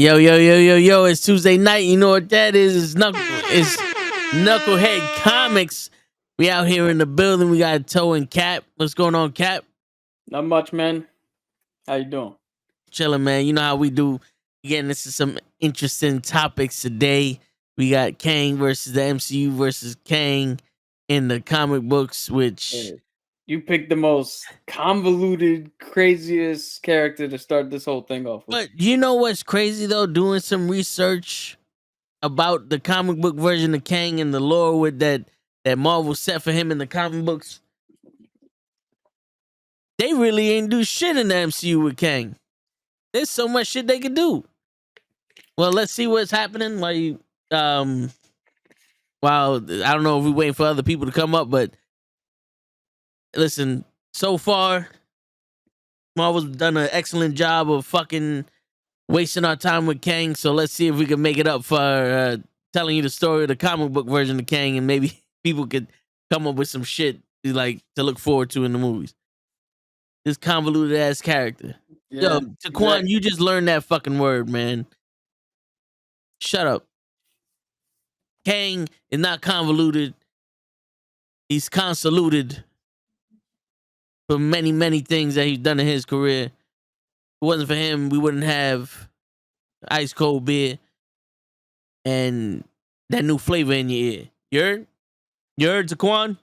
Yo, yo, yo, yo, yo, it's Tuesday night. You know what that is? It's Knucklehead Comics. We out here in the building. We got Toe and Cap. What's going on, Cap? Not much, man. How you doing? Chilling, man. You know how we do. Again, this is some interesting topics today. We got Kang versus the MCU versus Kang in the comic books, which Hey, you picked the most convoluted, craziest character to start this whole thing off with. but you know what's crazy though? Doing some research about the comic book version of Kang and the lore with that Marvel set for him in the comic books. They really ain't do shit in the MCU with Kang. There's so much shit they could do. Well, let's see what's happening um while I don't know if we're waiting for other people to come up, but listen, so far Marvel's done an excellent job of fucking wasting our time with Kang. So let's see if we can make it up for telling you the story of the comic book version of Kang, and maybe people could come up with some shit like to look forward to in the movies. This convoluted ass character. Yo, Yeah, Taquan, exactly. you just learned that fucking word, man. Shut up. Kang is not convoluted. He's convoluted for many, many things that he's done in his career. If it wasn't for him, we wouldn't have ice cold beer and that new flavor in your ear. You heard? You heard, Taquan?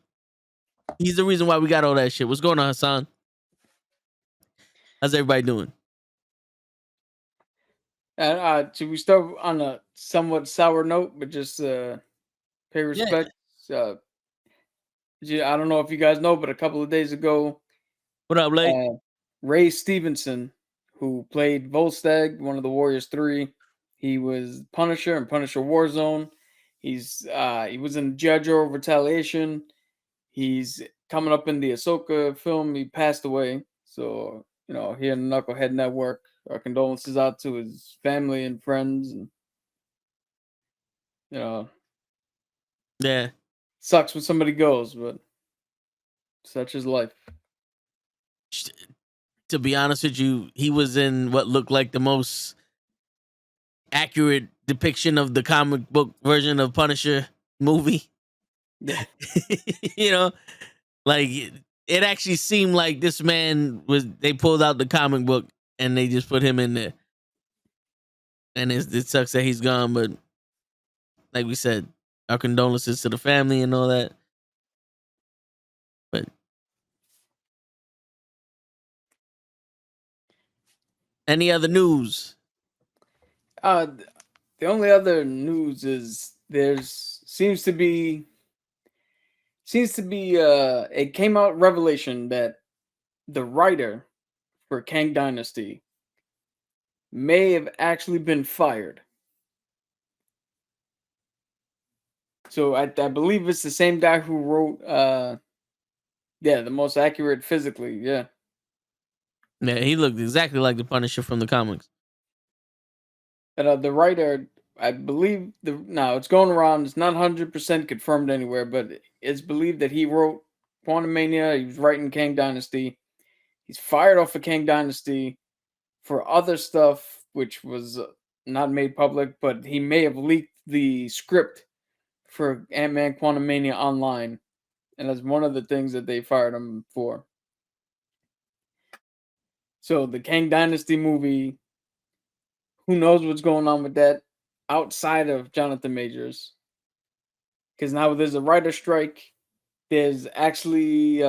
He's the reason why we got all that shit. What's going on, Hassan? How's everybody doing? Should we start on a somewhat sour note, but just pay Yeah. respect? Uh, I don't know if you guys know, but a couple of days ago, What up, Lake? uh, Ray Stevenson, who played Volstagg, one of the Warriors Three, he was Punisher in Punisher Warzone. He was in Judge or Retaliation. He's coming up in the Ahsoka film. He passed away. So, here in the Knucklehead Network, our condolences out to his family and friends. And, you know, Yeah. sucks when somebody goes, but such is life. To be honest with you, he was in what looked like the most accurate depiction of the comic book version of Punisher movie. Yeah. You know, like it actually seemed like this man was. They pulled out the comic book and they just put him in there. And it sucks that he's gone, but like we said, our condolences to the family and all that. But any other news? Uh, the only other news is there's seems to be it came out revelation that the writer for Kang Dynasty may have actually been fired. So I believe it's the same guy who wrote the most accurate physically, yeah. Yeah, he looked exactly like the Punisher from the comics. And the writer, I believe now it's going around, it's not 100% confirmed anywhere, but it's believed that he wrote Quantum Mania, he was writing Kang Dynasty. He's fired off of Kang Dynasty for other stuff which was not made public, but he may have leaked the script for Ant-Man Quantumania online, and that's one of the things that they fired him for. So the Kang Dynasty movie, who knows what's going on with that outside of Jonathan Majors? Because now there's a writer strike. There's actually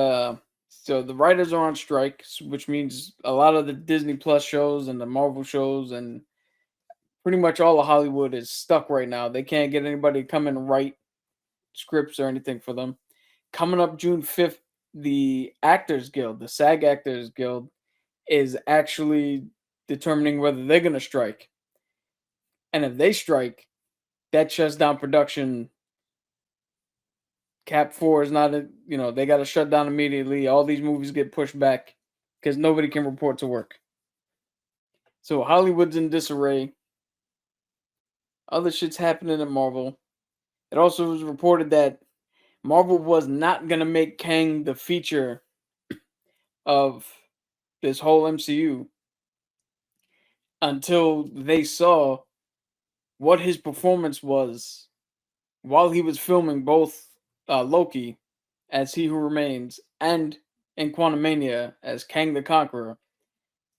so the writers are on strike, which means a lot of the Disney Plus shows and the Marvel shows and pretty much all of Hollywood is stuck right now. They can't get anybody to come in and write scripts or anything for them. Coming up June 5th, the Actors Guild, the SAG Actors Guild, is actually determining whether they're going to strike. And if they strike, that shuts down production. Cap 4 is not, they got to shut down immediately. All these movies get pushed back because nobody can report to work. So Hollywood's in disarray. Other shit's happening at Marvel. It also was reported that Marvel was not going to make Kang the feature of this whole MCU. until they saw what his performance was while he was filming both Loki as He Who Remains and in Quantumania as Kang the Conqueror.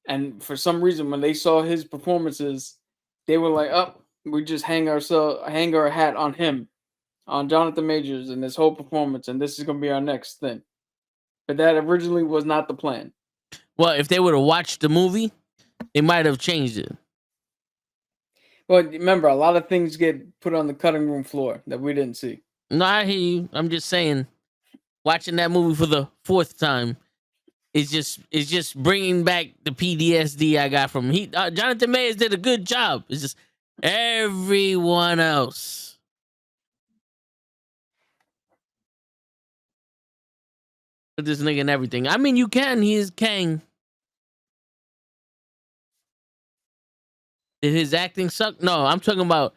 And for some reason, when they saw his performances, they were like, "Up, we just hang our hat on him, on Jonathan Majors and this whole performance, and this is gonna be our next thing." But that originally was not the plan. Well, if they would have watched the movie, it might have changed it. Well, remember, a lot of things get put on the cutting room floor that we didn't see. No, I hear you. I'm just saying, watching that movie for the fourth time is just bringing back the PTSD I got from Jonathan Majors did a good job. It's just everyone else. Put this nigga and everything. I mean, you can. He is Kang. Did his acting suck? No, I'm talking about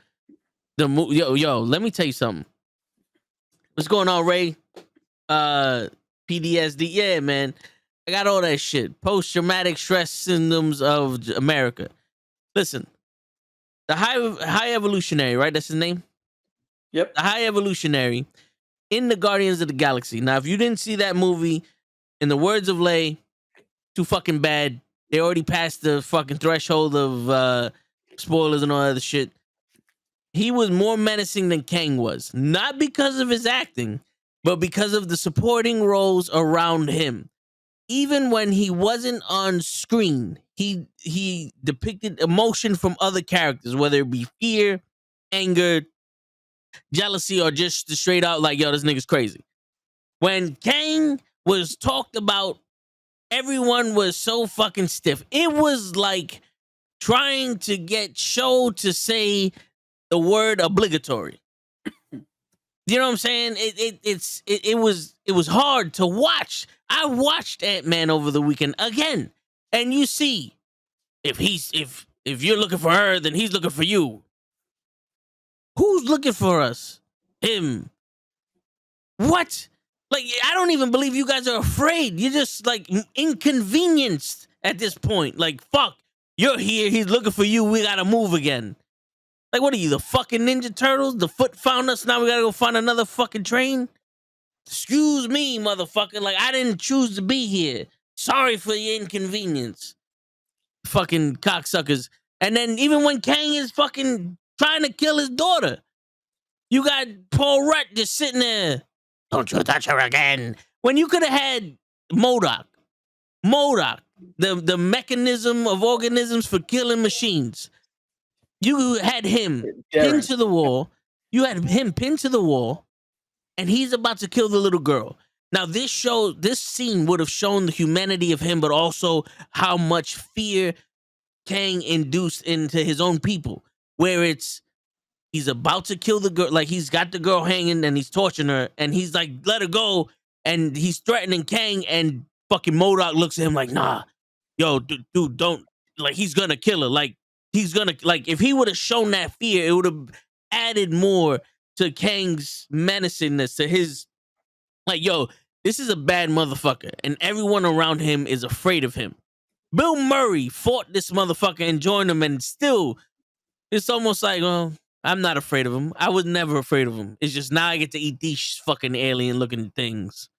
the movie. Yo, let me tell you something. What's going on, Ray? PTSD. Yeah, man. I got all that shit. Post-traumatic stress symptoms of America. Listen, the high evolutionary, right? That's his name? Yep. The high evolutionary in the Guardians of the Galaxy. Now, if you didn't see that movie, in the words of Lay, too fucking bad. They already passed the fucking threshold of spoilers and all that other shit. He was more menacing than Kang was. Not because of his acting, but because of the supporting roles around him. Even when he wasn't on screen, he depicted emotion from other characters, whether it be fear, anger, jealousy, or just the straight out like, yo, this nigga's crazy. When Kang was talked about, everyone was so fucking stiff. It was like trying to get Show to say the word obligatory. You know what I'm saying? It was hard to watch. I watched Ant-Man over the weekend again, and you see, if you're looking for her, then he's looking for you. Who's looking for us? Him. What? Like, I don't even believe you guys are afraid. You're just like inconvenienced at this point. Like, fuck, you're here. He's looking for you. We gotta move again. Like, what are you, the fucking Ninja Turtles? The foot found us. Now we gotta go find another fucking train? Excuse me, motherfucker. Like, I didn't choose to be here. Sorry for your inconvenience. Fucking cocksuckers. And then even when Kang is fucking trying to kill his daughter, you got Paul Rudd just sitting there. Don't you touch her again. When you could have had MODOK, the mechanism of organisms for killing machines. You had him pinned to the wall. You had him pinned to the wall, and he's about to kill the little girl. Now, this scene would have shown the humanity of him, but also how much fear Kang induced into his own people, where he's about to kill the girl, like he's got the girl hanging and he's torturing her, and he's like, let her go, and he's threatening Kang, and fucking MODOK looks at him like, nah, yo, dude, don't, like, he's gonna kill her, like, he's gonna, like, if he would have shown that fear, it would have added more to Kang's menacingness, to his, like, yo, this is a bad motherfucker, and everyone around him is afraid of him. Bill Murray fought this motherfucker and joined him, and still, it's almost like, well, I'm not afraid of him. I was never afraid of him. It's just now I get to eat these fucking alien-looking things.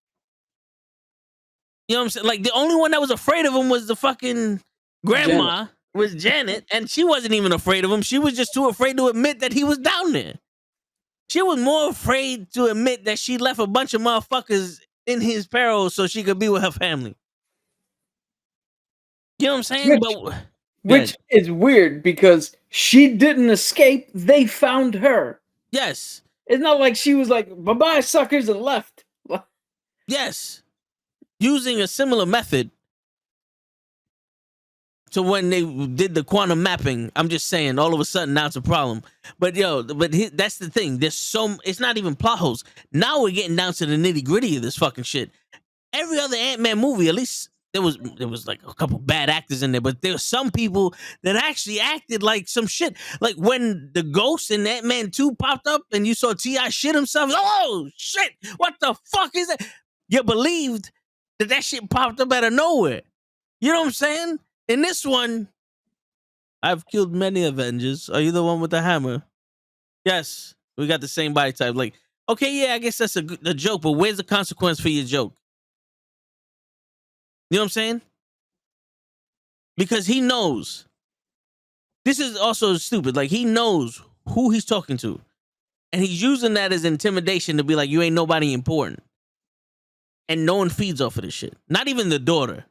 You know what I'm saying? Like, the only one that was afraid of him was the fucking grandma, was Janet, and she wasn't even afraid of him. She was just too afraid to admit that he was down there. She was more afraid to admit that she left a bunch of motherfuckers in his peril so she could be with her family. You know what I'm saying? Which is weird because she didn't escape. They found her. Yes. It's not like she was like, bye-bye, suckers, and left. Yes. Using a similar method to when they did the quantum mapping. I'm just saying, all of a sudden, now it's a problem. But, that's the thing. It's not even plot holes. Now we're getting down to the nitty-gritty of this fucking shit. Every other Ant-Man movie, at least there was like a couple bad actors in there, but there were some people that actually acted like some shit. Like when the ghost in Ant-Man 2 popped up and you saw T.I. shit himself. Oh, shit. What the fuck is that? You believed that shit popped up out of nowhere. You know what I'm saying? In this one, I've killed many Avengers. Are you the one with the hammer? Yes. We got the same body type. Like, okay, yeah, I guess that's a joke, but where's the consequence for your joke? You know what I'm saying? Because he knows. This is also stupid. Like, he knows who he's talking to. And he's using that as intimidation to be like, you ain't nobody important. And no one feeds off of this shit. Not even the daughter.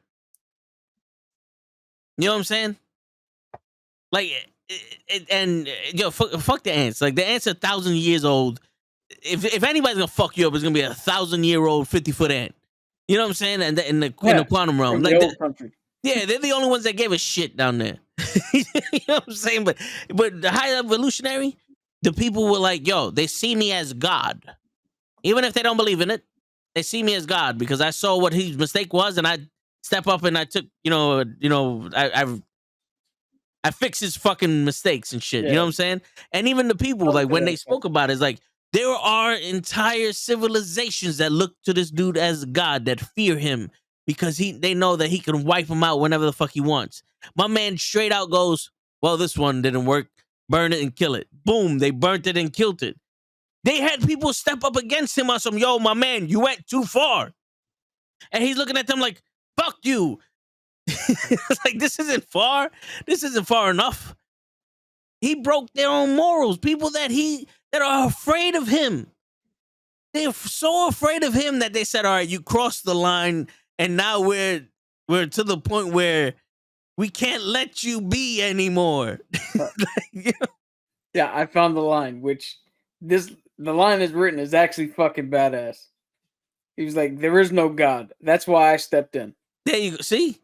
You know what I'm saying? Like, fuck the ants. Like, the ants are 1,000 years old. If anybody's gonna fuck you up, it's gonna be a 1,000-year-old 50-foot ant. You know what I'm saying? And in the quantum realm, like, yeah, they're the only ones that gave a shit down there. You know what I'm saying? But the high evolutionary, the people were like, yo, they see me as God, even if they don't believe in it. They see me as God because I saw what his mistake was, and I step up and I took, I fix his fucking mistakes and shit. Yeah. You know what I'm saying? And even the people, like, when they spoke about it, it's like, there are entire civilizations that look to this dude as God, that fear him because they know that he can wipe them out whenever the fuck he wants. My man straight out goes, well, this one didn't work. Burn it and kill it. Boom, they burnt it and killed it. They had people step up against him on some, yo, my man, you went too far. And he's looking at them like, fuck you. It's like, this isn't far. This isn't far enough. He broke their own morals. People that are afraid of him. They're so afraid of him that they said, all right, you crossed the line, and now we're to the point where we can't let you be anymore. Yeah, I found the line, which the line is written is actually fucking badass. He was like, there is no God. That's why I stepped in. There you go. See?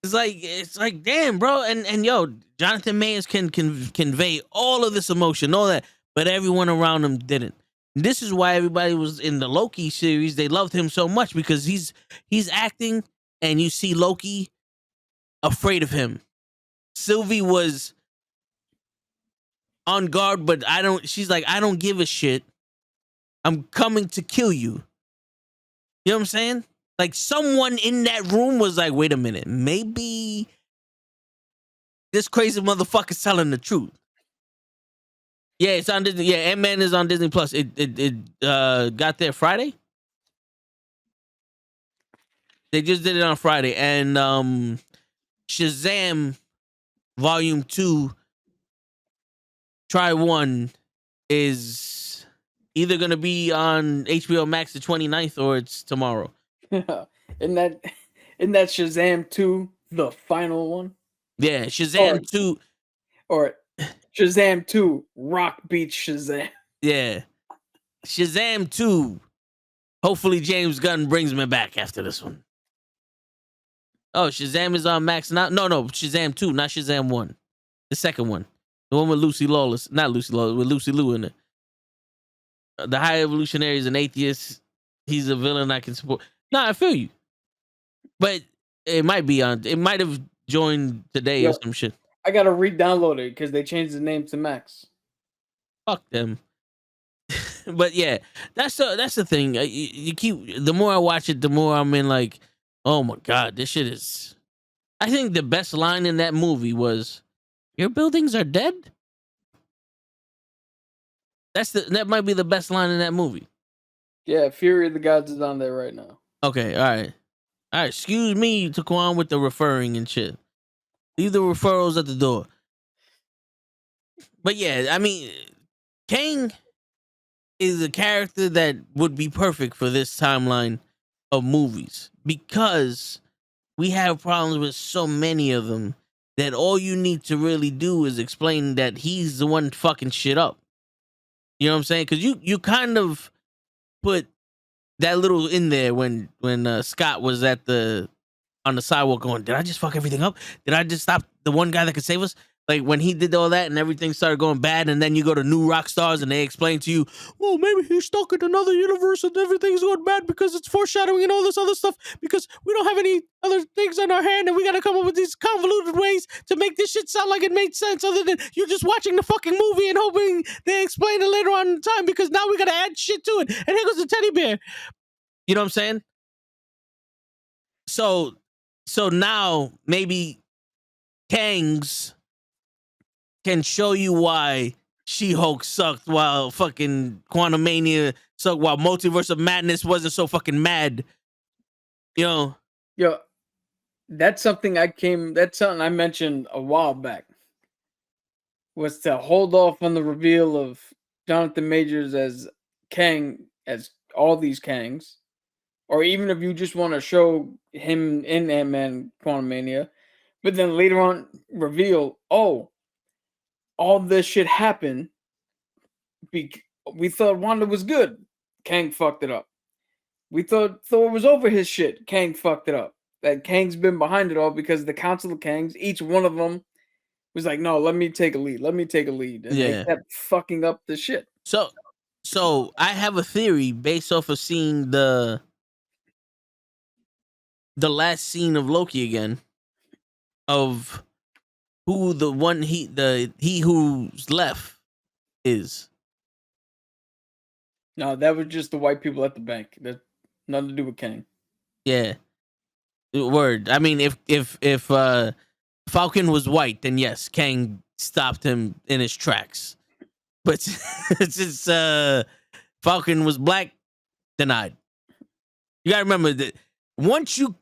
It's like, damn, bro. And yo, Jonathan Majors can convey all of this emotion, all that, but everyone around him didn't. This is why everybody was in the Loki series. They loved him so much because he's acting, and you see Loki afraid of him. Sylvie was on guard, but she's like, I don't give a shit. I'm coming to kill you. You know what I'm saying? Like, someone in that room was like, wait a minute, maybe this crazy motherfucker's telling the truth. Yeah, it's on Disney. Yeah, Ant-Man is on Disney Plus. It got there Friday. They just did it on Friday. And Shazam Volume 2 Try 1 is either going to be on HBO Max the 29th or it's tomorrow. Isn't that Shazam 2 the final one? Yeah, Shazam 2. Or Shazam 2 Rock beats Shazam. Yeah. Shazam 2. Hopefully James Gunn brings me back after this one. Oh, Shazam is on Max now? No, Shazam 2, not Shazam 1. The second one. The one with Lucy Lawless. Not Lucy Lawless, with Lucy Liu in it. The High Evolutionary is an atheist. He's a villain I can support. No, I feel you. But it might be on. It might have joined today or some shit. I gotta re-download it because they changed the name to Max. Fuck them. But yeah, that's the thing. You keep, the more I watch it, the more I'm in like, oh my god, this shit is. I think the best line in that movie was, "Your buildings are dead." That might be the best line in that movie. Yeah, Fury of the Gods is on there right now. Okay, all right. Excuse me, Taquan, with the referring and shit. Leave the referrals at the door. But yeah, I mean, Kang is a character that would be perfect for this timeline of movies because we have problems with so many of them that all you need to really do is explain that he's the one fucking shit up. You know what I'm saying? Because you kind of put that little in there when Scott was on the sidewalk going, did I just fuck everything up? Did I just stop the one guy that could save us? Like, when he did all that and everything started going bad, and then you go to New Rockstars and they explain to you, well, maybe he's stuck in another universe and everything's going bad because it's foreshadowing and all this other stuff because we don't have any other things on our hand and we got to come up with these convoluted ways to make this shit sound like it made sense other than you just watching the fucking movie and hoping they explain it later on in time because now we got to add shit to it. And here goes the teddy bear. You know what I'm saying? So now maybe Kangs can show you why She-Hulk sucked, while fucking Quantumania sucked, while Multiverse of Madness wasn't so fucking mad. You know? Yo, that's something I mentioned a while back. Was to hold off on the reveal of Jonathan Majors as Kang, as all these Kangs, or even if you just want to show him in Ant-Man Quantumania, but then later on reveal, oh, all this shit happened. We thought Wanda was good. Kang fucked it up. We thought Thor was over his shit. Kang fucked it up. That Kang's been behind it all because the Council of Kangs, each one of them was like, no, let me take a lead. Let me take a lead. And they kept fucking up the shit. So I have a theory based off of seeing the last scene of Loki again, of who the one he who's left is. No, that was just the white people at the bank. That nothing to do with Kang. Yeah. Word. I mean, if Falcon was white, then yes, Kang stopped him in his tracks. But since Falcon was black, denied. You gotta remember that once you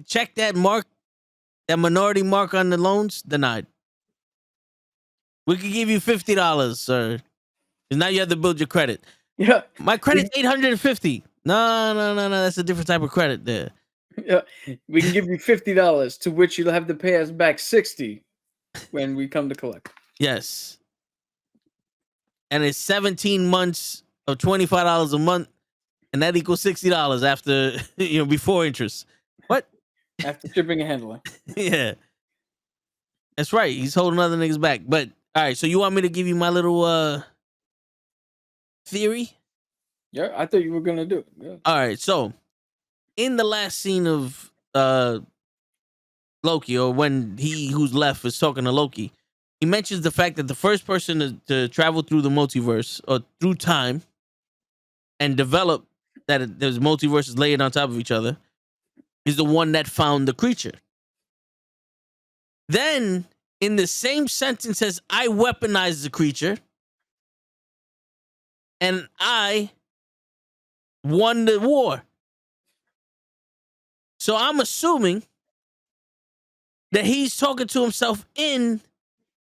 check that mark, that minority mark on the loans, denied. We could give you $50, sir. Because now you have to build your credit. Yeah. My credit's $850. No. That's a different type of credit there. Yeah. We can give you $50, to which you'll have to pay us back $60 when we come to collect. Yes. And it's 17 months of $25 a month, and that equals $60 after, before interest. What? After shipping and handling. Yeah. That's right. He's holding other niggas back. But all right, so you want me to give you my little theory? Yeah, I thought you were gonna do it. Yeah. All right, so in the last scene of Loki, or when he who's left is talking to Loki, he mentions the fact that the first person to travel through the multiverse or through time and develop that there's multiverses layered on top of each other is the one that found the creature. Then, in the same sentence, says, I weaponized the creature and I won the war. So I'm assuming that he's talking to himself in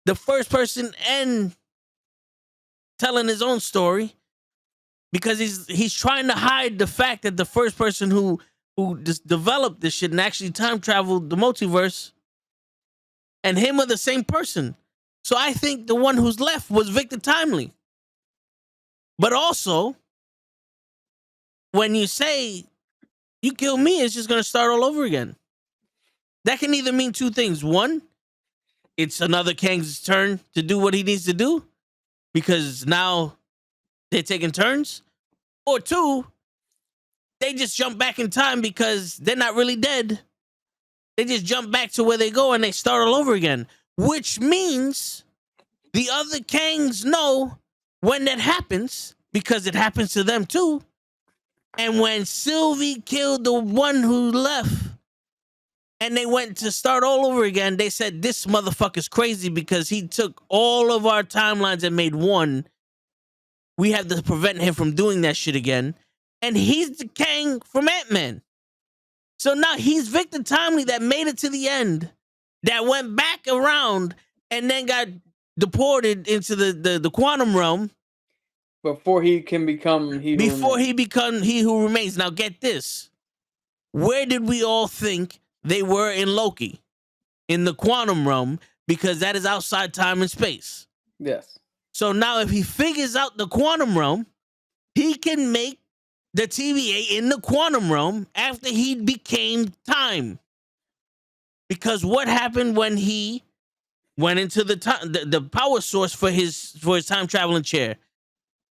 the first person and telling his own story, because he's trying to hide the fact that the first person who just developed this shit and actually time traveled the multiverse and him are the same person. So I think the one who's left was Victor Timely. But also, when you say you kill me, it's just going to start all over again. That can either mean two things. One, it's another Kang's turn to do what he needs to do because now they're taking turns. Or two, they just jump back in time because they're not really dead. They just jump back to where they go and they start all over again, which means the other Kangs know when that happens because it happens to them too. And when Sylvie killed the one who left and they went to start all over again, they said, this motherfucker's crazy because he took all of our timelines and made one. We have to prevent him from doing that shit again. And he's the Kang from Ant-Man. So now he's Victor Timely that made it to the end, that went back around and then got deported into the quantum realm. Before he can become he who remains. Now get this. Where did we all think they were in Loki? In the quantum realm, because that is outside time and space. Yes. So now if he figures out the quantum realm, he can make the TVA in the quantum realm after he became time. Because what happened when he went into the power source for his time traveling chair?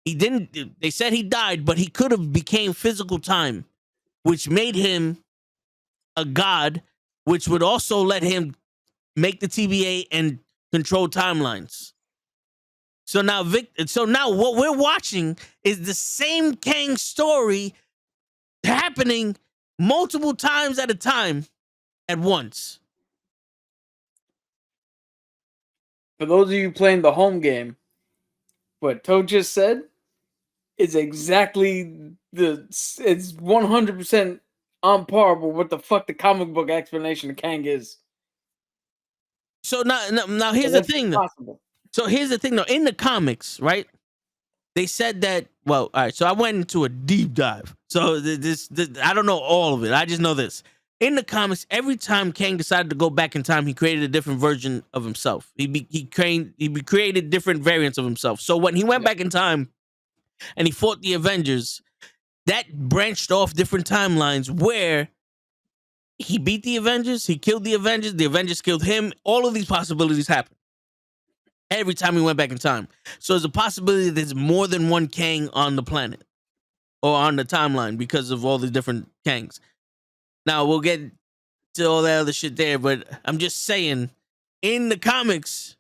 He didn't. They said he died, but he could have became physical time, which made him a god, which would also let him make the TVA and control timelines. So now what we're watching is the same Kang story happening multiple times at a time at once. for those of you playing the home game, what Toad just said is exactly it's 100% on par with what the fuck the comic book explanation of Kang is. So now here's So the that's thing. possible. So here's the thing, though. In the comics, right? They said that. Well, all right. So I went into a deep dive. So this I don't know all of it. I just know this. In the comics, every time Kang decided to go back in time, he created a different version of himself. He created different variants of himself. So when he went back in time and he fought the Avengers, that branched off different timelines where he beat the Avengers, he killed the Avengers killed him. All of these possibilities happened every time he went back in time. So there's a possibility that there's more than one Kang on the planet or on the timeline because of all the different Kangs. Now we'll get to all that other shit there, but I'm just saying, in the comics,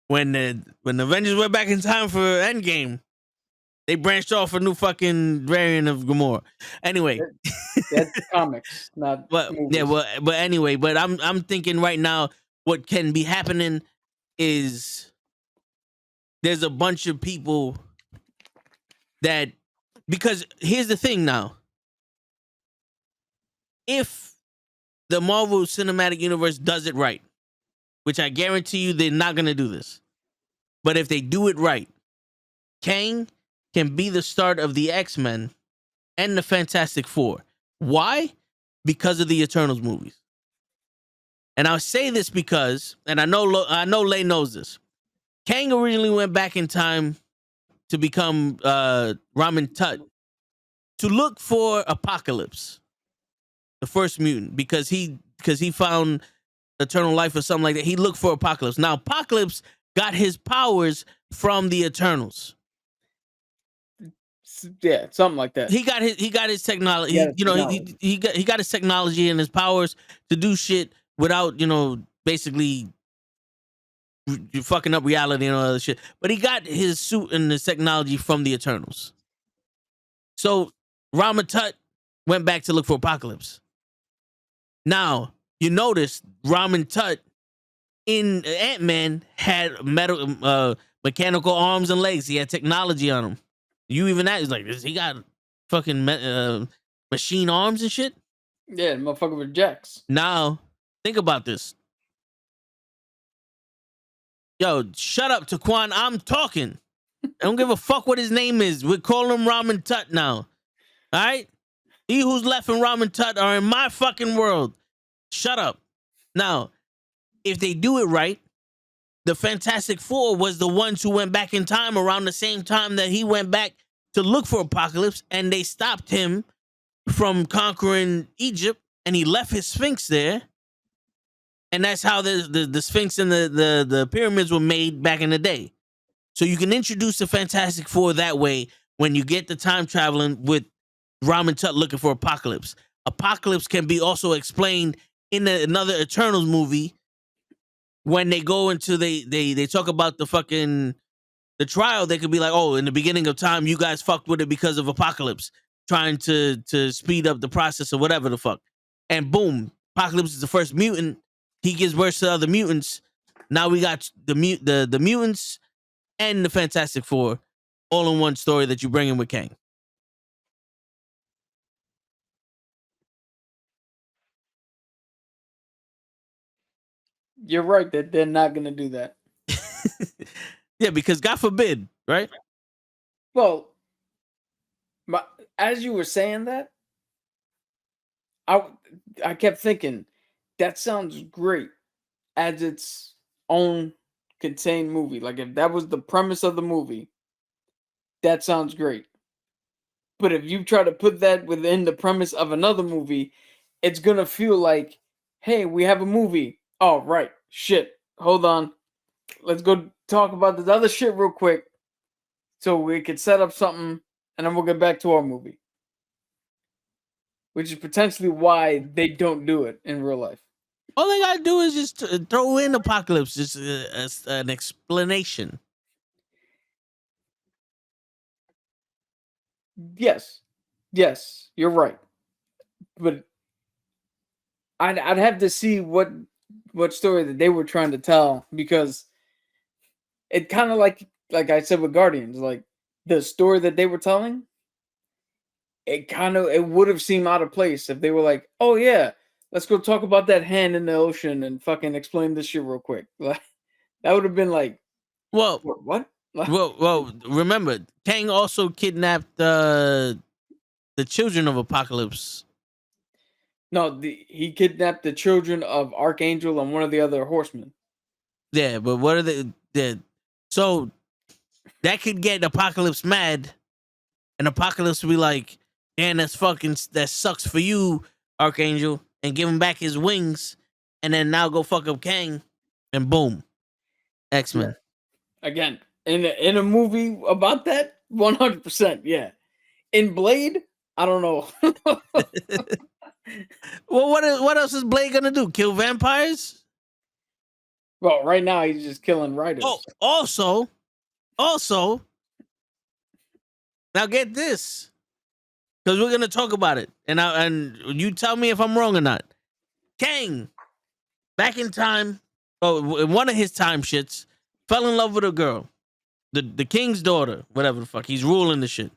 when the Avengers went back in time for Endgame, they branched off a new fucking variant of Gamora. Anyway, that's comics, not movies. Yeah, but anyway, but I'm thinking right now, what can be happening is there's a bunch of people that, because here's the thing now, if the Marvel Cinematic Universe does it right, which I guarantee you they're not gonna do this, but if they do it right, Kang can be the start of the X-Men and the Fantastic Four. Why? Because of the Eternals movies. And I'll say this because, and I know Lay knows this. Kang originally went back in time to become Ramen Tut to look for Apocalypse, the first mutant, because he found eternal life or something like that. He looked for Apocalypse. Now Apocalypse got his powers from the Eternals. Yeah, something like that. He got his technology. He got his technology and his powers to do shit without, basically you're fucking up reality and all that shit. But he got his suit and his technology from the Eternals. So Ramen Tut went back to look for Apocalypse. Now, you notice Ramen Tut in Ant-Man had mechanical arms and legs. He had technology on him. You even that is like, he got fucking machine arms and shit? Yeah, motherfucker with jacks. Now, think about this. Yo, shut up, Taquan. I'm talking. I don't give a fuck what his name is. We're calling him Ramen Tut now. All right? He who's left and Ramen Tut are in my fucking world. Shut up. Now, if they do it right, the Fantastic Four was the ones who went back in time around the same time that he went back to look for Apocalypse, and they stopped him from conquering Egypt, and he left his Sphinx there. And that's how the Sphinx and the pyramids were made back in the day. So you can introduce the Fantastic Four that way when you get the time traveling with Ramen Tut looking for Apocalypse. Apocalypse can be also explained in another Eternals movie when they go into they talk about the trial. They could be like, oh, in the beginning of time, you guys fucked with it because of Apocalypse, trying to speed up the process or whatever the fuck. And boom, Apocalypse is the first mutant. He gives birth to other mutants. Now we got the mutants and the Fantastic Four all in one story that you bring in with Kang. You're right that they're not going to do that. Yeah, because God forbid, right? Well, as you were saying that, I kept thinking, that sounds great as its own contained movie. Like, if that was the premise of the movie, that sounds great. But if you try to put that within the premise of another movie, it's going to feel like, hey, we have a movie. Oh, right. Shit. Hold on. Let's go talk about this other shit real quick so we could set up something, and then we'll get back to our movie. Which is potentially why they don't do it in real life. All they gotta do is just throw in Apocalypse, just as an explanation. Yes, you're right. But I'd have to see what story that they were trying to tell, because it kind of like I said with Guardians, like the story that they were telling, it would have seemed out of place if they were like, oh yeah, let's go talk about that hand in the ocean and fucking explain this shit real quick. Like that would have been like, Well, what? remember, Kang also kidnapped the children of Apocalypse. No, he kidnapped the children of Archangel and one of the other horsemen. Yeah, but what are the so that could get Apocalypse mad, and Apocalypse will be like, "Man, that sucks for you, Archangel," and give him back his wings, and then now go fuck up Kang, and boom, X-Men. Yeah. Again, in a movie about that, 100%, yeah. In Blade, I don't know. Well, what else is Blade gonna do? Kill vampires? Well, right now he's just killing writers. Oh, also, now get this, because we're gonna talk about it, and you tell me if I'm wrong or not. Kang, back in time, in one of his time shits, fell in love with a girl, the king's daughter, whatever the fuck. He's ruling the shit.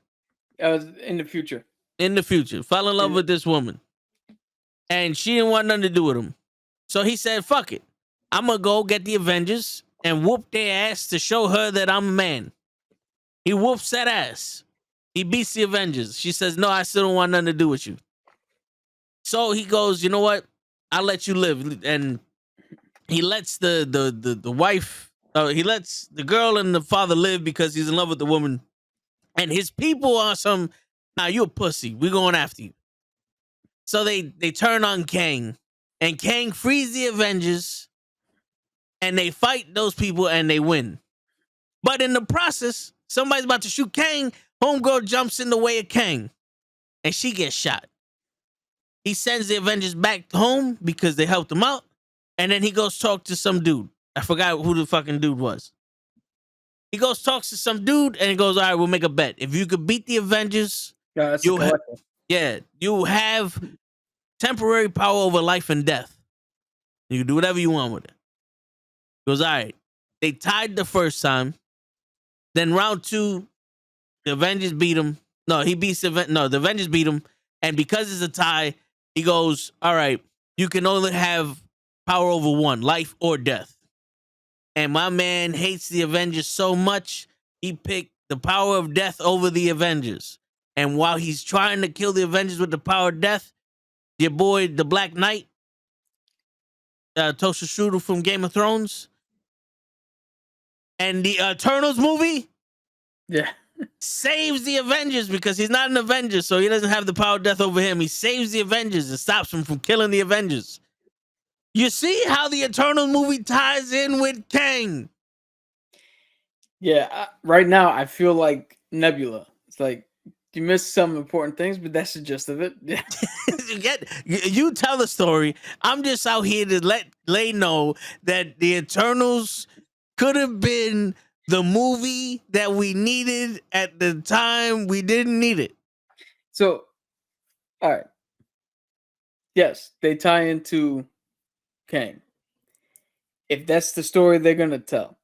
In the future. In the future, fell in love with this woman, and she didn't want nothing to do with him. So he said, "Fuck it, I'm gonna go get the Avengers and whoop their ass to show her that I'm a man." He whoops that ass. He beats the Avengers. She says, "No, I still don't want nothing to do with you." So he goes, "You know what? I'll let you live." And he lets the wife, he lets the girl and the father live because he's in love with the woman. And his people are some, "Nah, you a pussy. We're going after you." So they turn on Kang, and Kang frees the Avengers, and they fight those people and they win. But in the process, somebody's about to shoot Kang. Homegirl jumps in the way of Kang, and she gets shot. He sends the Avengers back home because they helped him out, and then he goes talk to some dude. I forgot who the fucking dude was. He goes talks to some dude, and he goes, "All right, we'll make a bet. If you could beat the Avengers, Yeah, that's you have temporary power over life and death. You can do whatever you want with it." He goes, "All right." They tied the first time. Then round 2, the Avengers beat him. No, the Avengers beat him. And because it's a tie, he goes, "All right, you can only have power over one, life or death." And my man hates the Avengers so much, he picked the power of death over the Avengers. And while he's trying to kill the Avengers with the power of death, your boy, the Black Knight, Tosha Strudel from Game of Thrones, and the Eternals movie, saves the Avengers because he's not an Avenger, so he doesn't have the power of death over him. He saves the Avengers and stops him from killing the Avengers. You see how the Eternals movie ties in with Kang? Yeah, right now I feel like Nebula. It's like you missed some important things, but that's the gist of it. Yeah. You tell the story. I'm just out here to let Lay know that the Eternals could have been the movie that we needed at the time we didn't need it. So, all right. Yes, they tie into Kang. If that's the story they're gonna tell,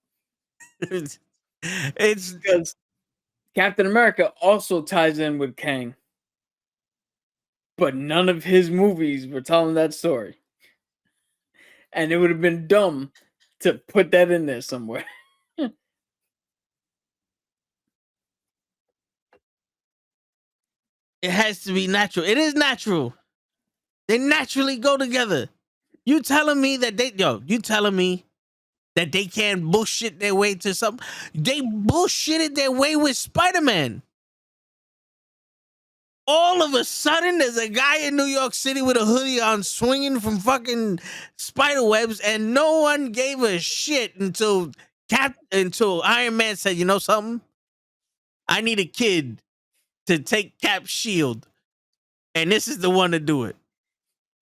it's because Captain America also ties in with Kang, but none of his movies were telling that story, and it would have been dumb to put that in there somewhere. It has to be natural. It is natural. They naturally go together. You telling me that they can't bullshit their way to something? They bullshitted their way with Spider-Man. All of a sudden, there's a guy in New York City with a hoodie on swinging from fucking spider webs, and no one gave a shit until Iron Man said, "You know something? I need a kid to take Cap's shield, and this is the one to do it."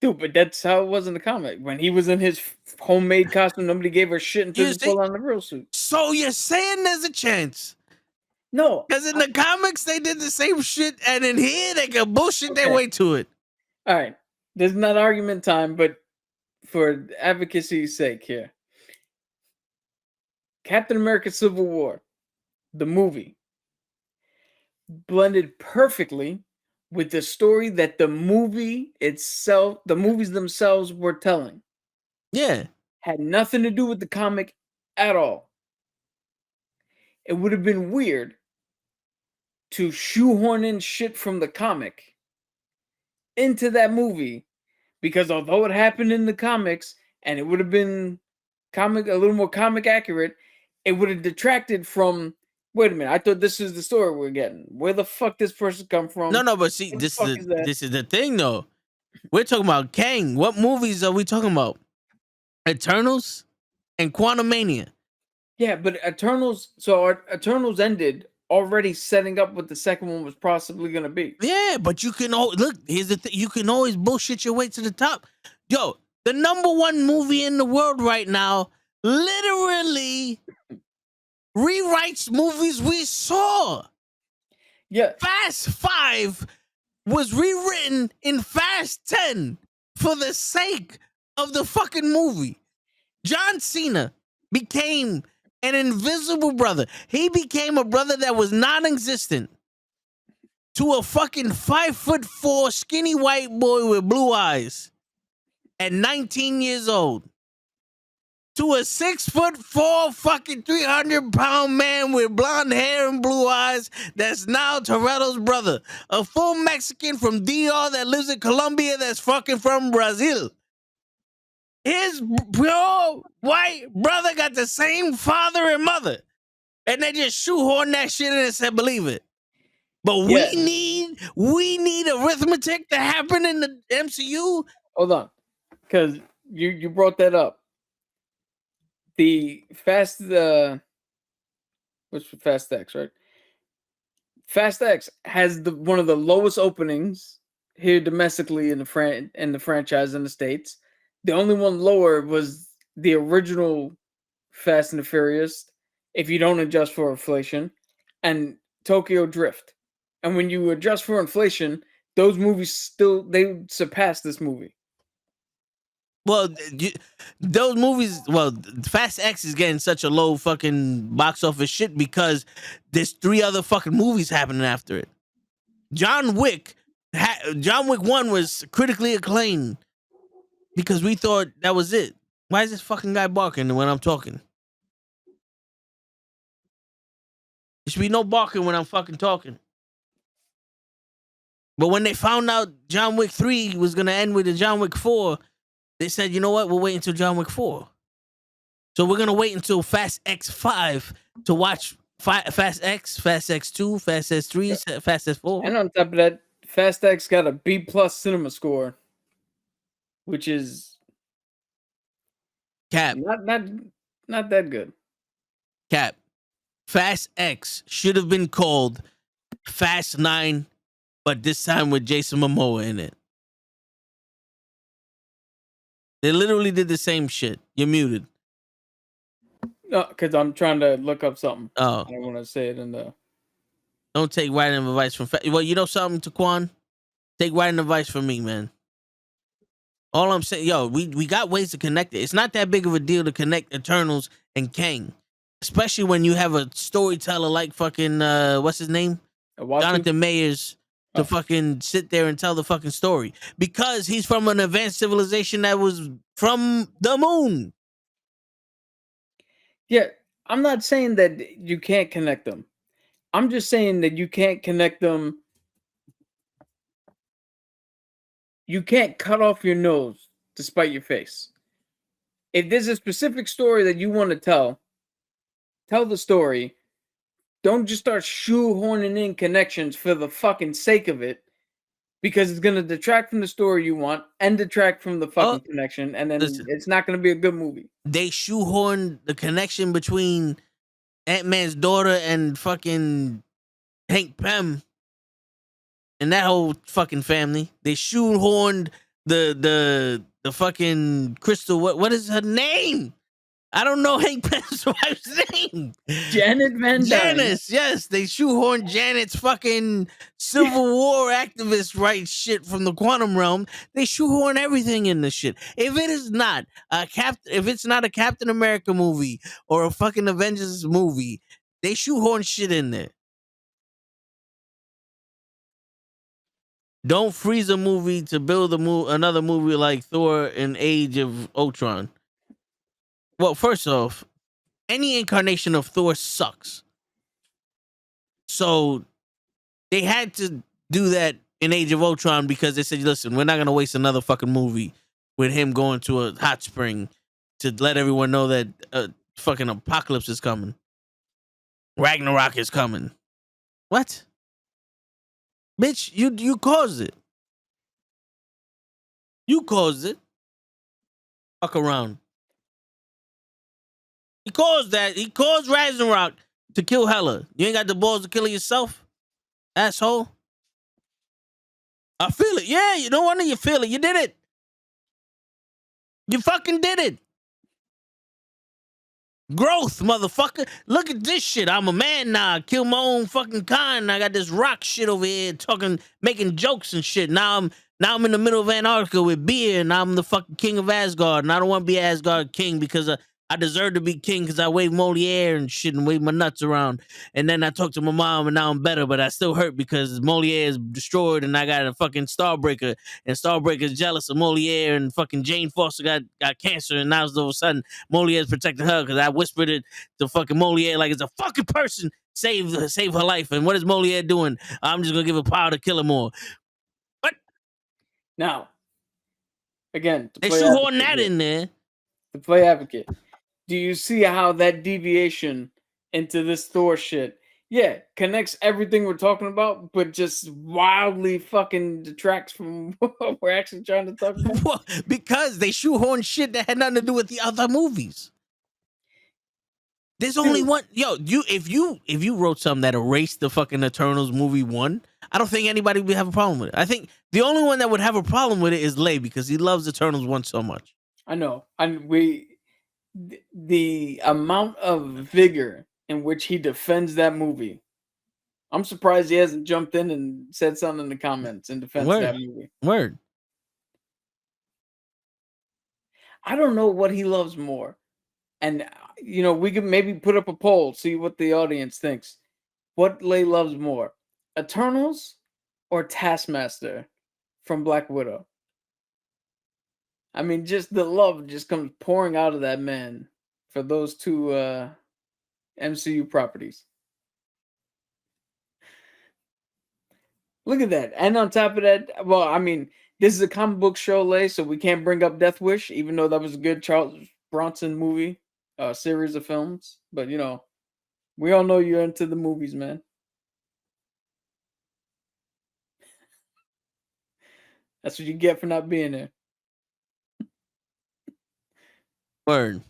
Dude, but that's how it was in the comic. When he was in his homemade costume, nobody gave a shit until he pulled on the real suit. So you're saying there's a chance? No. Because in the comics, they did the same shit, and in here, they can bullshit their way to it. All right. There's not argument time, but for advocacy's sake here. Captain America Civil War, the movie, blended perfectly with the story that the movies themselves were telling. Yeah. Had nothing to do with the comic at all. It would have been weird to shoehorn in shit from the comic into that movie, because although it happened in the comics and it would have been a little more comic accurate, it would have detracted from, wait a minute, I thought this is the story we're getting. Where the fuck this person come from? No, but see, What the fuck is that? this is the thing though. We're talking about Kang. What movies are we talking about? Eternals and Quantumania. Yeah, but Eternals. So our Eternals ended already setting up what the second one was possibly going to be. Yeah, but you can look. Here's the thing: you can always bullshit your way to the top. Yo, the number one movie in the world right now literally rewrites movies we saw. Yeah, Fast 5 was rewritten in Fast 10 for the sake of the fucking movie. John Cena became an invisible brother. He became a brother that was non-existent to a fucking 5'4" skinny white boy with blue eyes at 19 years old. To a 6'4" fucking 300-pound man with blonde hair and blue eyes that's now Toretto's brother. A full Mexican from DR that lives in Colombia that's fucking from Brazil. His pure white brother got the same father and mother. And they just shoehorned that shit in and said, believe it. But yeah. we need arithmetic to happen in the MCU. Hold on, because you brought that up. The Fast what's Fast X, right? Fast X has one of the lowest openings here domestically in the franchise in the States. The only one lower was the original Fast and the Furious, if you don't adjust for inflation, and Tokyo Drift. And when you adjust for inflation, those movies they surpass this movie. Well, those movies, Fast X is getting such a low fucking box office shit because there's 3 other fucking movies happening after it. John Wick 1 was critically acclaimed because we thought that was it. Why is this fucking guy barking when I'm talking? There should be no barking when I'm fucking talking. But when they found out John Wick 3 was going to end with a John Wick 4, they said, you know what? We'll wait until John Wick 4. So we're going to wait until Fast X 5 to watch Fast X, Fast X 2, Fast X 3, Fast X 4. And on top of that, Fast X got a B+ cinema score, which is Cap. Not that good. Cap. Fast X should have been called Fast 9, but this time with Jason Momoa in it. They literally did the same shit. You're muted. No, because I'm trying to look up something. Oh. I don't want to say it in the... Don't take writing advice from... Well, you know something, Taquan? Take writing advice from me, man. All I'm saying, we got ways to connect it. It's not that big of a deal to connect Eternals and Kang. Especially when you have a storyteller like fucking, what's his name? Jonathan Mayers. To fucking sit there and tell the fucking story. Because he's from an advanced civilization that was from the moon. Yeah, I'm not saying that you can't connect them. I'm just saying that you can't connect them. You can't cut off your nose to spite your face. If there's a specific story that you want to tell the story. Don't just start shoehorning in connections for the fucking sake of it, because it's going to detract from the story you want and detract from the fucking connection, and then it's not going to be a good movie. They shoehorned the connection between Ant-Man's daughter and fucking Hank Pym and that whole fucking family. They shoehorned the fucking Crystal. What is her name? I don't know Hank Pym's wife's name. Janet Van Dyne. Janice, yes, they shoehorned Janet's fucking Civil War activist rights shit from the quantum realm. They shoehorn everything in this shit. If it is not if it's not a Captain America movie or a fucking Avengers movie, they shoehorn shit in there. Don't freeze a movie to build another movie like Thor and Age of Ultron. Well, first off, any incarnation of Thor sucks. So they had to do that in Age of Ultron because they said, listen, we're not going to waste another fucking movie with him going to a hot spring to let everyone know that fucking apocalypse is coming. Ragnarok is coming. What? Bitch, you caused it. You caused it. Fuck around. He caused that. He caused Ragnarok to kill Hela. You ain't got the balls to kill it yourself, asshole. I feel it. Yeah, you don't want to. You feel it. You did it. You fucking did it. Growth, motherfucker. Look at this shit. I'm a man now. I kill my own fucking kind. I got this rock shit over here talking, making jokes and shit. Now I'm in the middle of Antarctica with beer, and I'm the fucking king of Asgard. And I don't want to be Asgard king because I deserve to be king because I wave Moliere and shit and wave my nuts around. And then I talked to my mom and now I'm better, but I still hurt because Moliere is destroyed and I got a fucking Starbreaker and Starbreaker's jealous of Moliere and fucking Jane Foster got cancer and now all of a sudden Moliere's protecting her because I whispered it to fucking Moliere like it's a fucking person save her life. And what is Moliere doing? I'm just going to give her power to kill her more. What? Now, again, they shoehorn that in there. To play advocate. Do you see how that deviation into this Thor shit, connects everything we're talking about, but just wildly fucking detracts from what we're actually trying to talk about? Well, because they shoehorn shit that had nothing to do with the other movies. There's only one. Yo, if you wrote something that erased the fucking Eternals movie 1, I don't think anybody would have a problem with it. I think the only one that would have a problem with it is Lay because he loves Eternals 1 so much. I know. And the amount of vigor in which he defends that movie, I'm surprised he hasn't jumped in and said something in the comments in defense of that movie. Word. I don't know what he loves more. And, we could maybe put up a poll, see what the audience thinks. What Lay loves more, Eternals or Taskmaster from Black Widow? I mean, just the love just comes pouring out of that man for those two MCU properties. Look at that. And on top of that, well, I mean, this is a comic book show, Lay, so we can't bring up Death Wish, even though that was a good Charles Bronson movie, series of films. But, we all know you're into the movies, man. That's what you get for not being there. Word.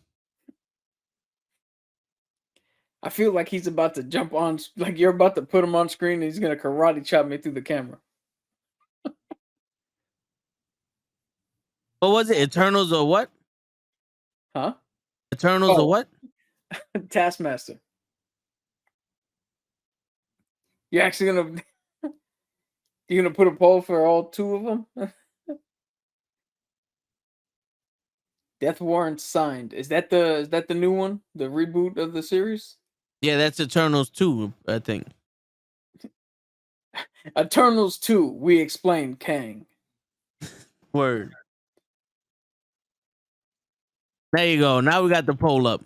I feel like he's about to jump on, like you're about to put him on screen and he's going to karate chop me through the camera. What was it? Eternals or what? Huh? Eternals or what? Taskmaster. You're actually going to... You're going to put a poll for all two of them? Death Warrant signed. Is that the new one? The reboot of the series? Yeah, that's Eternals 2, I think. Eternals 2, we explained Kang. Word. There you go. Now we got the poll up.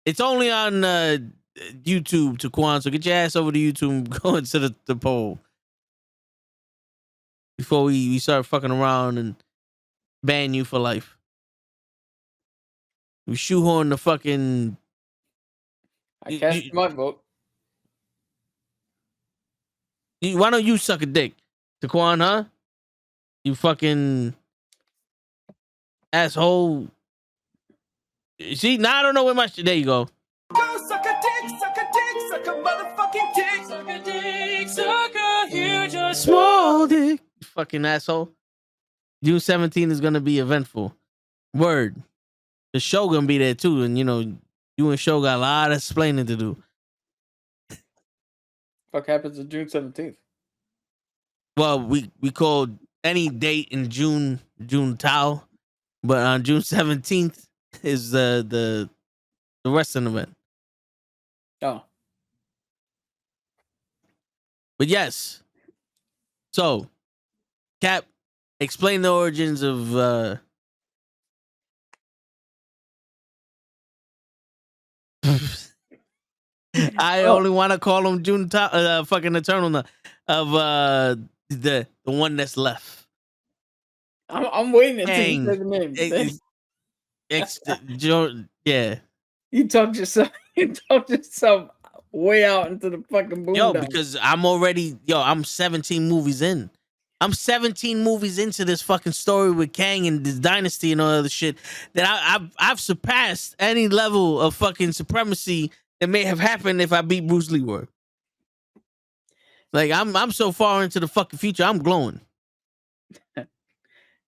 It's only on YouTube, Taquan, so get your ass over to YouTube and go into the poll. Before we start fucking around and ban you for life. We shoehorn the fucking... I cast my vote. Why don't you suck a dick? Taquan, huh? You fucking asshole. See, now I don't know where my shit... There you go. Go suck a dick, suck a dick, suck a motherfucking dick. Suck a dick, suck a huge or small dick. Fucking asshole. June 17th is gonna be eventful. Word. The show gonna be there too, and you and show got a lot of explaining to do. Fuck happens on June 17th? Well, we called any date in June Tao, but on June 17th is the wrestling event. Oh. But yes. So, Cap, explain the origins of I only want to call him June fucking Eternal of the one that's left. I'm waiting until you Kang. say the name. Yeah. You talked yourself way out into the fucking boondocks. Because I'm 17 movies in. I'm 17 movies into this fucking story with Kang and this dynasty and all other shit that I've surpassed any level of fucking supremacy that may have happened if I beat Bruce Lee Ward. Like I'm so far into the fucking future, I'm glowing.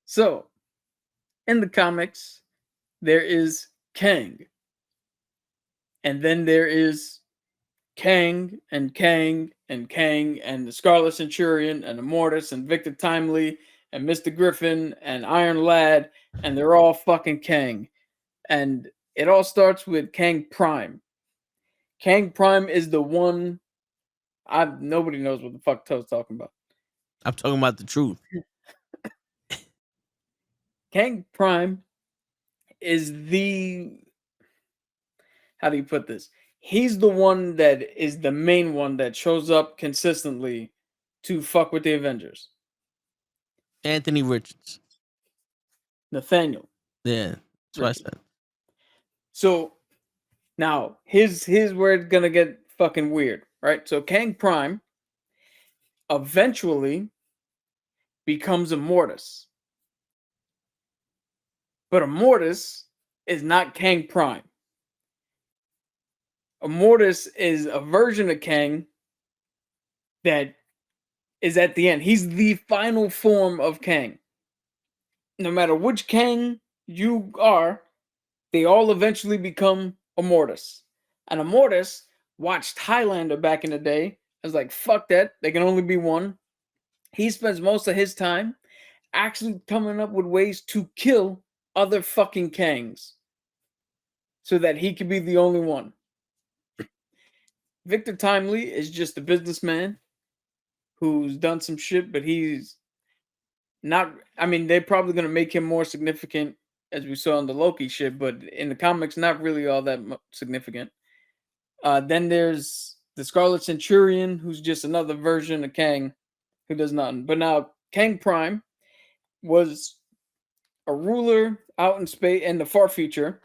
So, in the comics, there is Kang. And then there is Kang and Kang and Kang and the Scarlet Centurion and Immortus and Victor Timely and Mr. Griffin and Iron Lad, and they're all fucking Kang. And it all starts with Kang Prime. Kang Prime is the one nobody knows what the fuck Toad's talking about. I'm talking about the truth. Kang Prime is how do you put this? He's the one that is the main one that shows up consistently to fuck with the Avengers. Anthony Richards. Nathaniel. Yeah, that's what I said. So now here's where it's gonna get fucking weird, right? So Kang Prime eventually becomes Immortus. But Immortus is not Kang Prime. Immortus is a version of Kang that is at the end. He's the final form of Kang. No matter which Kang you are, they all eventually become Immortus. And Immortus watched Highlander back in the day. I was like, fuck that. There can only be one. He spends most of his time actually coming up with ways to kill other fucking Kangs so that he could be the only one. Victor Timely is just a businessman who's done some shit, but he's not. I mean, they're probably going to make him more significant as we saw in the Loki shit, but in the comics, not really all that significant. Then there's the Scarlet Centurion, who's just another version of Kang who does nothing. But now, Kang Prime was a ruler out in space in the far future,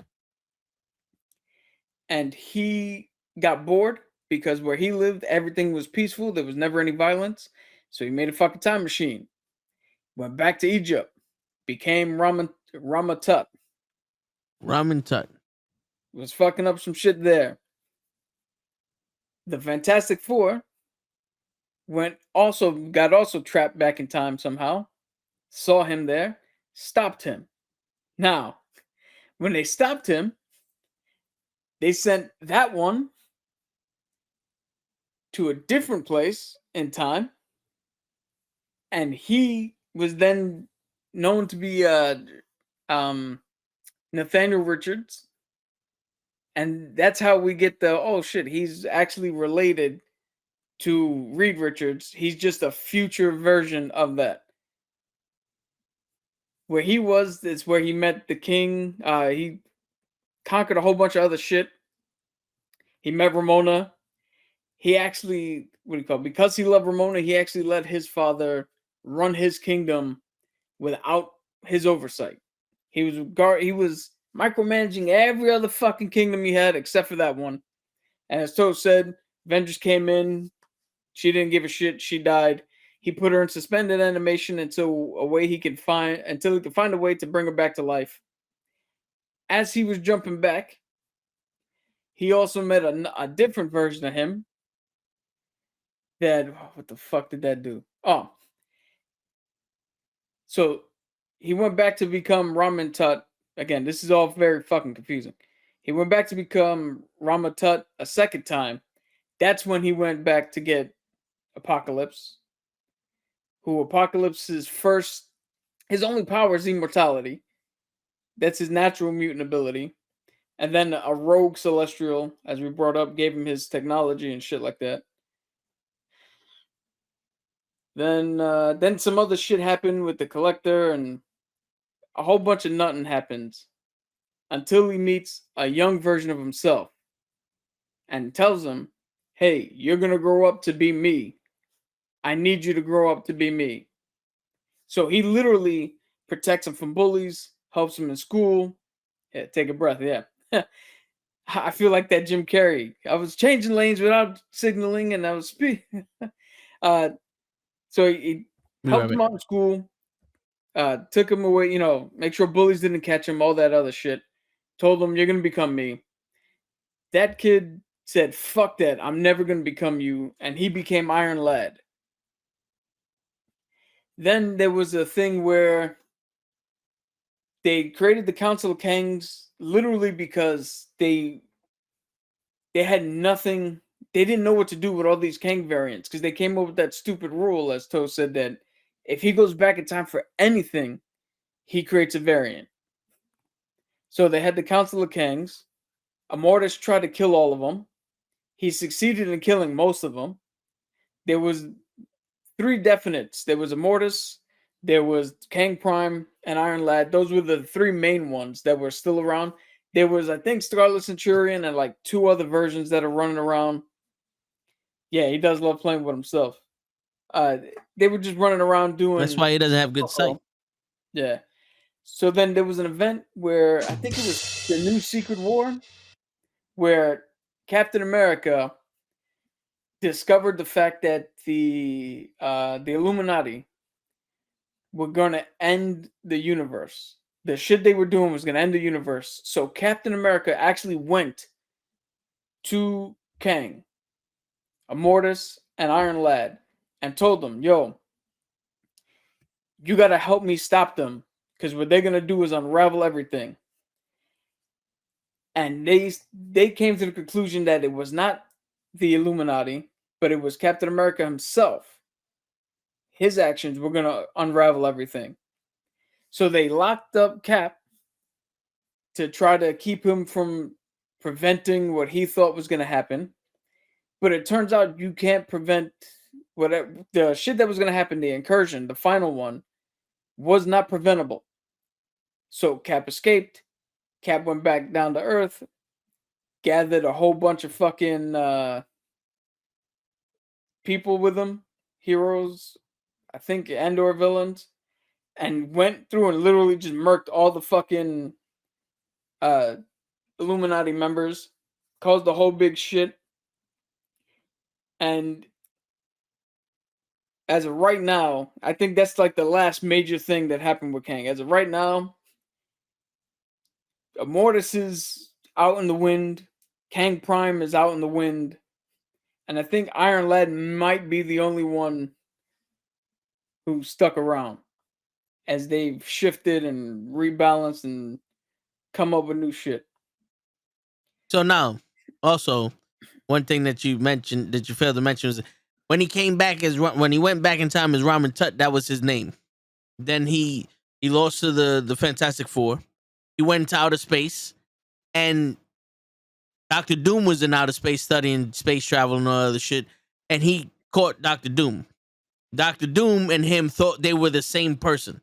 and he got bored because where he lived, everything was peaceful. There was never any violence. So he made a fucking time machine. Went back to Egypt. Became Ramatut. Ramen Tut. Was fucking up some shit there. The Fantastic Four got also trapped back in time somehow. Saw him there. Stopped him. Now, when they stopped him, they sent that one to a different place in time, and he was then known to be Nathaniel Richards, and that's how we get he's actually related to Reed Richards. He's just a future version of that. Where he was is where he met the king. He conquered a whole bunch of other shit. He met Ramona. He actually, because he loved Ramona, he actually let his father run his kingdom without his oversight. He was micromanaging every other fucking kingdom he had except for that one. And as Toad said, Avengers came in. She didn't give a shit. She died. He put her in suspended animation until he could find a way to bring her back to life. As he was jumping back, he also met a different version of him. What the fuck did that do? Oh. So he went back to become Ramen Tut. Again, this is all very fucking confusing. He went back to become Rama Tut a second time. That's when he went back to get Apocalypse. Who Apocalypse's first, his only power is immortality. That's his natural mutant ability. And then a rogue celestial, as we brought up, gave him his technology and shit like that. Then some other shit happened with the Collector, and a whole bunch of nothing happens until he meets a young version of himself and tells him, "Hey, you're gonna grow up to be me. I need you to grow up to be me." So he literally protects him from bullies, helps him in school. Yeah, take a breath. Yeah. I feel like that Jim Carrey. I was changing lanes without signaling, and I was speeding. So he helped him out in school, took him away, make sure bullies didn't catch him, all that other shit. Told him, "You're going to become me." That kid said, "Fuck that. I'm never going to become you." And he became Iron Lad. Then there was a thing where they created the Council of Kangs literally because they had nothing. They didn't know what to do with all these Kang variants because they came up with that stupid rule, as Toe said, that if he goes back in time for anything, he creates a variant. So they had the Council of Kangs. Immortus tried to kill all of them. He succeeded in killing most of them. There was 3 definites. There was Immortus, there was Kang Prime, and Iron Lad. Those were the 3 main ones that were still around. There was, I think, Scarlet Centurion and like 2 other versions that are running around. Yeah, he does love playing with himself. They were just running around doing. That's why he doesn't have good sight. Yeah. So then there was an event where I think it was the New Secret War, where Captain America discovered the fact that the Illuminati were going to end the universe. The shit they were doing was going to end the universe. So Captain America actually went to Kang, Immortus, and Iron Lad and told them, "Yo, you got to help me stop them because what they're going to do is unravel everything." And they came to the conclusion that it was not the Illuminati, but it was Captain America himself. His actions were going to unravel everything. So they locked up Cap to try to keep him from preventing what he thought was going to happen. But it turns out you can't prevent whatever the shit that was going to happen. The incursion, the final one, was not preventable. So Cap escaped. Cap went back down to Earth, gathered a whole bunch of fucking people with him, heroes, I think, and/or villains, and went through and literally just murked all the fucking Illuminati members, caused the whole big shit. And as of right now, I think that's like the last major thing that happened with Kang. As of right now, Immortus is out in the wind. Kang Prime is out in the wind. And I think Iron Lad might be the only one who stuck around as they've shifted and rebalanced and come up with new shit. So now, also, one thing that you mentioned that you failed to mention was when he went back in time as Ramen Tut, that was his name. Then he lost to the Fantastic Four. He went into outer space, and Dr. Doom was in outer space studying space travel and all other shit, and he caught Dr. Doom. Dr. Doom and him thought they were the same person,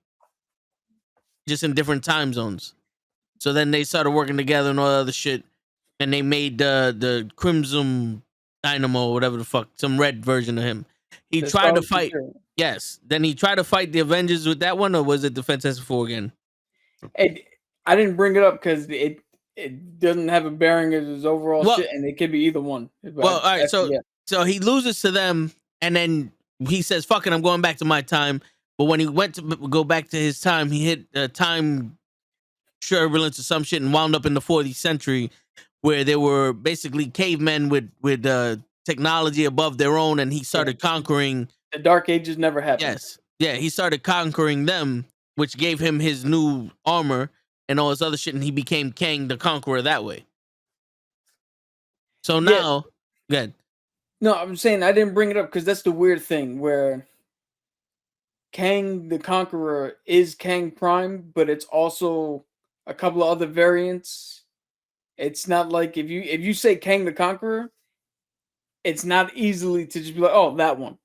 just in different time zones. So then they started working together and all other shit, and they made the Crimson Dynamo, whatever the fuck, some red version of him. He tried to fight. Yes. Then he tried to fight the Avengers with that one, or was it the Fantastic Four again? I didn't bring it up because it doesn't have a bearing of his overall shit, and it could be either one. Well, all right. So he loses to them, and then he says, "Fuck it, I'm going back to my time." But when he went to go back to his time, he hit time turbulence or some shit and wound up in the 40th century, where there were basically cavemen with technology above their own, and he started conquering. The Dark Ages never happened. Yes. Yeah, he started conquering them, which gave him his new armor and all this other shit, and he became Kang the Conqueror that way. So Yeah. now, good. No, I'm saying I didn't bring it up because that's the weird thing where Kang the Conqueror is Kang Prime, but it's also a couple of other variants. It's not like if you say Kang the Conqueror, it's not easily to just be like, oh, that one.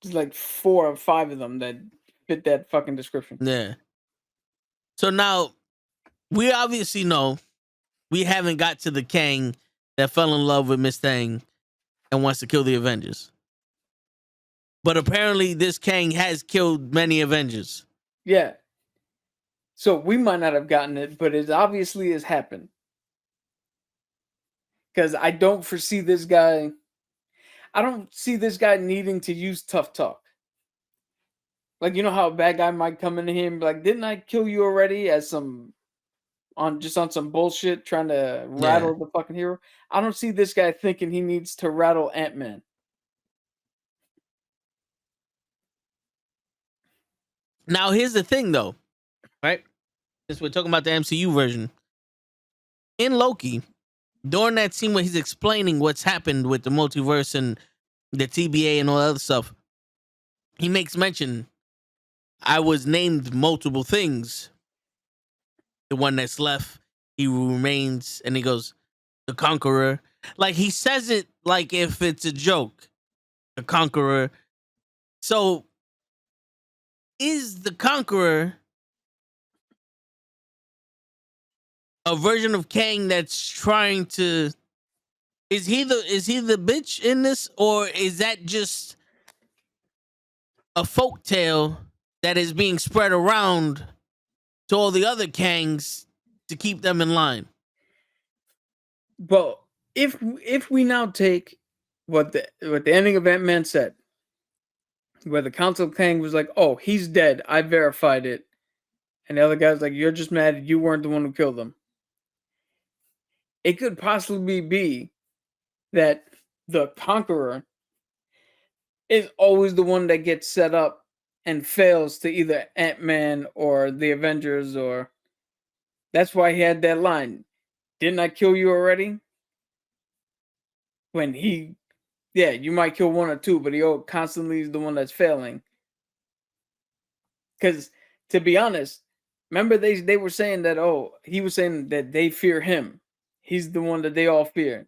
There's like 4 or 5 of them that fit that fucking description. Yeah. So now we obviously know we haven't got to the Kang that fell in love with Miss Thing and wants to kill the Avengers. But apparently this Kang has killed many Avengers. Yeah. So we might not have gotten it, but it obviously has happened. Because I don't foresee this guy. I don't see this guy needing to use tough talk. Like, you know how a bad guy might come into him, like, didn't I kill you already? As some on some bullshit, trying to rattle the fucking hero. I don't see this guy thinking he needs to rattle Ant-Man. Now here's the thing though, right? Since we're talking about the MCU version. In Loki, during that scene where he's explaining what's happened with the multiverse and the TBA and all that other stuff, he makes mention, I was named multiple things. The one that's left, he remains, and he goes, the Conqueror. Like, he says it like if it's a joke. The Conqueror. So, is the Conqueror a version of Kang that's trying to... Is he the bitch in this, or is that just a folktale that is being spread around to all the other Kangs to keep them in line? But if we now take what the ending of Ant-Man said, where the Council of Kang was like, oh, he's dead, I verified it, and the other guy's like, you're just mad you weren't the one who killed him. It could possibly be that the Conqueror is always the one that gets set up and fails to either Ant-Man or the Avengers, or that's why he had that line, didn't I kill you already? When he, yeah, you might kill 1 or 2, but he constantly is the one that's failing. Because, to be honest, remember they were saying that, oh, he was saying that they fear him. He's the one that they all fear.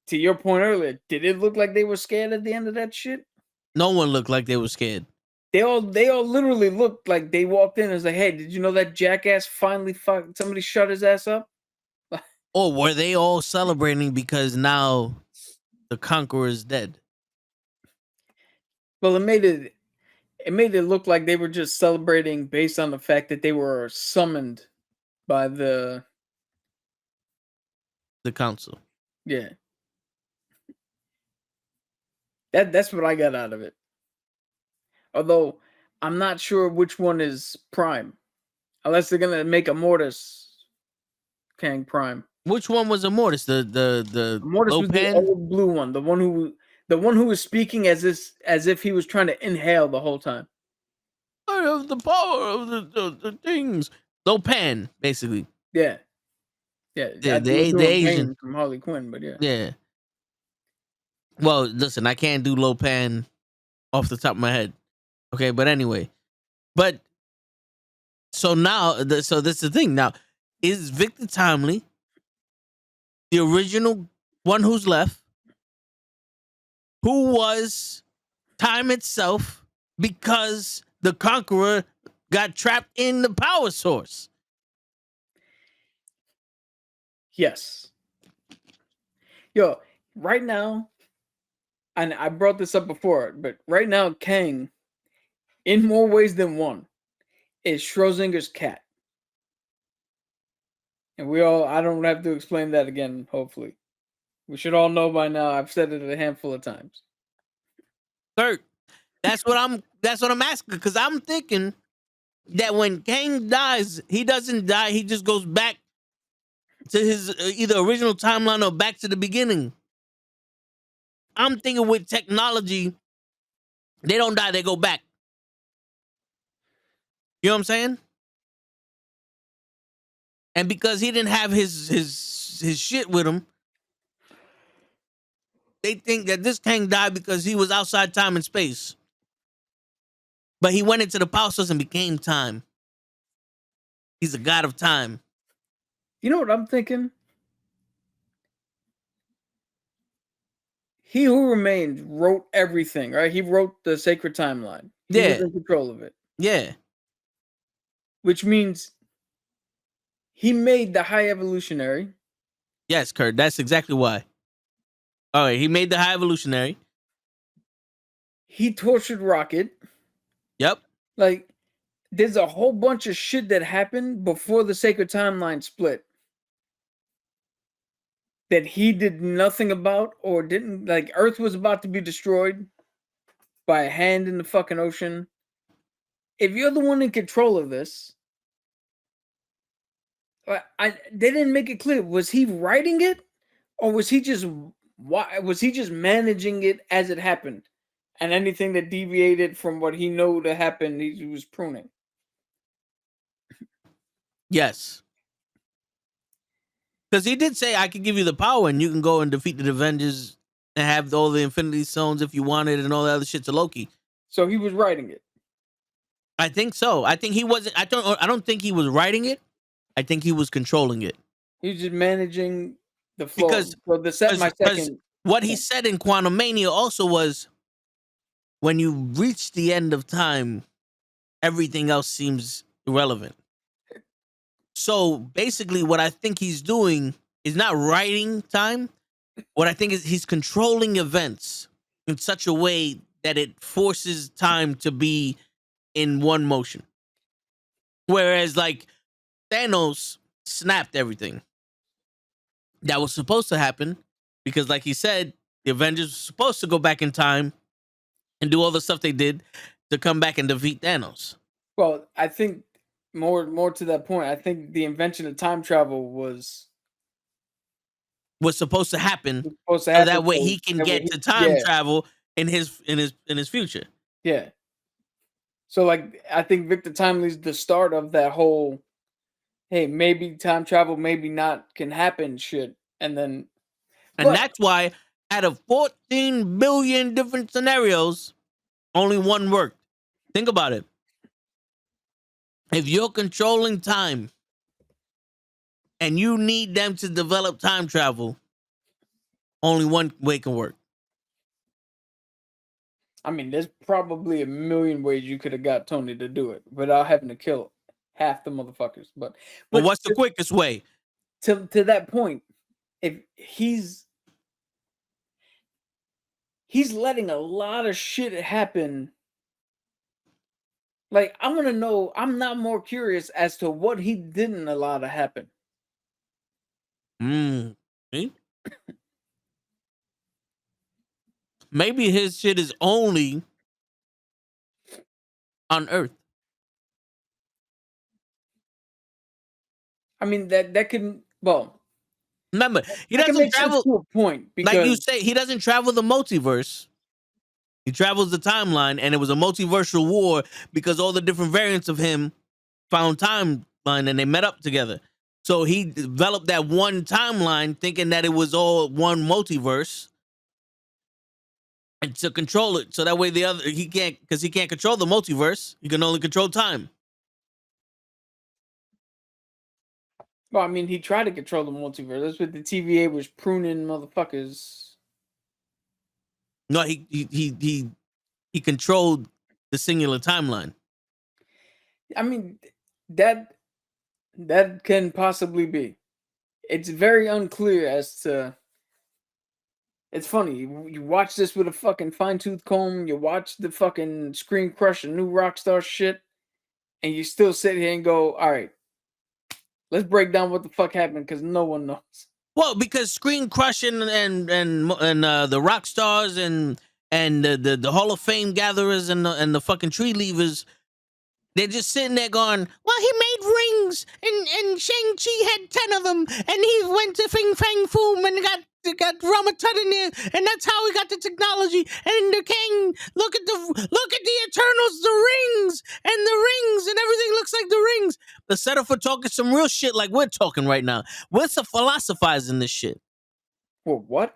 To your point earlier, did it look like they were scared at the end of that shit? No one looked like they were scared. They all literally looked like they walked in and was like, hey, did you know that jackass finally somebody shut his ass up? Or were they all celebrating because now the Conqueror is dead? Well, it made it look like they were just celebrating based on the fact that they were summoned by the council. Yeah. That's what I got out of it. Although I'm not sure which one is Prime, unless they're gonna make a Mortis Kang Prime. Which one was Immortus? The Mortis was the Lopan? old blue one, the one who was speaking as if he was trying to inhale the whole time. I have the power of the things. Lopan, basically. Yeah. Yeah, the Asian from Harley Quinn, but yeah. Yeah. Well, listen, I can't do Lopan off the top of my head. Okay, but anyway. But so now, so this is the thing. Now, is Victor Timely the original one who's left, who was time itself because the Conqueror got trapped in the power source? Yes. Yo, right now, and I brought this up before, but right now, Kang, in more ways than one, is Schrodinger's cat. And I don't have to explain that again, hopefully. We should all know by now. I've said it a handful of times. Kurt, that's what I'm asking, because I'm thinking that when Kang dies, he doesn't die, he just goes back to his either original timeline or back to the beginning. I'm thinking with technology, they don't die, they go back. You know what I'm saying? And because he didn't have his shit with him, they think that this Kang died because he was outside time and space. But he went into the power source and became time. He's a god of time. You know what I'm thinking? He Who Remains wrote everything, right? He wrote the sacred timeline. He was Yeah. in control of it. Yeah. Which means he made the High Evolutionary. Yes, Kurt. That's exactly why. All right. He made the High Evolutionary. He tortured Rocket. Yep. Like, there's a whole bunch of shit that happened before the sacred timeline split that he did nothing about or didn't. Like, Earth was about to be destroyed by a hand in the fucking ocean. If you're the one in control of this, they didn't make it clear. Was he writing it, or was he just managing it as it happened? And anything that deviated from what he knew to happen, he was pruning. Yes. Because he did say, I can give you the power and you can go and defeat the Avengers and have all the Infinity Stones if you wanted and all the other shit to Loki. So he was writing it. I think so. I think he wasn't. I don't think he was writing it. I think he was controlling it. He was just managing the flow. Because what he said in Quantum Mania also was, when you reach the end of time, everything else seems irrelevant. So basically, what I think he's doing is not writing time. What I think is he's controlling events in such a way that it forces time to be in one motion. Whereas, like, Thanos snapped everything that was supposed to happen because, like he said, the Avengers were supposed to go back in time and do all the stuff they did to come back and defeat Thanos. Well, I think more to that point, I think the invention of time travel was supposed to happen. So that way he can get to time travel in his future. Yeah. So, like, I think Victor Timely's the start of that whole, hey, maybe time travel, maybe not, can happen shit. And then, that's why out of 14 billion different scenarios, only one worked. Think about it. If you're controlling time and you need them to develop time travel, only one way can work. I mean, there's probably a million ways you could have got Tony to do it without having to kill half the motherfuckers. But what's the quickest way? To that point, if he's letting a lot of shit happen. Like, I want to know, I'm not more curious as to what he didn't allow to happen. Maybe his shit is only on Earth. I mean, that can, well, remember, he doesn't travel to a point, because, like you say, he doesn't travel the multiverse. He travels the timeline, and it was a multiversal war because all the different variants of him found timeline and they met up together. So he developed that one timeline thinking that it was all one multiverse, and to control it. So that way he can't control the multiverse. He can only control time. Well, I mean, he tried to control the multiverse. That's what the TVA was pruning motherfuckers. No, he controlled the singular timeline. I mean, that can possibly be. It's very unclear as to. It's funny. You watch this with a fucking fine-tooth comb. You watch the fucking Screen Crush and New Rockstar shit, and you still sit here and go, "All right, let's break down what the fuck happened," because no one knows. Well, because Screen Crush and the rock stars and the Hall of Fame gatherers and the fucking tree leavers, they're just sitting there going, well, he made rings and Shang-Chi had 10 of them and he went to Fing Fang Foom and got they got Ramatud in there, and that's how we got the technology. And the King, look at the Eternals, the rings, and everything looks like the rings. The setup for talking some real shit like we're talking right now. We're some philosophizing this shit. Well, what?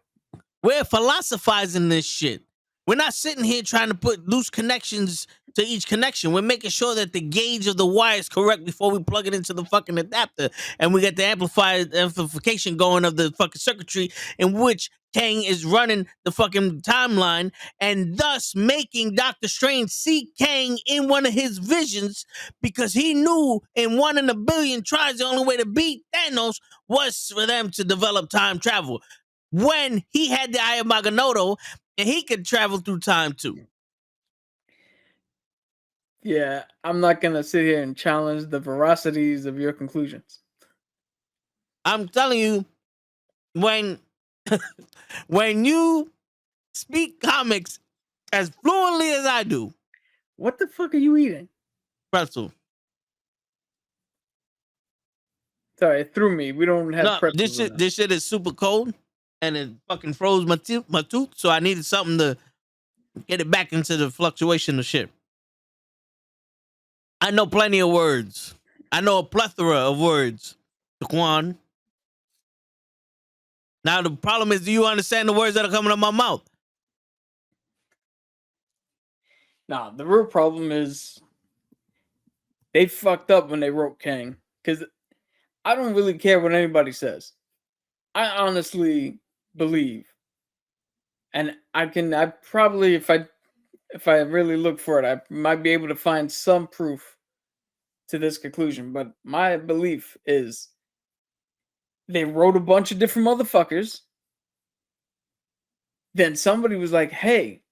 We're philosophizing this shit. We're not sitting here trying to put loose connections to each connection. We're making sure that the gauge of the wire is correct before we plug it into the fucking adapter, and we get the amplification going of the fucking circuitry in which Kang is running the fucking timeline, and thus making Doctor Strange see Kang in one of his visions, because he knew in 1 in a billion tries the only way to beat Thanos was for them to develop time travel. When he had the Eye of Agamotto, and he could travel through time too. Yeah, I'm not gonna sit here and challenge the veracities of your conclusions. I'm telling you, when when you speak comics as fluently as I do, What the fuck are you eating? pretzel. Sorry, it threw me. We don't have No, pretzels in this shit is super cold, and it fucking froze my tooth. So I needed something to get it back into the fluctuation of shit. I know plenty of words. I know a plethora of words. Daquan. Now the problem is, do you understand the words that are coming out of my mouth? Nah, the real problem is they fucked up when they wrote Kang. Because I don't really care what anybody says. I honestly believe, and I probably, if I really look for it, I might be able to find some proof to this conclusion. But my belief is they wrote a bunch of different motherfuckers. Then somebody was like, hey,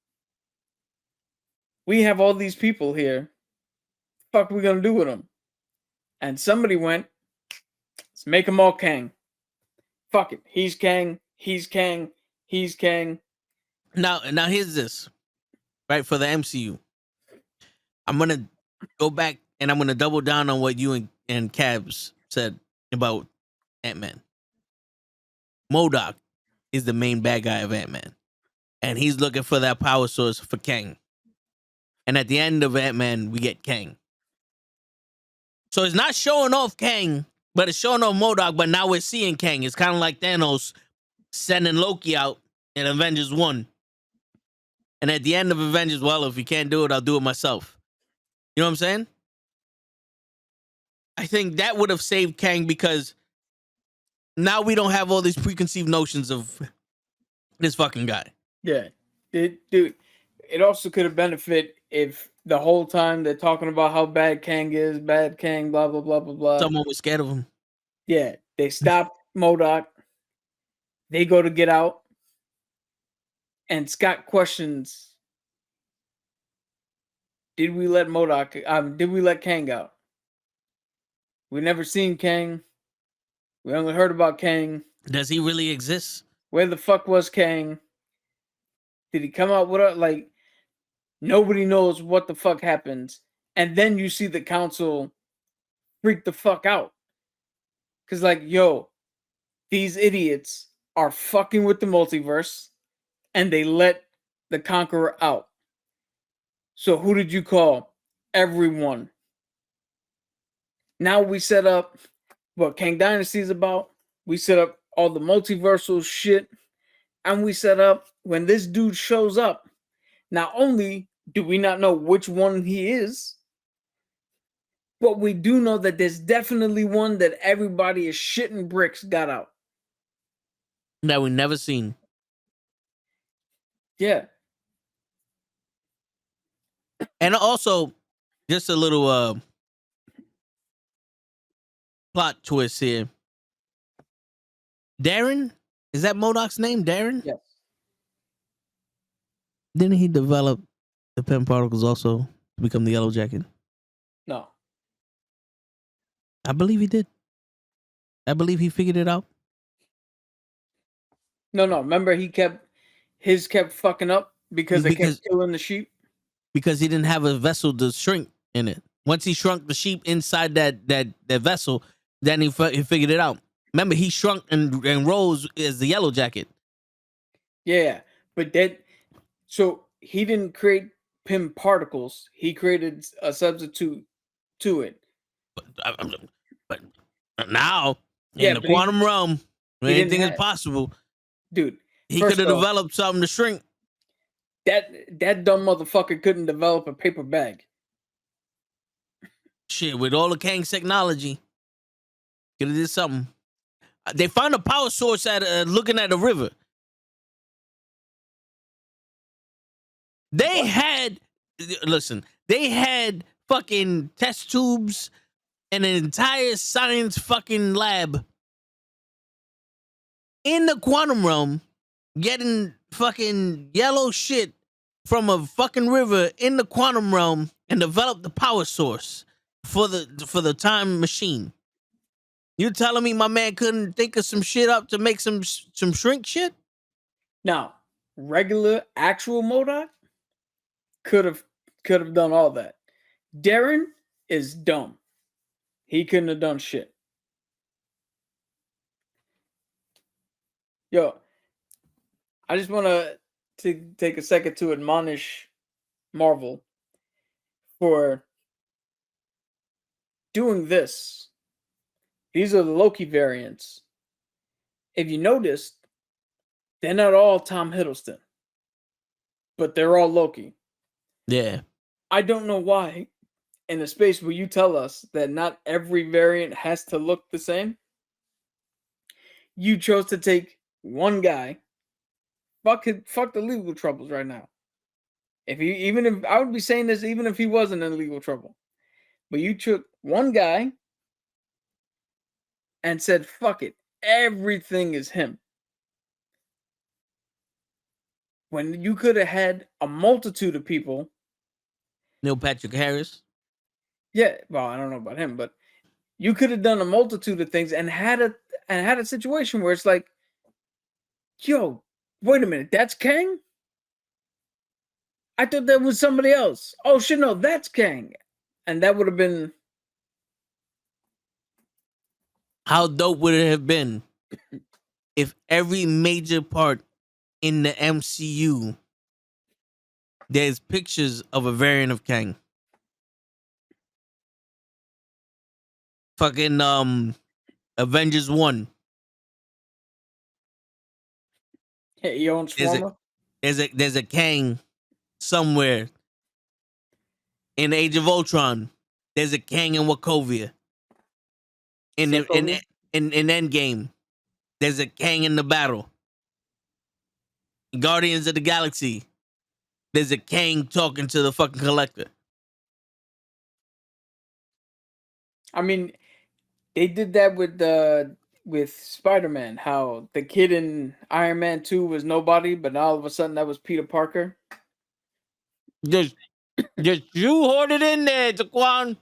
we have all these people here. The fuck are we gonna do with them? And somebody went, let's make them all Kang. Fuck it. He's Kang. He's Kang. He's Kang. Now here's this, right, for the MCU. I'm gonna go back and I'm gonna double down on what you and Cabs said about Ant-Man. MODOK is the main bad guy of Ant-Man, and he's looking for that power source for Kang. And at the end of Ant-Man, we get Kang. So it's not showing off Kang, but it's showing off MODOK. But now we're seeing Kang. It's kind of like Thanos sending Loki out in Avengers 1. And at the end of Avengers, well, if you can't do it, I'll do it myself. You know what I'm saying? I think that would have saved Kang, because now we don't have all these preconceived notions of this fucking guy. Yeah. Dude, it also could have benefited if the whole time they're talking about how bad Kang is, bad Kang, blah, blah, blah, blah, blah. Someone was scared of him. Yeah. They stop MODOK. They go to get out. And Scott questions, did we let Kang out? We never seen Kang. We only heard about Kang. Does he really exist? Where the fuck was Kang? Did he come out with it? Like, nobody knows what the fuck happens. And then you see the council freak the fuck out. Because, like, yo, these idiots are fucking with the multiverse, and they let the Conqueror out. So who did you call? Everyone. Now we set up what Kang Dynasty is about. We set up all the multiversal shit. And we set up, when this dude shows up, not only do we not know which one he is, but we do know that there's definitely one that everybody is shitting bricks got out. That we never seen. Yeah. And also, just a little plot twist here. Darren? Is that MODOK's name? Darren? Yes. Didn't he develop the pen particles also to become the Yellow Jacket? No. I believe he did. I believe he figured it out. No. Remember, his kept fucking up because they kept killing the sheep? Because he didn't have a vessel to shrink in it. Once he shrunk the sheep inside that vessel, then he figured it out. Remember, he shrunk and rose as the Yellow Jacket. Yeah, but so he didn't create Pym particles. He created a substitute to it. But now in Yeah, the but he quantum realm, where didn't anything is have, possible, dude. he could First have off, developed something to shrink. that dumb motherfucker couldn't develop a paper bag. Shit, with all the Kang's technology, could have did something. They found a power source at looking at a river. They What? had, listen, they had fucking test tubes and an entire science fucking lab in the quantum realm getting fucking yellow shit from a fucking river in the quantum realm and developed the power source for the time machine. You telling me my man couldn't think of some shit up to make some shrink shit? Now, regular actual MODOK could have done all that. Darren is dumb. He couldn't have done shit. Yo, I just want to take a second to admonish Marvel for doing this. These are the Loki variants. If you noticed, they're not all Tom Hiddleston, but they're all Loki. Yeah. I don't know why, in a space where you tell us that not every variant has to look the same, you chose to take one guy. Fuck the legal troubles right now. Even if I would be saying this, even if he wasn't in legal trouble, but you took one guy and said, "Fuck it, everything is him." When you could have had a multitude of people. Neil Patrick Harris. Yeah, well, I don't know about him, but you could have done a multitude of things and had a situation where it's like, yo, wait a minute, that's Kang? I thought that was somebody else. Oh shit, no, that's Kang. And that would have been, How dope would it have been if every major part in the MCU there's pictures of a variant of Kang? Fucking Avengers 1. hey, he owns There's a Swarmer. there's a Kang somewhere in Age of Ultron. There's a Kang in Wachovia. In Sokovia. in Endgame, there's a Kang in the battle. Guardians of the Galaxy, there's a Kang talking to the fucking Collector. I mean, they did that with Spider-Man, how the kid in Iron Man 2 was nobody, but all of a sudden that was Peter Parker. Just shoehorn it in there, Jaquan.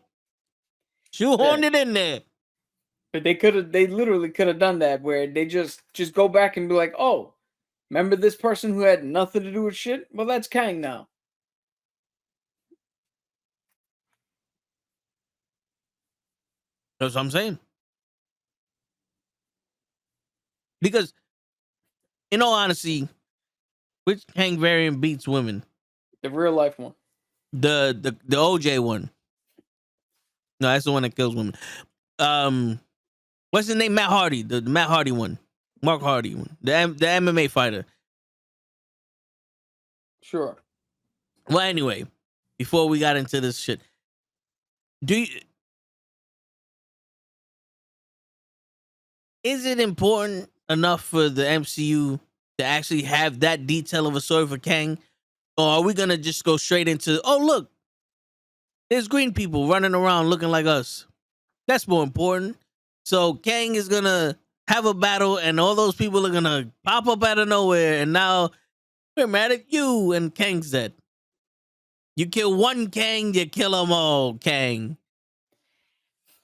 Shoehorn it in there. But they literally could have done that where they just go back and be like, "Oh, remember this person who had nothing to do with shit? Well, that's Kang now." That's what I'm saying. Because, in all honesty, which Kang variant beats women? The real life one. The OJ one. No, that's the one that kills women. What's his name? Matt Hardy. The Matt Hardy one. Mark Hardy one. The MMA fighter. Sure. Well, anyway, before we got into this shit, is it important enough for the MCU to actually have that detail of a story for Kang? Or are we gonna just go straight into, oh look, there's green people running around looking like us? That's more important. So Kang is gonna have a battle and all those people are gonna pop up out of nowhere and now we're mad at you and Kang's dead. You kill one Kang, you kill them all, Kang.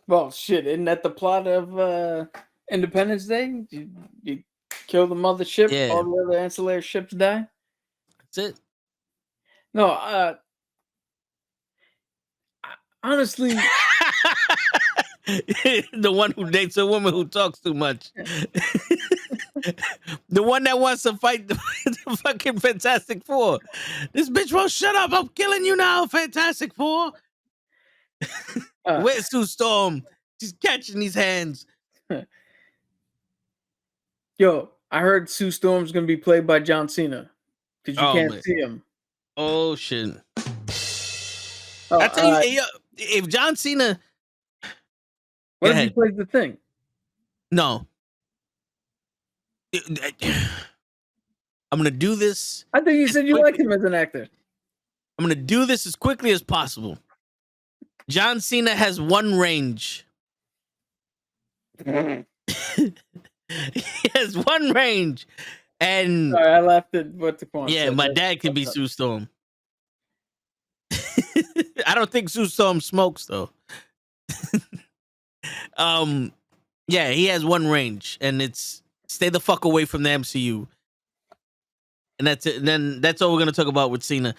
Well, shit, isn't that the plot of Independence Day? You kill the mothership, Yeah. all the other ancillary ships die. That's it. No, honestly, The one who dates a woman who talks too much. The one that wants to fight the fucking Fantastic Four. This bitch won't shut up. I'm killing you now, Fantastic Four. Where's Sue Storm? She's catching these hands. Yo, I heard Sue Storm's gonna be played by John Cena because you can't see him. Oh shit! I tell you, if John Cena, what if he plays the Thing? No, I'm gonna do this. I think you said you like him as an actor. I'm gonna do this as quickly as possible. John Cena has one range. He has one range, and sorry, I laughed at what the point. Yeah, my dad can be Sue Storm. I don't think Sue Storm smokes though. Yeah, he has one range, and it's stay the fuck away from the MCU, and that's it. And then that's all we're gonna talk about with Cena.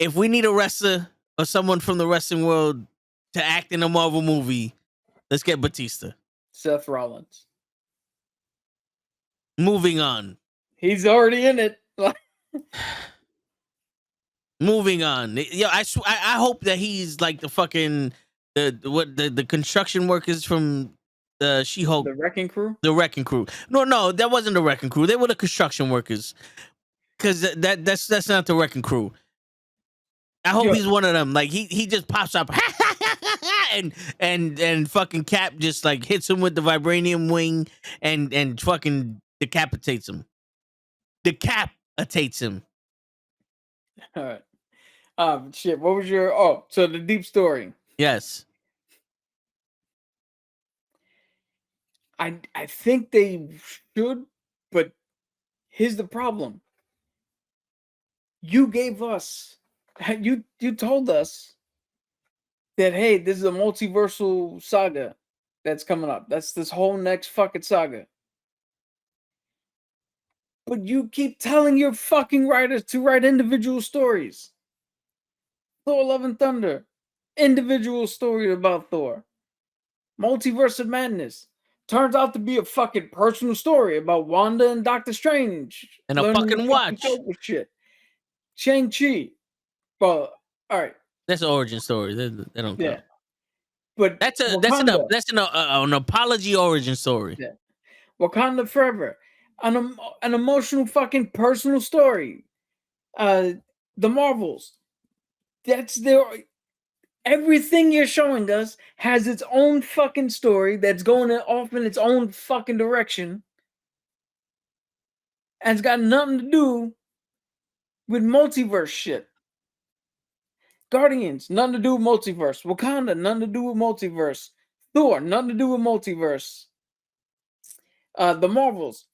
If we need a wrestler or someone from the wrestling world to act in a Marvel movie, let's get Batista. Seth Rollins. Moving on. He's already in it. Moving on. Yo, I hope that he's like the fucking the construction workers from the She-Hulk. The Wrecking Crew? The Wrecking Crew. No, that wasn't the Wrecking Crew. They were the construction workers. Cause that's not the Wrecking Crew. I hope he's one of them. Like he just pops up and fucking Cap just like hits him with the vibranium wing and fucking decapitates him. Decapitates him. All right. Shit. What was your so the deep story? Yes. I think they should, but here's the problem. You gave us you told us that hey, this is a multiversal saga that's coming up. That's this whole next fucking saga. But you keep telling your fucking writers to write individual stories. Thor Love and Thunder. Individual story about Thor. Multiverse of Madness. Turns out to be a fucking personal story about Wanda and Doctor Strange. And a fucking watch. Shit. Shang-Chi. Well, all right. That's an origin story. They don't count. Yeah. But that's an apology origin story. Yeah. Wakanda Forever. An emotional fucking personal story. The Marvels. That's their everything you're showing us has its own fucking story that's going off in its own fucking direction. And it's got nothing to do with multiverse shit. Guardians, nothing to do with multiverse. Wakanda, nothing to do with multiverse. Thor, nothing to do with multiverse. The Marvels,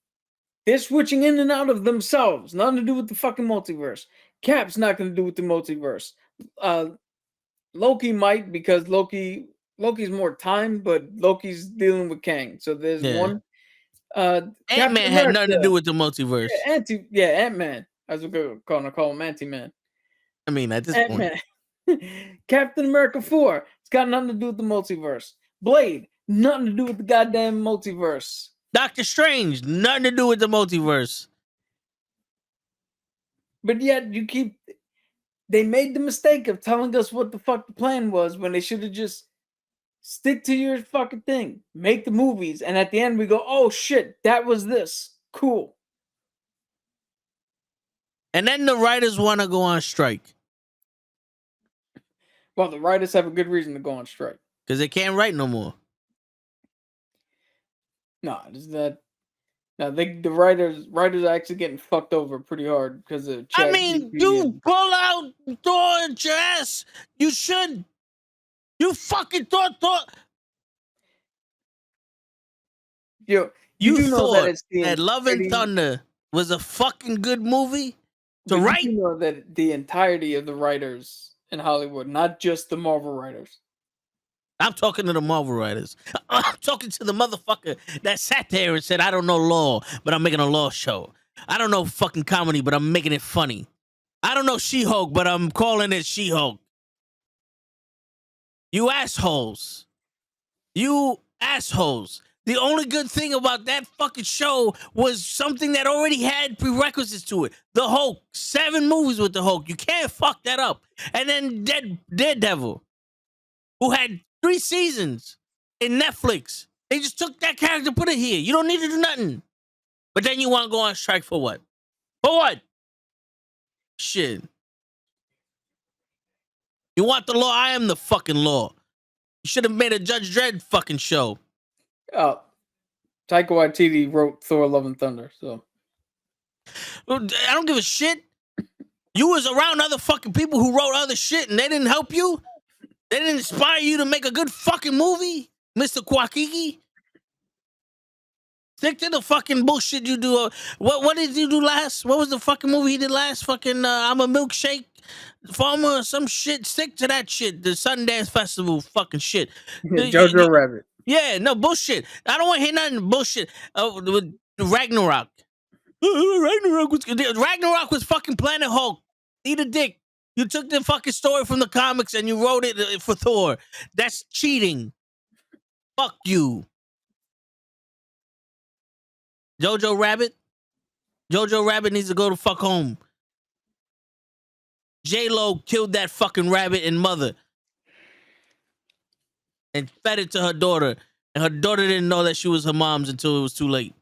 they're switching in and out of themselves. Nothing to do with the fucking multiverse. Cap's not going to do with the multiverse. Loki might, because Loki's more time, but Loki's dealing with Kang. So there's one. Ant-Man had nothing to do with the multiverse. Ant-Man. As we're going to call him Anti-Man. I mean, at this Ant-Man. Point. Captain America 4. It's got nothing to do with the multiverse. Blade. Nothing to do with the goddamn multiverse. Doctor Strange. Nothing to do with the multiverse. But yet they made the mistake of telling us what the fuck the plan was when they should have just stick to your fucking thing. Make the movies. And at the end we go, oh shit, that was this. Cool. And then the writers want to go on strike. Well, the writers have a good reason to go on strike. Because they can't write no more. No, the writers are actually getting fucked over pretty hard because of I mean, you pull out Thor and your ass. You should. You fucking thought. You thought that Love and Thunder was a fucking good movie to write? You know that the entirety of the writers in Hollywood, not just the Marvel writers. I'm talking to the Marvel writers. I'm talking to the motherfucker that sat there and said, I don't know law, but I'm making a law show. I don't know fucking comedy, but I'm making it funny. I don't know She-Hulk, but I'm calling it She-Hulk. You assholes. You assholes. The only good thing about that fucking show was something that already had prerequisites to it. The Hulk, 7 movies with the Hulk. You can't fuck that up. And then Daredevil, who had 3 seasons in Netflix. They just took that character, put it here. You don't need to do nothing. But then you want to go on strike for what? For what? Shit. You want the law? I am the fucking law. You should have made a Judge Dredd fucking show. Taika Waititi wrote Thor: Love and Thunder, so I don't give a shit. You was around other fucking people who wrote other shit and they didn't help you? They didn't inspire you to make a good fucking movie, Mr. Kwakiki? Stick to the fucking bullshit you do. What did you do last? What was the fucking movie he did last? Fucking I'm a milkshake farmer or some shit. Stick to that shit. The Sundance Festival fucking shit. Jojo Rabbit. Yeah, no bullshit. I don't want to hear nothing bullshit. With Ragnarok. Ragnarok was fucking Planet Hulk. Eat a dick. You took the fucking story from the comics and you wrote it for Thor. That's cheating. Fuck you. Jojo Rabbit needs to go to fuck home. J-Lo killed that fucking rabbit and mother and fed it to her daughter. And her daughter didn't know that she was her mom's until it was too late.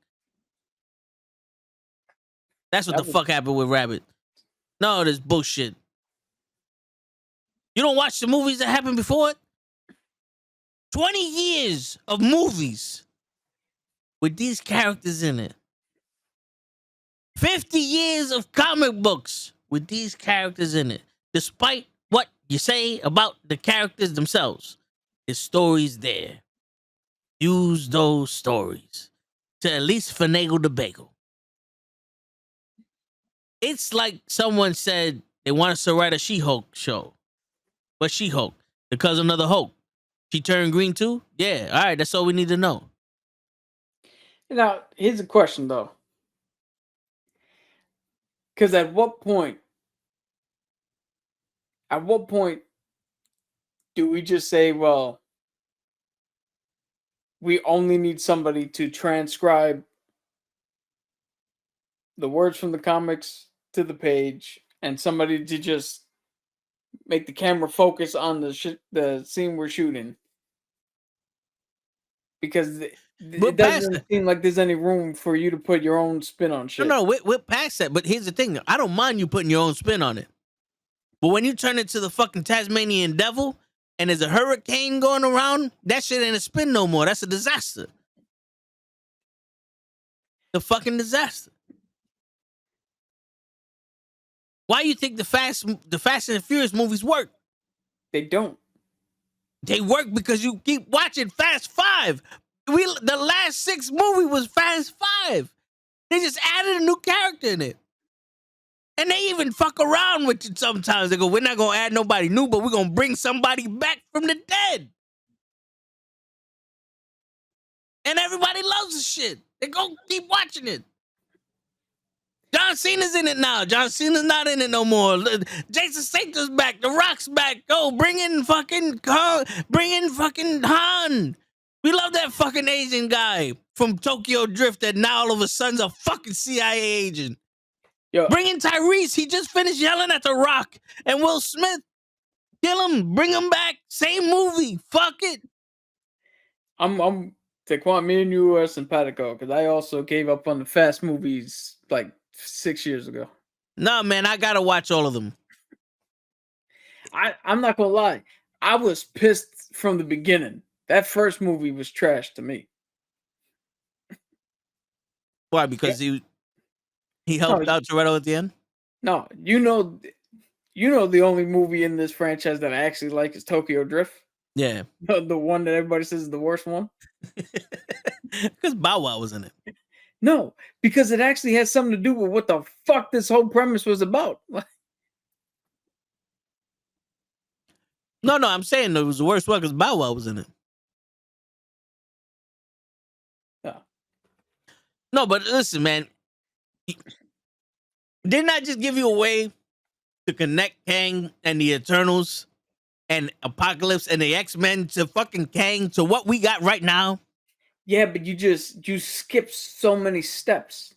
That's what the fuck happened with Rabbit. No, this bullshit. You don't watch the movies that happened before it? 20 years of movies with these characters in it. 50 years of comic books with these characters in it. Despite what you say about the characters themselves, there's stories there. Use those stories to at least finagle the bagel. It's like someone said they want us to write a She-Hulk show. What She-Hulk? The cousin of the Hulk. She turned green too? Yeah, all right, that's all we need to know. Now, here's a question, though. Because at what point do we just say, well, we only need somebody to transcribe the words from the comics to the page and somebody to just make the camera focus on the scene we're shooting? Because it doesn't seem like there's any room for you to put your own spin on shit. No, we're past that. But here's the thing. I don't mind you putting your own spin on it. But when you turn it to the fucking Tasmanian devil and there's a hurricane going around, that shit ain't a spin no more. That's a disaster. The fucking disaster. Why you think the Fast and the Furious movies work? They don't. They work because you keep watching Fast 5. The last 6 movie was Fast 5. They just added a new character in it. And they even fuck around with it sometimes. They go, we're not going to add nobody new, but we're going to bring somebody back from the dead. And everybody loves the shit. They go keep watching it. John Cena's in it now. John Cena's not in it no more. Jason Statham's back. The Rock's back. Go, bring in fucking Han. We love that fucking Asian guy from Tokyo Drift that now all of a sudden's a fucking CIA agent. Yo. Bring in Tyrese. He just finished yelling at The Rock and Will Smith. Kill him. Bring him back. Same movie. Fuck it. I'm Taquan, me and you are simpatico because I also gave up on the Fast movies like 6 years ago. No, man, I gotta watch all of them. I'm not gonna lie. I was pissed from the beginning. That first movie was trash to me. Why? Because he helped out Toretto at the end? No, you know the only movie in this franchise that I actually like is Tokyo Drift. Yeah. The one that everybody says is the worst one. Because Bow Wow was in it. No, because it actually has something to do with what the fuck this whole premise was about. No, I'm saying it was the worst one because Bow Wow was in it. Yeah. No, but listen, man. Didn't I just give you a way to connect Kang and the Eternals and Apocalypse and the X-Men to fucking Kang to what we got right now? Yeah, but you skip so many steps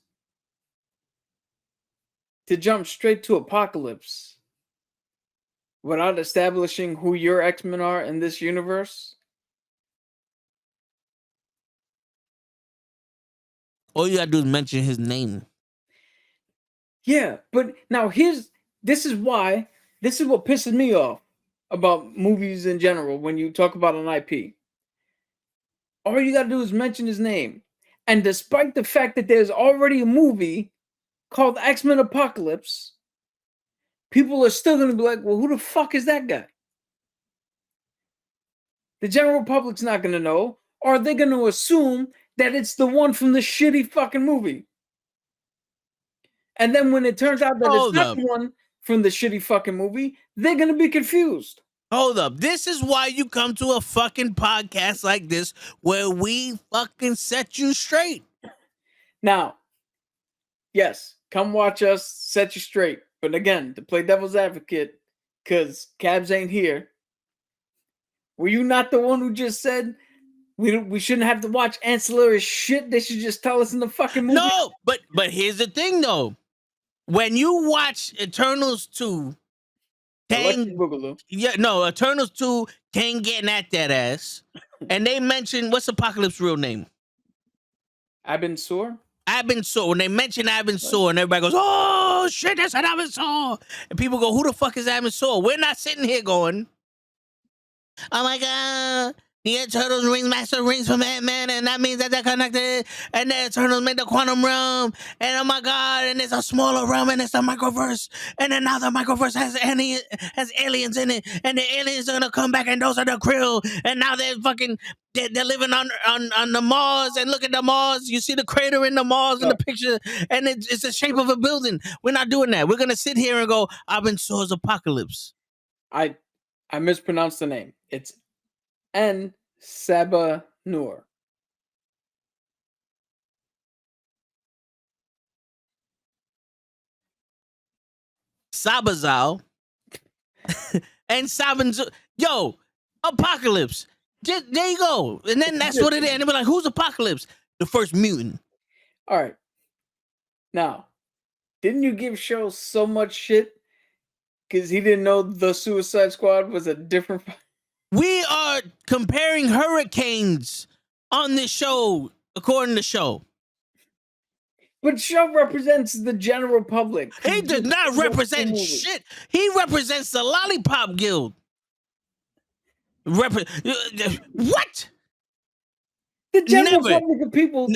to jump straight to Apocalypse without establishing who your X-Men are in this universe. All you gotta do is mention his name. Yeah, but now this is what pisses me off about movies in general when you talk about an IP. All you gotta do is mention his name. And despite the fact that there's already a movie called X-Men Apocalypse, people are still gonna be like, well, who the fuck is that guy? The general public's not gonna know, or they're gonna assume that it's the one from the shitty fucking movie. And then when it turns out that it's Hold not up. the one from the shitty fucking movie, they're gonna be confused. Hold up. This is why you come to a fucking podcast like this where we fucking set you straight. Now, yes, come watch us set you straight. But again, to play devil's advocate, because Cabs ain't here, were you not the one who just said we shouldn't have to watch ancillary shit? They should just tell us in the fucking movie. No, but here's the thing though. When you watch Eternals 2, Electric Kang, Boogaloo. Eternals 2, Kang getting at that ass. And they mentioned, what's Apocalypse's real name? Abin Abin When they mention Abin and everybody goes, oh shit, that's an Abin. And people go, who the fuck is Abin? We're not sitting here going, oh my god, the Eternals rings, master rings from Ant-Man, and that means that they're connected, and the Eternals made the quantum realm, and oh my god, and it's a smaller realm, and it's the microverse, and then now the microverse has aliens in it, and the aliens are gonna come back, and those are the Krill, and now they're living on the Mars, and look at the Mars, you see the crater in the Mars in the picture, and it's the shape of a building. We're not doing that. We're gonna sit here and go, Abin Sur's Apocalypse. I mispronounced the name. It's N. Saba Noor. Sabazal and Sabanzu. Yo, Apocalypse. Just, there you go. And then that's what it is. And they'll be like, who's Apocalypse? The first mutant. All right. Now, didn't you give Show so much shit because he didn't know the Suicide Squad was a different... We are comparing hurricanes on this show, according to Show. But Show represents the general public. He does not represent shit. He represents the Lollipop Guild. What? The general public of people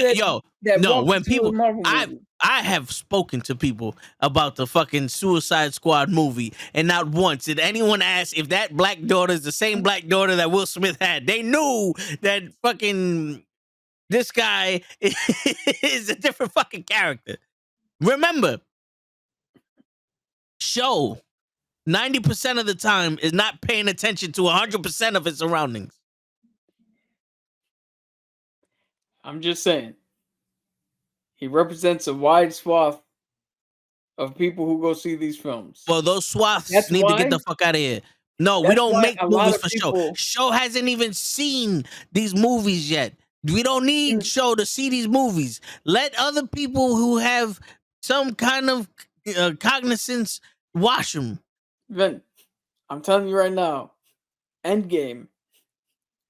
I have spoken to people about the fucking Suicide Squad movie, and not once did anyone ask if that black daughter is the same black daughter that Will Smith had. They knew that fucking this guy is a different fucking character. Remember, Show 90% of the time is not paying attention to 100% of its surroundings. I'm just saying. He represents a wide swath of people who go see these films. Well, those swaths need to get the fuck out of here. No, we don't make movies for Show. Show hasn't even seen these movies yet. We don't need Show to see these movies. Let other people who have some kind of cognizance watch them. Vin, I'm telling you right now, Endgame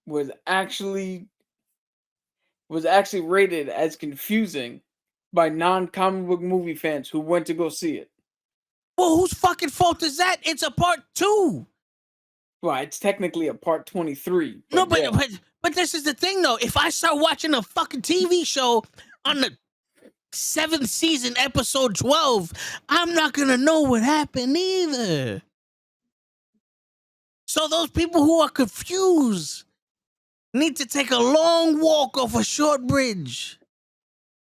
was actually rated as confusing by non-comic book movie fans who went to go see it. Well, whose fucking fault is that? It's a part 2. Well, it's technically a part 23. No, but this is the thing, though. If I start watching a fucking TV show on the 7th season, episode 12, I'm not going to know what happened either. So those people who are confused need to take a long walk off a short bridge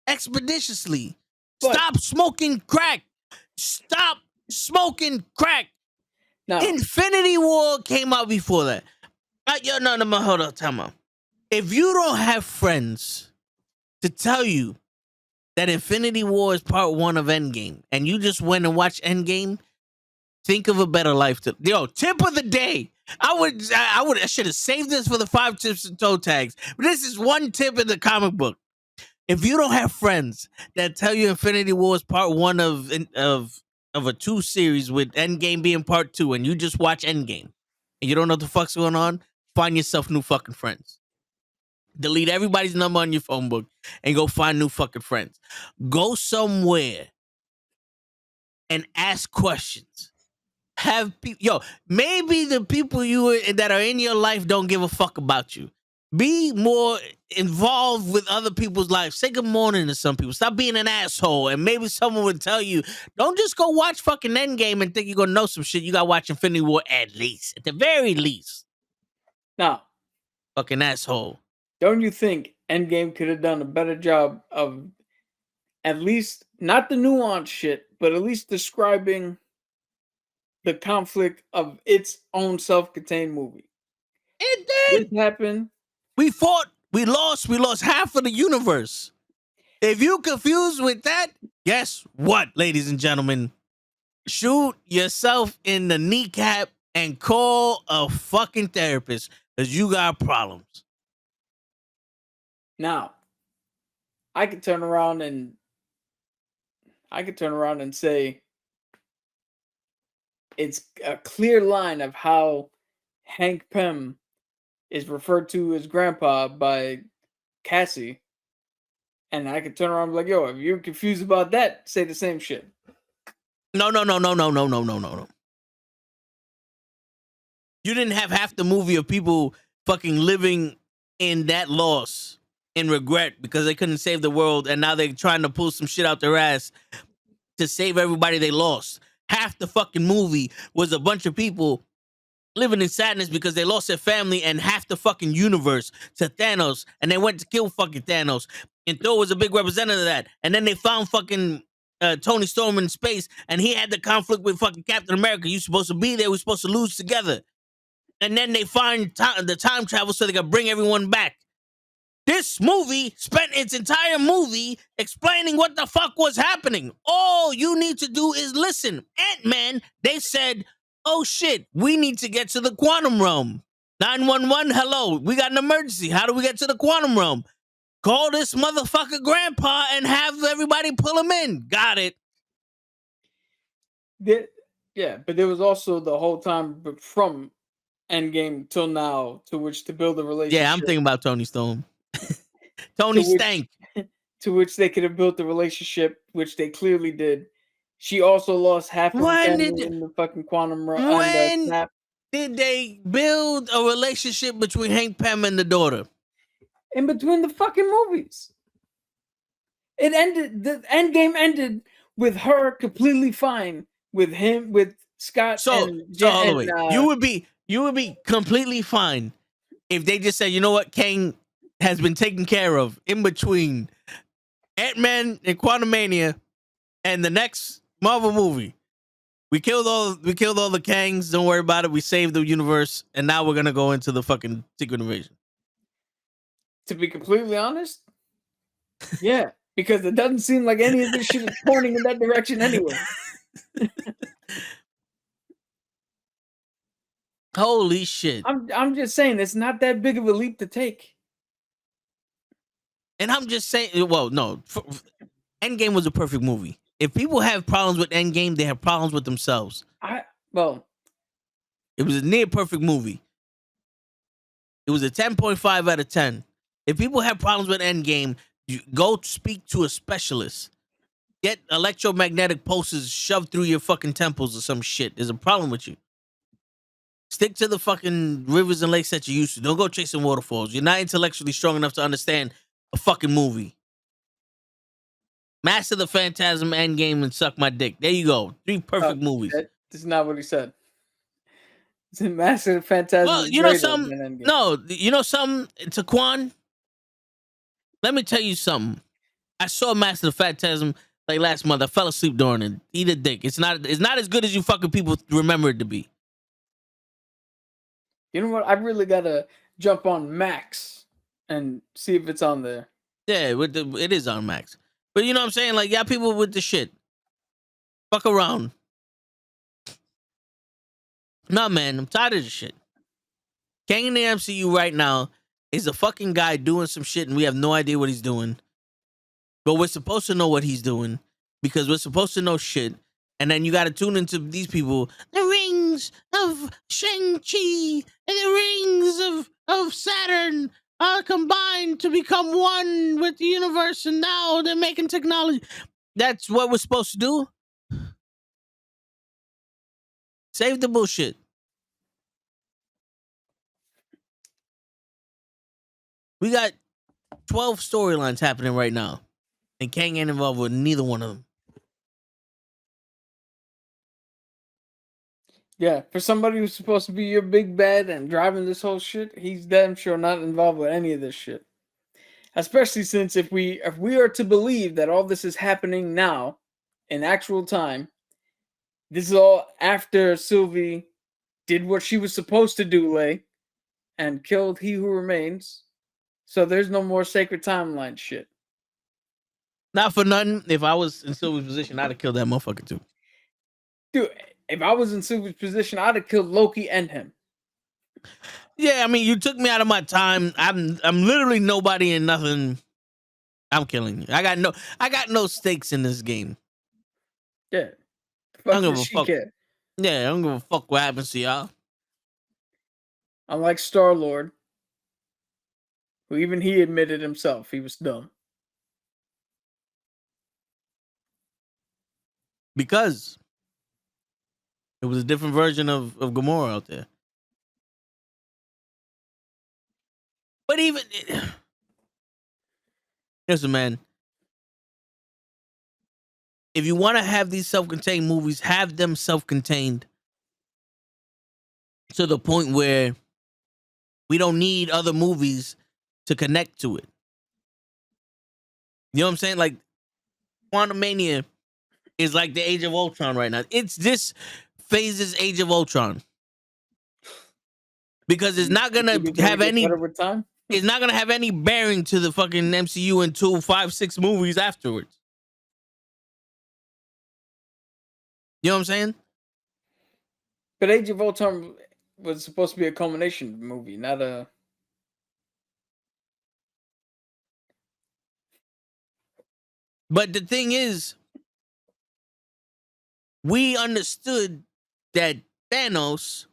expeditiously. Stop smoking crack. Stop smoking crack. No. Infinity War came out before that. No, hold on, time out. If you don't have friends to tell you that Infinity War is part 1 of Endgame, and you just went and watched Endgame, think of a better life. Tip of the day. I should have saved this for the 5 tips and toe tags. But this is one tip in the comic book. If you don't have friends that tell you Infinity War is part 1 of a 2 series with Endgame being part 2, and you just watch Endgame and you don't know what the fuck's going on, find yourself new fucking friends. Delete everybody's number on your phone book and go find new fucking friends. Go somewhere and ask questions. Have people, maybe the people that are in your life don't give a fuck about you. Be more involved with other people's lives. Say good morning to some people. Stop being an asshole. And maybe someone would tell you, don't just go watch fucking Endgame and think you're gonna know some shit. You gotta watch Infinity War at the very least. Now, fucking asshole. Don't you think Endgame could have done a better job of at least not the nuanced shit, but at least describing the conflict of its own self-contained movie? It did. This happened. We fought. We lost half of the universe. If you confused with that, guess what, ladies and gentlemen? Shoot yourself in the kneecap and call a fucking therapist because you got problems. Now, I could turn around and say it's a clear line of how Hank Pym is referred to as grandpa by Cassie. And I could turn around and be like, yo, if you're confused about that, say the same shit. No. You didn't have half the movie of people fucking living in that loss and regret because they couldn't save the world, and now they're trying to pull some shit out their ass to save everybody they lost. Half the fucking movie was a bunch of people living in sadness because they lost their family and half the fucking universe to Thanos, and they went to kill fucking Thanos. And Thor was a big representative of that. And then they found fucking Tony Storm in space, and he had the conflict with fucking Captain America. You're supposed to be there. We're supposed to lose together. And then they find the time travel so they can bring everyone back. This movie spent its entire movie explaining what the fuck was happening. All you need to do is listen. Ant-Man, they said, oh shit, we need to get to the quantum realm. 911, hello, we got an emergency. How do we get to the quantum realm? Call this motherfucker grandpa and have everybody pull him in. Got it. Yeah, but there was also the whole time from Endgame till now to which to build a relationship. Yeah, I'm thinking about Tony Storm. Tony stank. To which they could have built the relationship, which they clearly did. She also lost half of her family in the fucking quantum realm. When did they build a relationship between Hank Pym and the daughter? In between the fucking movies. It ended, the Endgame ended with her completely fine with him, with Scott. You would be completely fine if they just said, you know what, Kang has been taken care of in between Ant-Man and Quantumania and the next Marvel movie. We killed all the Kangs. Don't worry about it. We saved the universe, and now we're gonna go into the fucking Secret Invasion. To be completely honest, yeah, because it doesn't seem like any of this shit is pointing in that direction anyway. Holy shit! I'm just saying it's not that big of a leap to take. And I'm just saying, well, no, Endgame was a perfect movie. If people have problems with Endgame, they have problems with themselves. It was a near perfect movie. It was a 10.5 out of 10. If people have problems with Endgame, you go speak to a specialist. Get electromagnetic pulses shoved through your fucking temples or some shit. There's a problem with you. Stick to the fucking rivers and lakes that you used to. Don't go chasing waterfalls. You're not intellectually strong enough to understand a fucking movie. Master the Phantasm, Endgame, and Suck My Dick. There you go. 3 perfect movies. That's not what he said. It's a Master the Phantasm. Well, you know something? No, you know something, Taquan? Let me tell you something. I saw Master the Phantasm like last month. I fell asleep during it. Eat a dick. It's not as good as you fucking people remember it to be. You know what? I really gotta jump on Max and see if it's on there. Yeah, it is on Max. But you know what I'm saying? Like, yeah, people with the shit. Fuck around. Nah, man, I'm tired of this shit. Kang in the MCU right now is a fucking guy doing some shit and we have no idea what he's doing. But we're supposed to know what he's doing because we're supposed to know shit. And then you got to tune into these people. The rings of Shang-Chi and the rings of Saturn are combined to become one with the universe. And now they're making technology. That's what we're supposed to do. Save the bullshit. We got 12 storylines happening right now. And Kang ain't involved with neither one of them. Yeah, for somebody who's supposed to be your big bad and driving this whole shit, he's damn sure not involved with any of this shit. Especially since if we are to believe that all this is happening now, in actual time, this is all after Sylvie did what she was supposed to do, Lay, and killed He Who Remains. So there's no more sacred timeline shit. Not for nothing. If I was in Sylvie's position, I'd have killed that motherfucker too. Dude, if I was in Sylvie's position, I'd have killed Loki and him. Yeah, I mean, you took me out of my time. I'm literally nobody and nothing. I'm killing you. I got no stakes in this game. Yeah. I don't Fuck give this a she fuck. care. Yeah, I don't give a fuck what happens to y'all. Unlike Star-Lord, who even he admitted himself he was dumb. Because it was a different version of Gamora out there. But even listen, man. If you want to have these self-contained movies, have them self-contained to the point where we don't need other movies to connect to it. You know what I'm saying? Like, Quantumania is like the Age of Ultron right now. It's this phase's Age of Ultron. Because it's not gonna have any time. It's not gonna have any bearing to the fucking MCU until 5-6 movies afterwards. You know what I'm saying? But Age of Ultron was supposed to be a culmination movie, not a. But the thing is, we understood that Thanos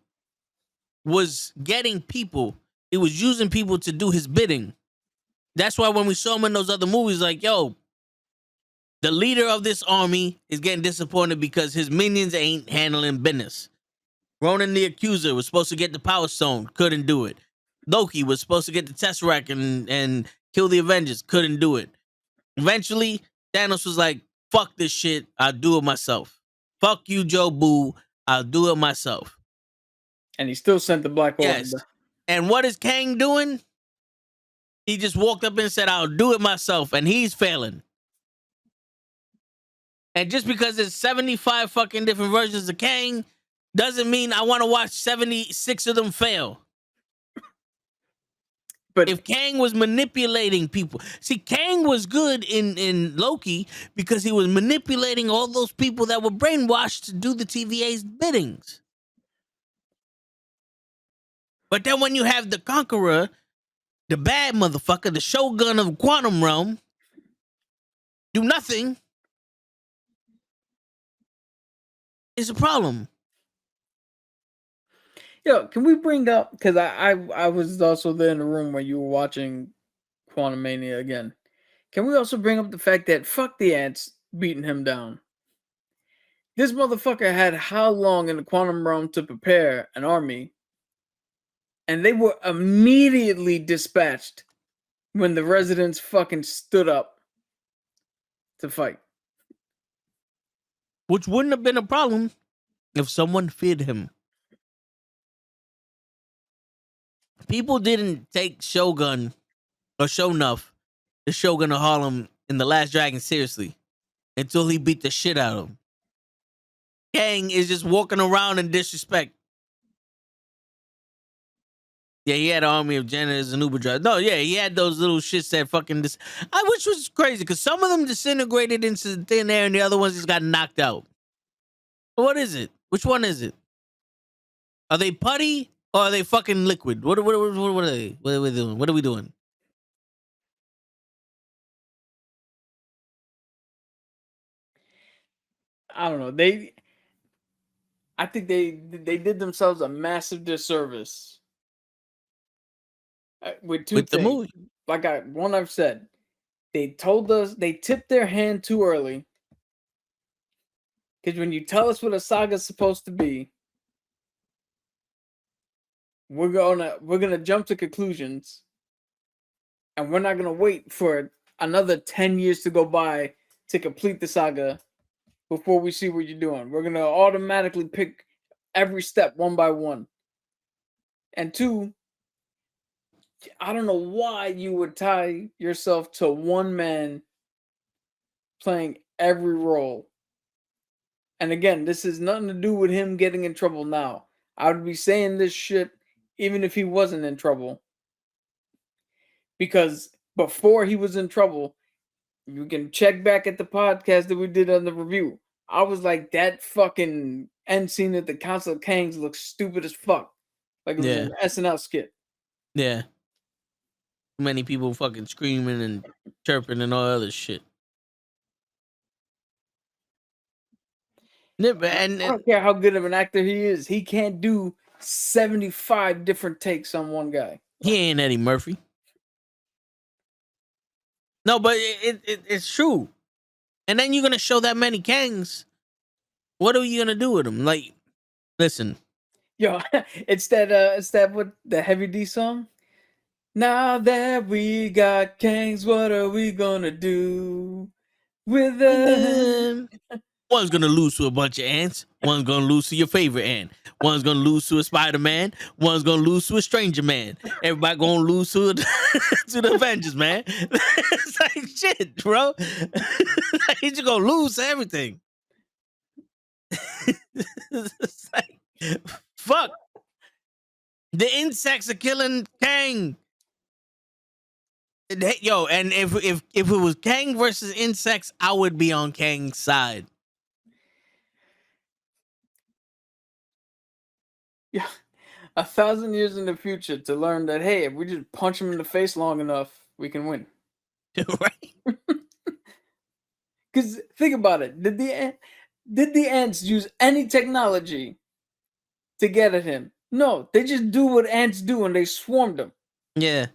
was getting people. He was using people to do his bidding. That's why when we saw him in those other movies, like, yo, the leader of this army is getting disappointed because his minions ain't handling business. Ronan the Accuser was supposed to get the Power Stone, couldn't do it. Loki was supposed to get the Tesseract and kill the Avengers, couldn't do it. Eventually, Thanos was like, fuck this shit, I'll do it myself. Fuck you, Joe Boo, I'll do it myself. And he still sent the Black Order. Yes. And what is Kang doing? He just walked up and said, I'll do it myself, and he's failing. And just because there's 75 fucking different versions of Kang doesn't mean I want to watch 76 of them fail. But if Kang was manipulating people, see, Kang was good in Loki because he was manipulating all those people that were brainwashed to do the TVA's biddings. But then when you have the Conqueror, the bad motherfucker, the Shogun of Quantum Realm, do nothing, it's a problem. Yo, can we bring up, because I was also there in the room when you were watching Quantumania again. Can we also bring up the fact that fuck the ants beating him down? This motherfucker had how long in the quantum realm to prepare an army, and they were immediately dispatched when the residents fucking stood up to fight. Which wouldn't have been a problem if someone feared him. People didn't take Shogun or Shonuff, the Shogun of Harlem in The Last Dragon, seriously until he beat the shit out of him. Kang is just walking around in disrespect. Yeah, he had an army of janitors and Uber drivers. No, yeah, he had those little shits that fucking... which was crazy, because some of them disintegrated into thin air and the other ones just got knocked out. What is it? Which one is it? Are they putty Or are they fucking liquid? What are they? What are we doing? What are we doing? I don't know. I think they did themselves a massive disservice with two With the things. movie. Like I've said, they told us they tipped their hand too early. Because when you tell us what a saga's supposed to be, we're gonna jump to conclusions, and we're not gonna wait for another 10 years to go by to complete the saga before we see what you're doing. We're gonna automatically pick every step one by one. And two, I don't know why you would tie yourself to one man playing every role. And again, this has nothing to do with him getting in trouble now. I would be saying this shit even if he wasn't in trouble. Because before he was in trouble, you can check back at the podcast that we did on the review. I was like, that fucking end scene at the Council of Kangs looks stupid as fuck. Like it was an SNL skit. Yeah. Many people fucking screaming and chirping and all other shit. Yeah, and I don't care how good of an actor he is. He can't do 75 different takes on one guy. he ain't Eddie Murphy. No, but it's true. And then you're gonna show that many Kangs. What are you gonna do with them? Like, listen. Yo, it's that what the Heavy D song? Now that we got Kangs, what are we gonna do with them? One's gonna lose to a bunch of ants. One's gonna lose to your favorite ant. One's gonna lose to a Spider-Man. One's gonna lose to a Stranger Man. Everybody gonna lose to to the Avengers, man. It's like shit, bro. Like, you're just gonna lose to everything. It's like, fuck. The insects are killing Kang. Yo, and if it was Kang versus insects, I would be on Kang's side. Yeah, 1,000 years in the future to learn that hey, if we just punch him in the face long enough, we can win. Right? Because think about it, did the ants use any technology to get at him? No, they just do what ants do and they swarmed him. Yeah.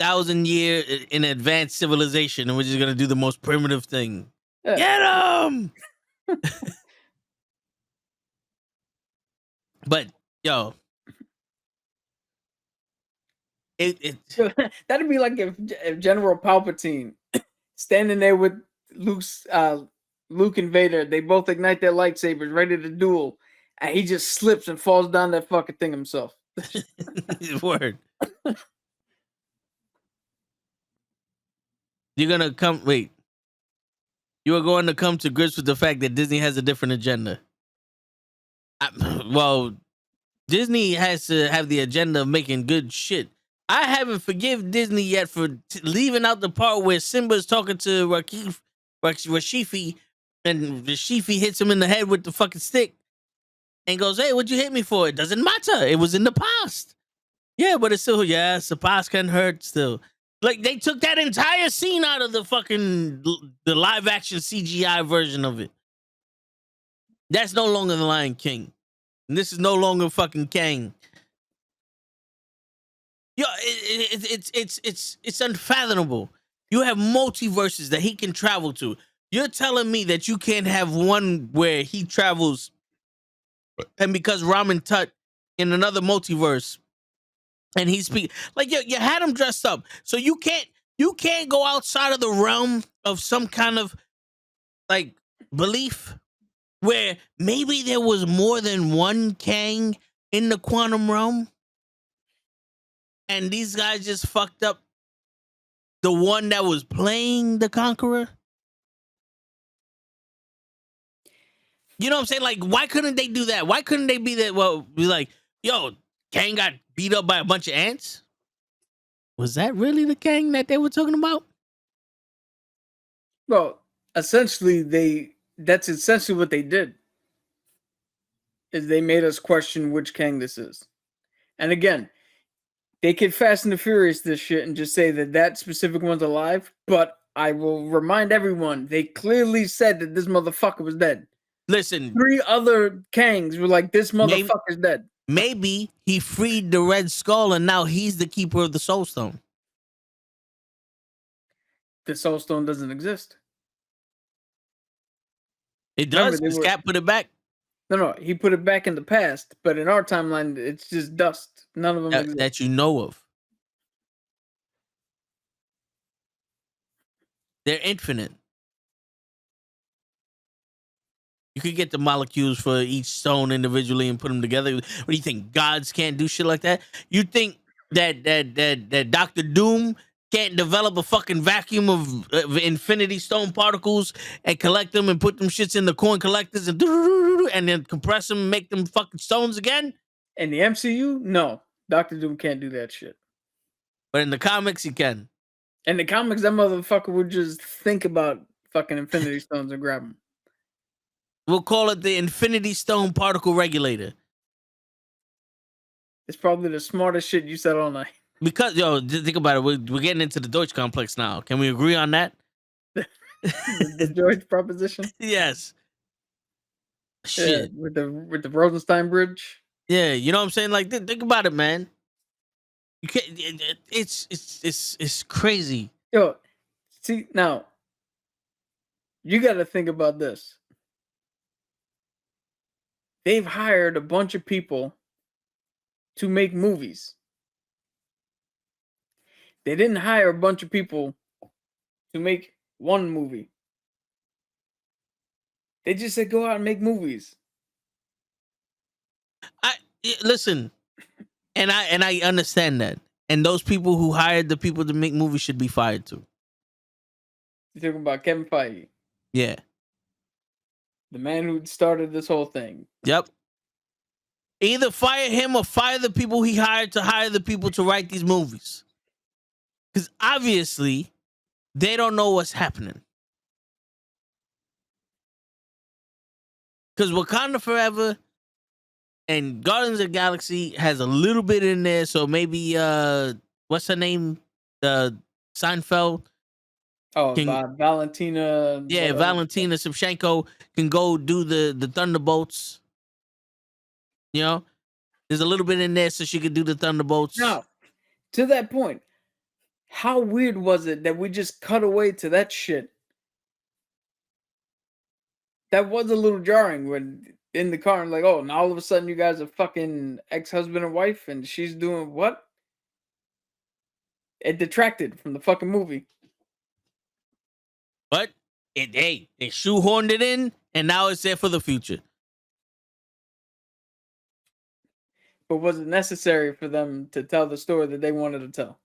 1,000-year in advanced civilization, and we're just gonna do the most primitive thing. Yeah. Get him! But yo, that'd be like if General Palpatine standing there with Luke and Vader, they both ignite their lightsabers, ready to duel, and he just slips and falls down that fucking thing himself. Word. You're gonna come. Wait. You are going to come to grips with the fact that Disney has a different agenda. Well, Disney has to have the agenda of making good shit. I haven't forgive Disney yet for leaving out the part where Simba's talking to Rashifi, and Rashifi hits him in the head with the fucking stick and goes, "Hey, what'd you hit me for? It doesn't matter. It was in the past." Yeah, but it's still, the past can hurt still. Like, they took that entire scene out of the fucking the live action CGI version of it. That's no longer the Lion King. And this is no longer fucking Kang. Yo, it's unfathomable. You have multiverses that he can travel to. You're telling me that you can't have one where he travels, and because Ramen Tut in another multiverse, and he speak like you had him dressed up, so you can't go outside of the realm of some kind of like belief where maybe there was more than one Kang in the quantum realm, and these guys just fucked up the one that was playing the Conqueror. You know what I'm saying? Like, why couldn't they do that? Why couldn't they be that? Well, be like, yo, Kang got beat up by a bunch of ants. Was that really the Kang that they were talking about? Well, essentially, that's essentially what they did. is they made us question which Kang this is. And again, they could Fast and the Furious this shit and just say that that specific one's alive, but I will remind everyone, they clearly said that this motherfucker was dead. Listen, 3 other Kangs were like, this motherfucker's dead. Maybe he freed the Red Skull and now he's the keeper of the Soul Stone. The Soul Stone doesn't exist. It does. Cap put it back. No, he put it back in the past, but in our timeline, it's just dust. None of them exist. That you know of. They're infinite. You could get the molecules for each stone individually and put them together. What do you think? Gods can't do shit like that? You think that Dr. Doom can't develop a fucking vacuum of infinity stone particles and collect them and put them shits in the coin collectors and then compress them and make them fucking stones again? In the MCU, no. Dr. Doom can't do that shit. But in the comics, he can. In the comics, that motherfucker would just think about fucking infinity stones and grab them. We'll call it the Infinity Stone Particle Regulator. It's probably the smartest shit you said all night. Because, think about it. We're getting into the Deutsch complex now. Can we agree on that? the Deutsch proposition? Yes. Shit. Yeah, with the Rosenstein Bridge? Yeah, you know what I'm saying? Like, think about it, man. You can't. It's crazy. Yo, see, now, you got to think about this. They've hired a bunch of people to make movies. They didn't hire a bunch of people to make one movie. They just said go out and make movies. Listen, and I understand that. And those people who hired the people to make movies should be fired too. You're talking about Kevin Feige. Yeah. The man who started this whole thing. Yep. Either fire him or fire the people he hired to hire the people to write these movies. Because obviously, they don't know what's happening. Because Wakanda Forever and Guardians of the Galaxy has a little bit in there. So maybe, what's her name? Seinfeld. Oh, Valentina. Yeah, whatever. Valentina Shevchenko can go do the Thunderbolts. You know? There's a little bit in there so she could do the Thunderbolts. Now, to that point, how weird was it that we just cut away to that shit? That was a little jarring when in the car and like, oh, now all of a sudden you guys are fucking ex-husband and wife and she's doing what? It detracted from the fucking movie. But they shoehorned it in and now it's there for the future. But was it necessary for them to tell the story that they wanted to tell?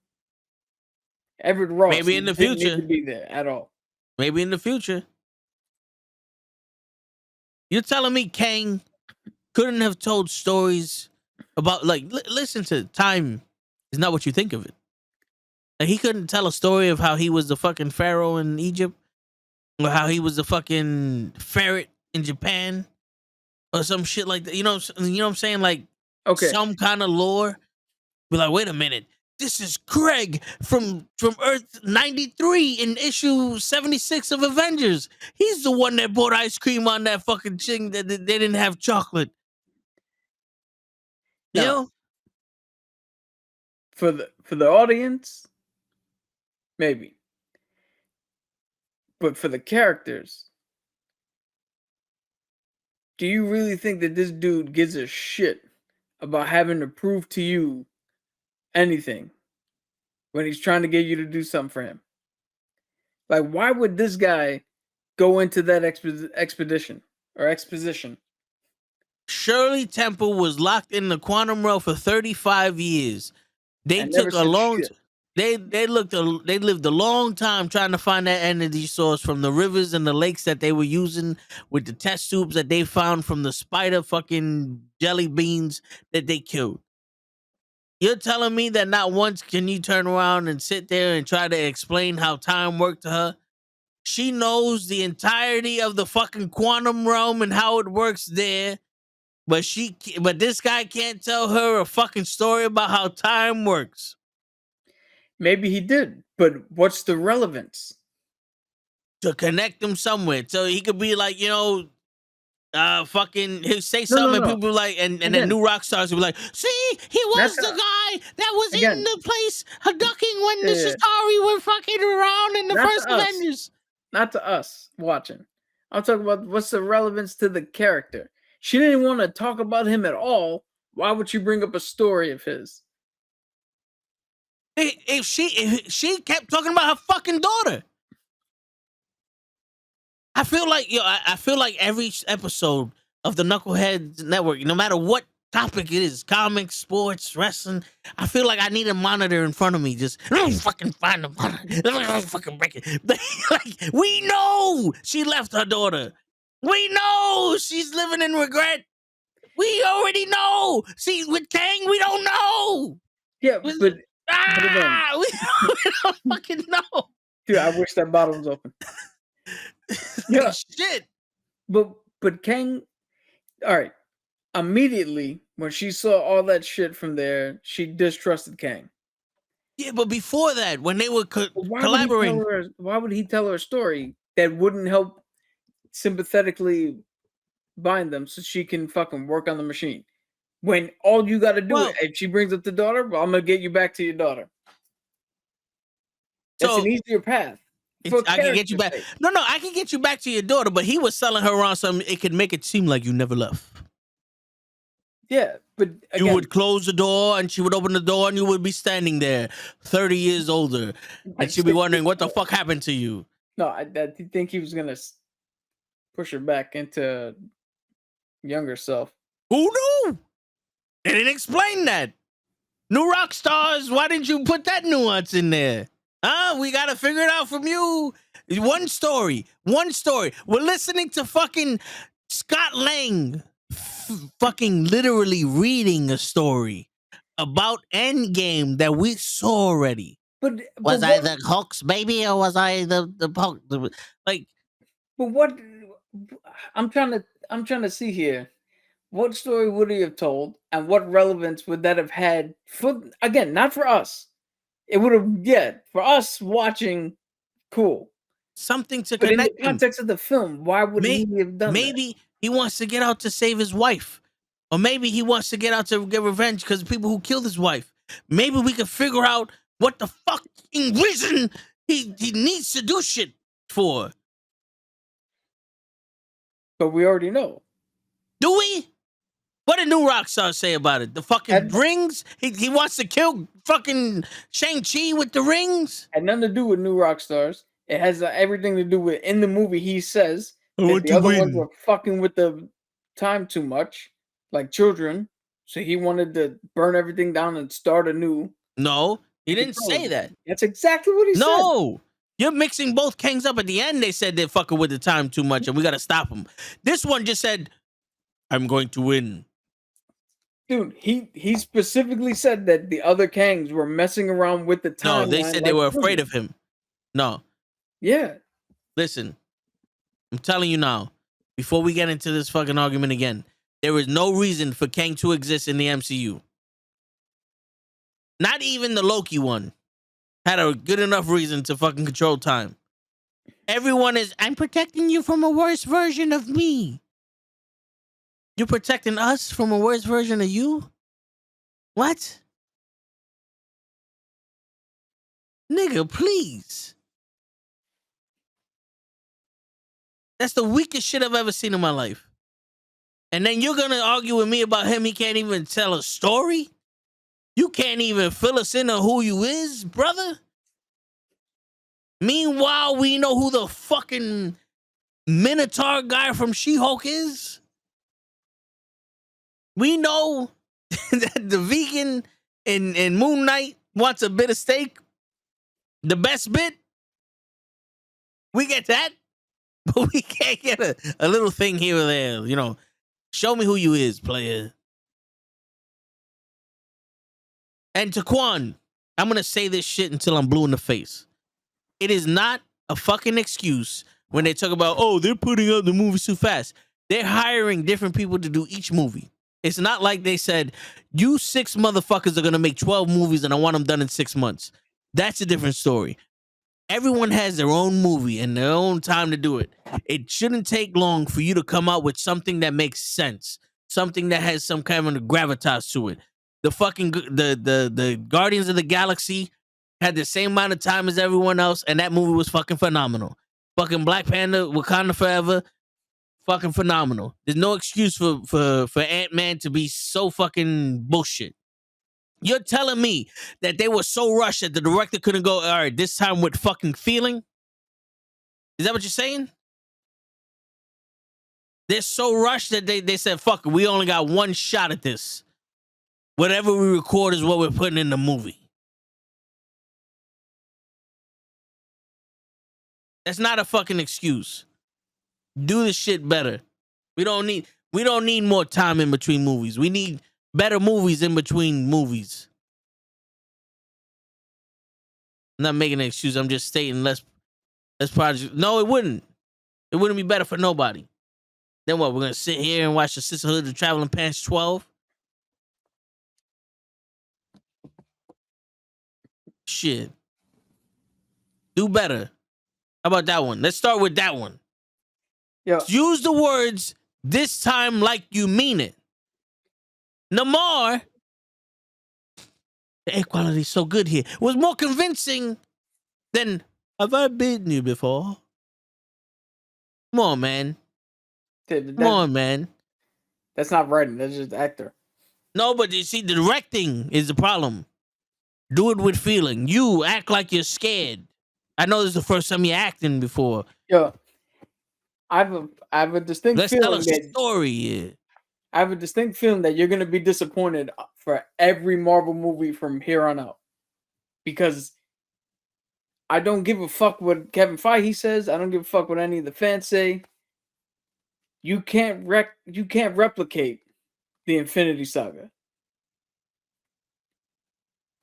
Everett Ross maybe in the future didn't need to be there at all. Maybe in the future. You're telling me Kang couldn't have told stories about, like, listen to time is not what you think of it. Like, he couldn't tell a story of how he was the fucking pharaoh in Egypt or how he was the fucking ferret in Japan or some shit like that. You know what I'm saying? Like, okay, some kind of lore. Be like, wait a minute. This is Craig from Earth 93 in issue 76 of Avengers. He's the one that bought ice cream on that fucking thing that they didn't have chocolate. You know? For the audience, maybe. But for the characters, do you really think that this dude gives a shit about having to prove to you anything when he's trying to get you to do something for him? Like, why would this guy go into that exposition? Shirley Temple was locked in the quantum realm for 35 years. They took a long they lived a long time trying to find that energy source from the rivers and the lakes that they were using with the test tubes that they found from the spider fucking jelly beans that they killed. You're telling me that not once can you turn around and sit there and try to explain how time worked to her? She knows the entirety of the fucking quantum realm and how it works there. But this guy can't tell her a fucking story about how time works. Maybe he did, but what's the relevance? To connect them somewhere. So he could be like, fucking he'll say No, something and no. people like and then Again. new rock stars will be like, see, he was That's the guy that was again. in the place ducking when the Yeah. Chitauri were fucking around in the Not first to us. Avengers. Not to us watching. I'm talking about what's the relevance to the character. She didn't want to talk about him at all. Why would you bring up a story of his? If she kept talking about her fucking daughter. I feel like every episode of the Knuckleheads Network, no matter what topic it is, comics, sports, wrestling, I feel like I need a monitor in front of me. Just let me fucking find the monitor. Let me fucking break it. Like, we know she left her daughter. We know she's living in regret. We already know. See, with Kang, we don't know. Yeah, but we don't fucking know. Dude, I wish that bottle was open. Yeah, shit. But Kang, all right. Immediately when she saw all that shit from there, she distrusted Kang. Yeah, but before that, when they were collaborating, why would he tell her a story that wouldn't help sympathetically bind them so she can fucking work on the machine? When all you got to do, if she brings up the daughter, well, I'm gonna get you back to your daughter. That's an easier path. I can get you back. No, I can get you back to your daughter, but he was selling her on something. It could make it seem like you never left. Yeah, but again, you would close the door and she would open the door and you would be standing there 30 years older and she'd be wondering what the fuck happened to you. No, I think he was going to push her back into younger self. Who knew? They didn't explain that. New rock stars, why didn't you put that nuance in there? We got to figure it out from you. One story. We're listening to fucking Scott Lang fucking literally reading a story about Endgame that we saw already. But was I the Hulk's baby or was I the Hulk? Like, but what? I'm trying to see here. What story would he have told, and what relevance would that have had for? Again, not for us. It would have, for us watching. Cool. Something to but connect in the context of the film, why would he have done maybe that? He wants to get out to save his wife. Or maybe he wants to get out to get revenge because of people who killed his wife. Maybe we could figure out what the fucking reason he needs to do shit for. But we already know. Do we? What did New Rockstar say about it? The fucking rings? He wants to kill fucking Shang-Chi with the rings? Had nothing to do with New Rockstars. It has everything to do with, in the movie, he says that the other ones were fucking with the time too much, like children. So he wanted to burn everything down and start anew. No, he didn't say that. That's exactly what he said. No, you're mixing both Kangs up. At the end, they said they're fucking with the time too much and we got to stop them. This one just said, I'm going to win. Dude, he specifically said that the other Kangs were messing around with the time. No, they said they were afraid of him. No. Yeah. Listen, I'm telling you now, before we get into this fucking argument again, there is no reason for Kang to exist in the MCU. Not even the Loki one had a good enough reason to fucking control time. Everyone is, I'm protecting you from a worse version of me. You're protecting us from a worse version of you? What? Nigga, please. That's the weakest shit I've ever seen in my life. And then you're going to argue with me about him. He can't even tell a story. You can't even fill us in on who you is, brother. Meanwhile, we know who the fucking Minotaur guy from She-Hulk is. We know that the vegan in Moon Knight wants a bit of steak. The best bit. We get that. But we can't get a little thing here or there, you know. Show me who you is, player. And Taquan, I'm going to say this shit until I'm blue in the face. It is not a fucking excuse when they talk about, oh, they're putting out the movies too fast. They're hiring different people to do each movie. It's not like they said, you 6 motherfuckers are going to make 12 movies and I want them done in 6 months. That's a different story. Everyone has their own movie and their own time to do it. It shouldn't take long for you to come out with something that makes sense, something that has some kind of gravitas to it. The fucking the Guardians of the Galaxy had the same amount of time as everyone else, and that movie was fucking phenomenal. Fucking Black Panther, Wakanda Forever, fucking phenomenal. There's no excuse for Ant-Man to be so fucking bullshit. You're telling me that they were so rushed that the director couldn't go, all right, this time with fucking feeling? Is that what you're saying? They're so rushed that they said, fuck it, we only got one shot at this. Whatever we record is what we're putting in the movie. That's not a fucking excuse. Do the shit better. We don't need more time in between movies. We need better movies in between movies. I'm not making an excuse. I'm just stating let's project. No, it wouldn't. It wouldn't be better for nobody. Then what? We're gonna sit here and watch the Sisterhood of the Traveling Pants 12? Shit. Do better. How about that one? Let's start with that one. Yeah. Use the words this time like you mean it. Namor, the air quality is so good here, was more convincing than have I bitten you before? Come on, man. Come on, man. That's not writing. That's just actor. No, but you see, the directing is the problem. Do it with feeling. You act like you're scared. I know this is the first time you're acting before. Yeah. I have a distinct Let's feeling tell a story here. I have a distinct feeling that you're gonna be disappointed for every Marvel movie from here on out. Because I don't give a fuck what Kevin Feige says. I don't give a fuck what any of the fans say. You can't replicate the Infinity Saga.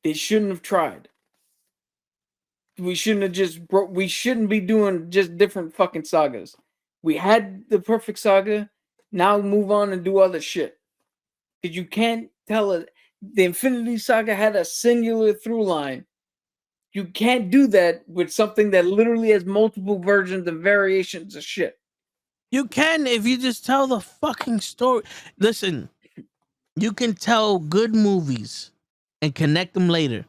They shouldn't have tried. We shouldn't be doing just different fucking sagas. We had the perfect saga. Now move on and do other shit. Because you can't tell it. The Infinity Saga had a singular through line. You can't do that with something that literally has multiple versions and variations of shit. You can if you just tell the fucking story. Listen, you can tell good movies and connect them later.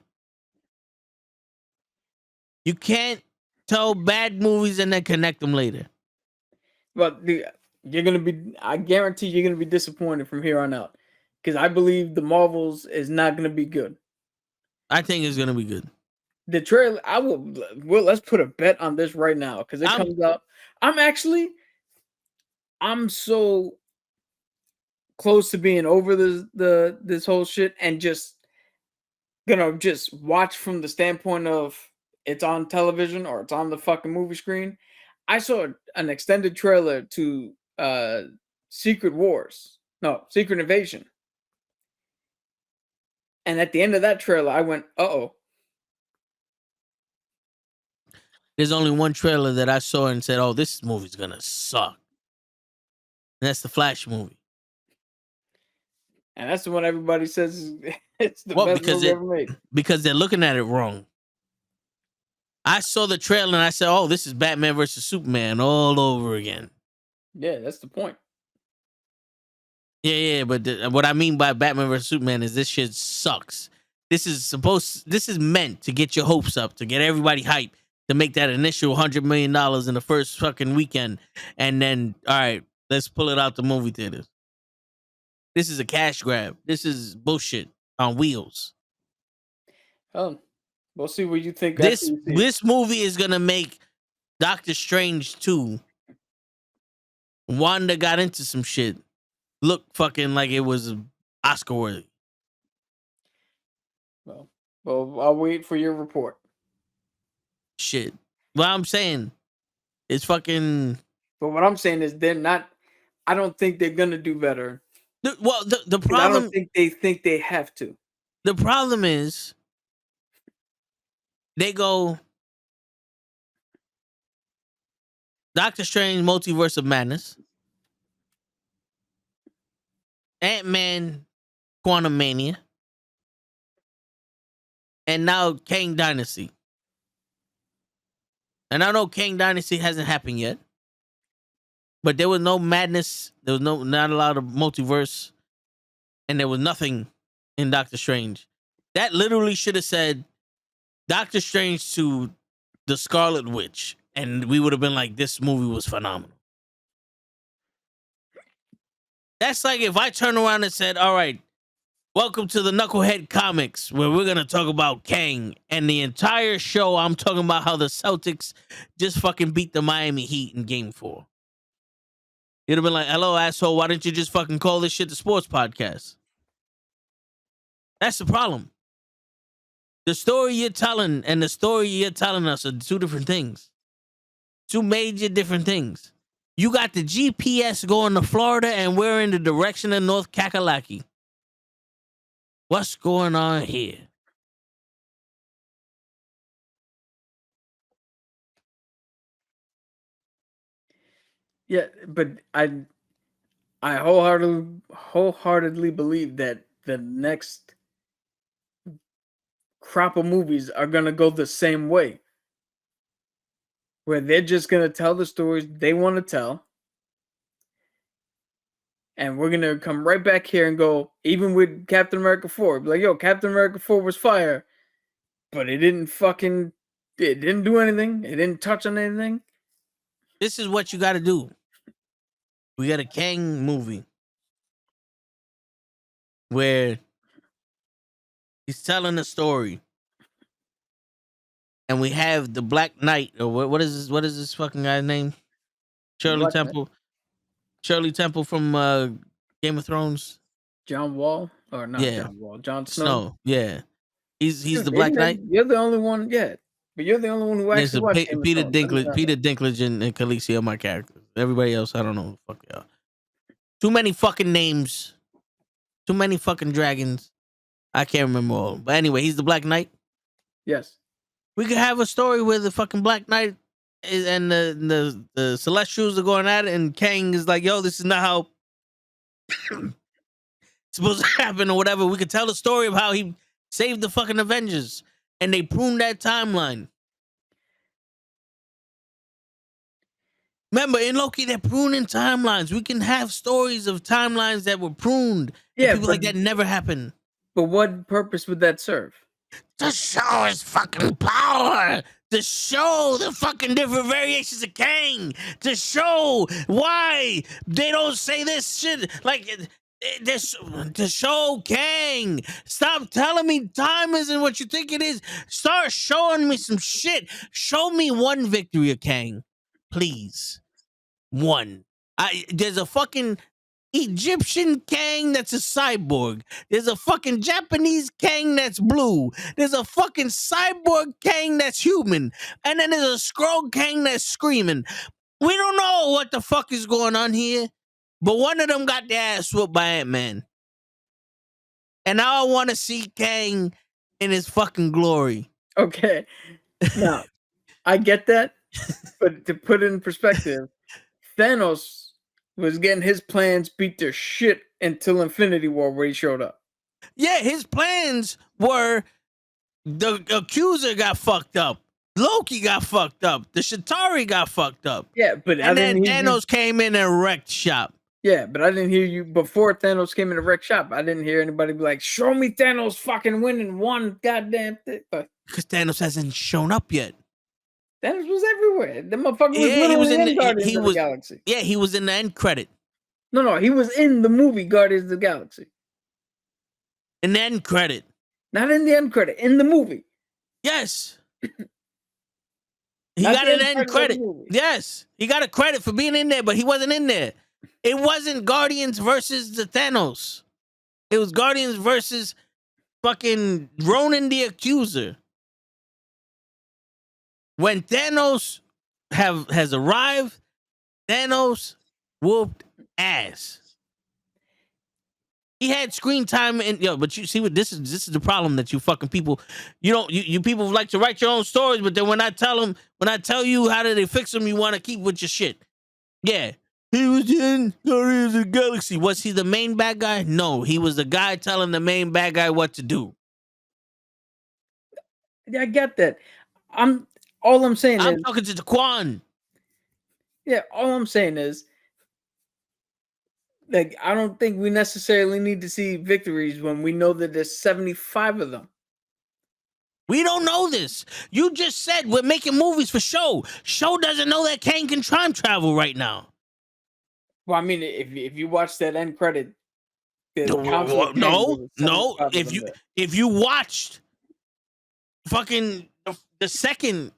You can't tell bad movies and then connect them later. But I guarantee you're gonna be disappointed from here on out. Because I believe the Marvels is not gonna be good. I think it's gonna be good. The trailer, let's put a bet on this right now because it comes out. I'm so close to being over this whole shit and just gonna just watch from the standpoint of it's on television or it's on the fucking movie screen. I saw an extended trailer to Secret Invasion. And at the end of that trailer, I went, uh-oh. There's only one trailer that I saw and said, oh, this movie's gonna suck. And that's the Flash movie. And that's the one everybody says it's the best movie ever made. Because they're looking at it wrong. I saw the trailer and I said, oh, this is Batman versus Superman all over again. Yeah, that's the point. Yeah, but what I mean by Batman versus Superman is this shit sucks. This is meant to get your hopes up, to get everybody hyped, to make that initial $100 million in the first fucking weekend. And then, all right, let's pull it out the movie theaters. This is a cash grab. This is bullshit on wheels. Oh, we'll see what you think. This movie is going to make Doctor Strange 2. Wanda got into some shit. Look fucking like it was Oscar worthy. Well, I'll wait for your report. Shit. What I'm saying is fucking. But what I'm saying is I don't think they're gonna do better. The problem. I don't think they have to. The problem is they go Doctor Strange Multiverse of Madness. Ant-Man, Quantumania, and now Kang Dynasty. And I know Kang Dynasty hasn't happened yet, but there was no madness. There was not a lot of multiverse, and there was nothing in Doctor Strange. That literally should have said Doctor Strange to the Scarlet Witch, and we would have been like, this movie was phenomenal. That's like if I turn around and said, all right, welcome to the Knucklehead Comics, where we're going to talk about Kang, and the entire show I'm talking about how the Celtics just fucking beat the Miami Heat in Game 4. You'd have been like, hello, asshole, why didn't you just fucking call this shit the sports podcast? That's the problem. The story you're telling and the story you're telling us are two different things. Two major different things. You got the GPS going to Florida and we're in the direction of North Kakalaki. What's going on here? Yeah, but I wholeheartedly believe that the next crop of movies are gonna go the same way, where they're just gonna tell the stories they want to tell, and we're gonna come right back here and go. Even with Captain America 4, be like, yo, Captain America 4 was fire, but it didn't do anything. It didn't touch on anything. This is what you got to do. We got a Kang movie where he's telling a story, and we have the Black Knight, or what is this fucking guy's name? Shirley Black Temple. Knight. Shirley Temple from Game of Thrones. John Wall, or not John Wall, Jon Snow. Yeah, he's Dude, the Black Knight. You're the only one, but you're the only one who actually watched Game of Peter Thrones. Dinklage and Khaleesi are my characters. Everybody else, I don't know who the fuck they are. Too many fucking names. Too many fucking dragons. I can't remember all. But anyway, he's the Black Knight. Yes. We could have a story where the fucking Black Knight and the Celestials are going at it, and Kang is like, yo, this is not how it's supposed to happen or whatever. We could tell the story of how he saved the fucking Avengers, and they pruned that timeline. Remember, in Loki, they're pruning timelines. We can have stories of timelines that were pruned. Yeah, people like that never happened. But what purpose would that serve? To show his fucking power. To show the fucking different variations of Kang. To show why they don't say this shit. Like, this, to show Kang. Stop telling me time isn't what you think it is. Start showing me some shit. Show me one victory of Kang. Please. One. There's a fucking Egyptian Kang that's a cyborg. There's a fucking Japanese Kang that's blue. There's a fucking cyborg Kang that's human. And then there's a Skrull Kang that's screaming. We don't know what the fuck is going on here, but one of them got their ass whooped by Ant-Man. And now I want to see Kang in his fucking glory. Okay. Now, I get that, but to put it in perspective, Thanos was getting his plans beat to shit until Infinity War, where he showed up. Yeah, his plans were the Accuser got fucked up. Loki got fucked up. The Chitauri got fucked up. Yeah, but and then Thanos came in and wrecked shop. Yeah, but I didn't hear you before Thanos came in and wrecked shop. I didn't hear anybody be like, show me Thanos fucking winning one goddamn thing. Because Thanos hasn't shown up yet. Thanos was everywhere. The motherfucker was literally in Guardians of the Galaxy. Yeah, he was in the end credit. No, he was in the movie Guardians of the Galaxy. In the end credit. Not in the end credit, in the movie. Yes. He got an end credit. Yes. He got a credit for being in there, but he wasn't in there. It wasn't Guardians versus the Thanos. It was Guardians versus fucking Ronan the Accuser. When Thanos has arrived, Thanos whooped ass. He had screen time, and but you see what this is the problem that you fucking people, you people like to write your own stories, but then when I tell you how do they fix them, you want to keep with your shit. Yeah, He was in Guardians of the Galaxy. Was he the main bad guy? No, he was the guy telling the main bad guy what to do. Yeah, I get that. All I'm saying I'm is, talking to Daquan. yeah, all I'm saying is, like, I don't think we necessarily need to see victories when we know that there's 75 of them. We don't know this. You just said we're making movies for show. Show doesn't know that Kang can time travel right now. Well, I mean, if you watch that end credit, the Council of Kang, No. there was 75 of them there. If you watched fucking the second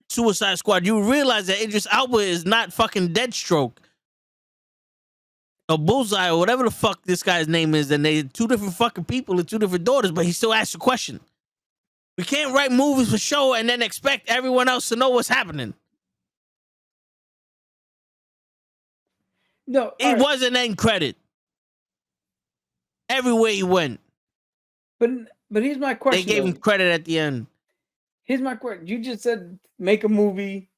Suicide Squad, you realize that Idris Elba is not fucking Deathstroke or Bullseye or whatever the fuck this guy's name is, and they're two different fucking people and two different daughters, but he still asks a question. We can't write movies for show and then expect everyone else to know what's happening. No, It was an end credit. Everywhere he went. But here's my question. They gave him credit at the end. Here's my question. You just said make a movie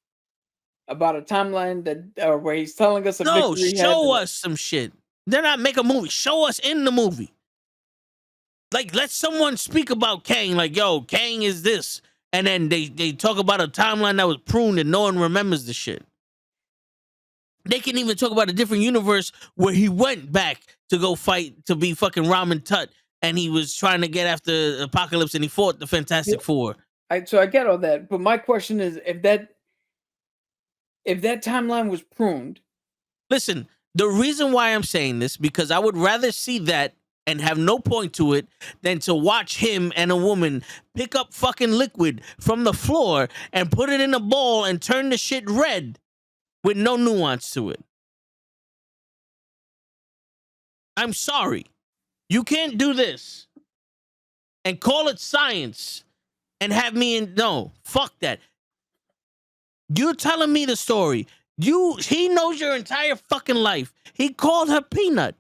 about a timeline that where he's telling us a No, victory. show us some shit. They're not make a movie. Show us in the movie. Like, let someone speak about Kang. Like, yo, Kang is this. And then they talk about a timeline that was pruned and no one remembers the shit. They can even talk about a different universe where he went back to go fight to be fucking Ramen Tut, and he was trying to get after Apocalypse and he fought the Fantastic Four. So I get all that, but my question is, if that timeline was pruned. Listen, the reason why I'm saying this, because I would rather see that and have no point to it than to watch him and a woman pick up fucking liquid from the floor and put it in a bowl and turn the shit red with no nuance to it. I'm sorry. You can't do this and call it science and have me in. No, fuck that. You're telling me the story. He knows your entire fucking life. He called her Peanut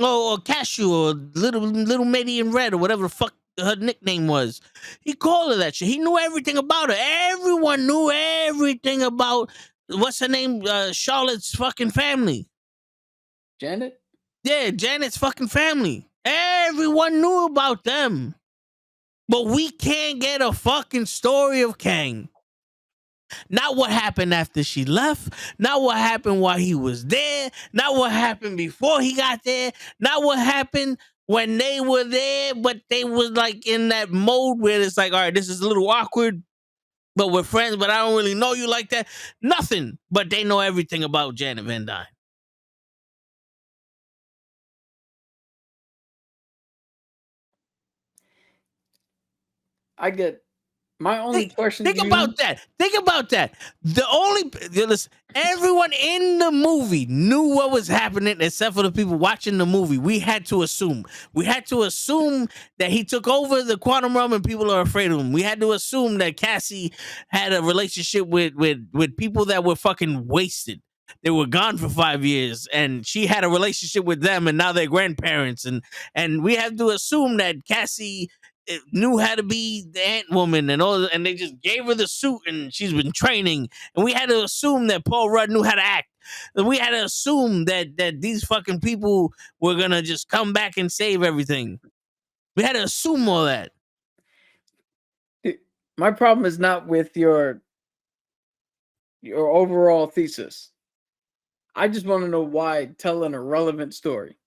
or Cashew or little Matey in Red or whatever the fuck her nickname was. He called her that shit. He knew everything about her. Everyone knew everything about what's her name? Charlotte's fucking family. Janet? Yeah, Janet's fucking family. Everyone knew about them. But we can't get a fucking story of Kang. Not what happened after she left. Not what happened while he was there. Not what happened before he got there. Not what happened when they were there, but they was like in that mode where it's like, all right, this is a little awkward, but we're friends, but I don't really know you like that. Nothing. But they know everything about Janet Van Dyne. I get my only question. Think about that. Listen, everyone in the movie knew what was happening except for the people watching the movie. We had to assume. That he took over the quantum realm and people are afraid of him. We had to assume that Cassie had a relationship with people that were fucking wasted. They were gone for 5 years, and she had a relationship with them, and now they're grandparents. And we have to assume that Cassie knew how to be the Ant-Woman and all, and they just gave her the suit, and she's been training. And we had to assume that Paul Rudd knew how to act. And we had to assume that these fucking people were gonna just come back and save everything. We had to assume all that. My problem is not with your overall thesis. I just want to know why tell an irrelevant story.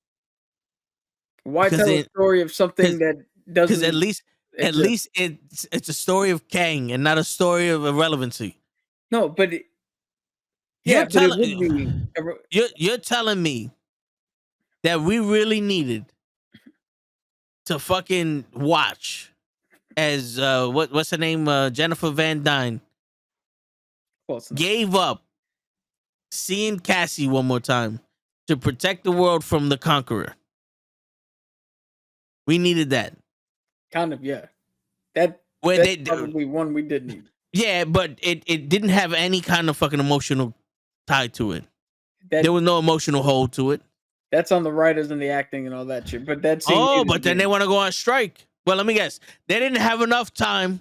Why tell a story of something that doesn't? Because at least it's a story of Kang and not a story of irrelevancy. No, but you're telling me that we really needed to fucking watch as what's her name, Jennifer Van Dyne gave up seeing Cassie one more time to protect the world from the Conqueror. We needed that. Kind of, yeah. That's probably one we did need. Yeah, but it didn't have any kind of fucking emotional tie to it. There was no emotional hold to it. That's on the writers and the acting and all that shit. But that's but then they want to go on strike. Well, let me guess. They didn't have enough time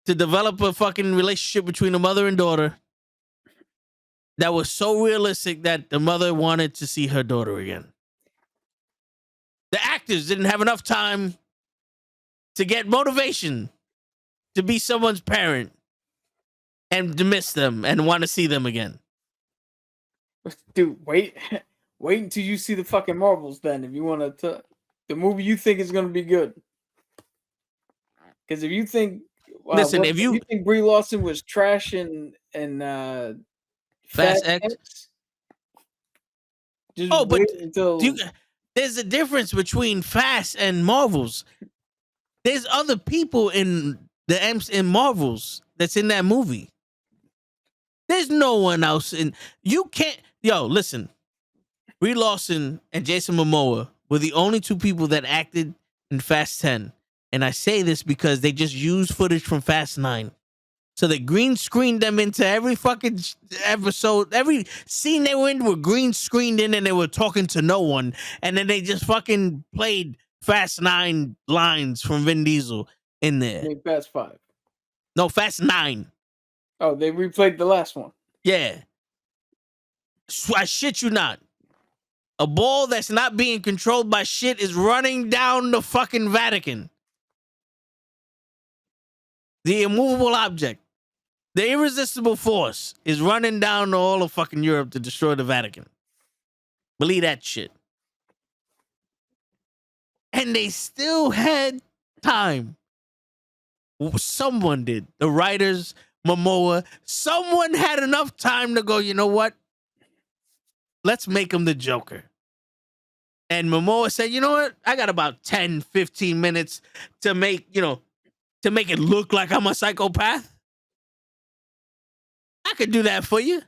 to develop a fucking relationship between a mother and daughter. that was so realistic that the mother wanted to see her daughter again. The actors didn't have enough time to get motivation to be someone's parent and to miss them and want to see them again. Dude, wait until you see the fucking Marvels then if you want to the movie you think is going to be good. Because if you think Listen, if you think Brie Larson was trash and Fast X. Just Oh, but wait until there's a difference between Fast and Marvels. There's other people in in Marvels that's in that movie. There's no one else in. You can't. Yo, listen. Brie Larson and Jason Momoa were the only two people that acted in Fast 10. And I say this because they just used footage from Fast 9. So they green screened them into every fucking episode. Every scene they were in were green screened in and they were talking to no one. And then they just fucking played Fast 9 lines from Vin Diesel in there. Fast 5. No, Fast 9. Oh, they replayed the last one. Yeah. I shit you not. A ball that's not being controlled by shit is running down the fucking Vatican. The immovable object, the irresistible force, is running down all of fucking Europe to destroy the Vatican. Believe that shit. And they still had time. Someone did. The writers, Momoa, someone had enough time to go, you know what? Let's make him the Joker. And Momoa said, you know what? I got about 10, 15 minutes to make it look like I'm a psychopath. I could do that for you.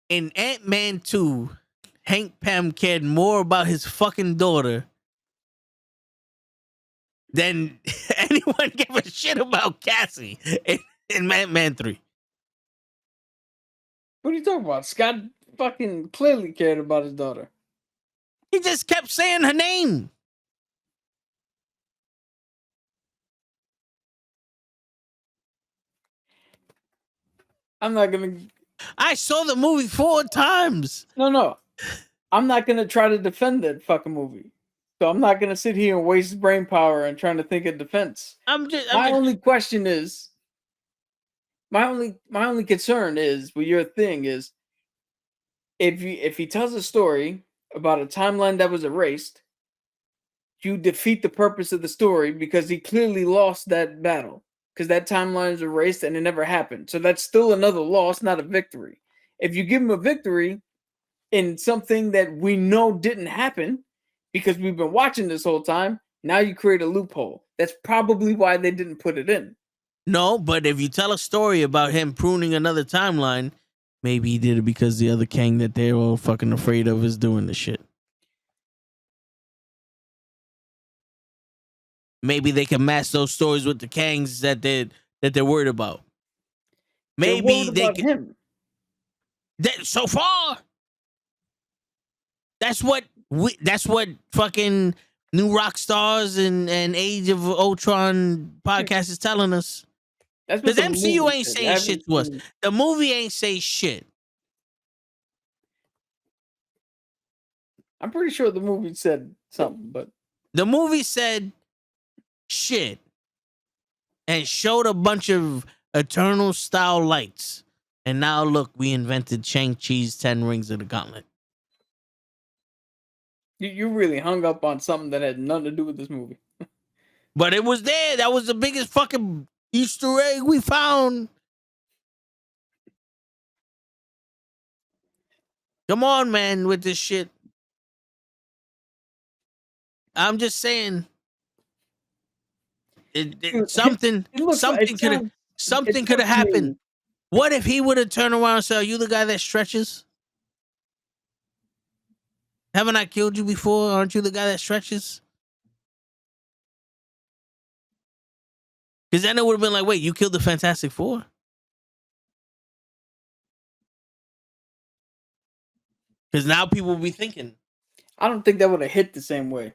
In Ant-Man 2, Hank Pym cared more about his fucking daughter than anyone gave a shit about Cassie in Ant-Man 3. What are you talking about? Scott fucking clearly cared about his daughter. He just kept saying her name. I'm not gonna. I saw the movie 4 times. No. I'm not gonna try to defend that fucking movie. So I'm not gonna sit here and waste brain power and trying to think of defense. My only question is, my only concern is with your thing is, if he tells a story about a timeline that was erased, you defeat the purpose of the story because he clearly lost that battle because that timeline is erased and it never happened. So that's still another loss, not a victory. If you give him a victory in something that we know didn't happen because we've been watching this whole time, now you create a loophole. That's probably why they didn't put it in. No, but if you tell a story about him pruning another timeline, maybe he did it because the other Kang that they're all fucking afraid of is doing the shit. Maybe they can match those stories with the Kangs that they're worried about. Maybe they can. Him. So far, that's what fucking New Rock Stars and Age of Ultron podcast is telling us. Because MCU ain't saying shit to us. The movie ain't say shit. I'm pretty sure the movie said something, but the movie said shit and showed a bunch of Eternal style lights. And now look, we invented Shang-Chi's 10 Rings of the Gauntlet. You really hung up on something that had nothing to do with this movie. But it was there. That was the biggest fucking Easter egg we found. Come on, man, with this shit. I'm just saying. Something could have happened. What if he would have turned around and said, "Are you the guy that stretches? Haven't I killed you before? Aren't you the guy that stretches?" Because then it would have been like, wait, you killed the Fantastic Four? Because now people will be thinking. I don't think that would have hit the same way.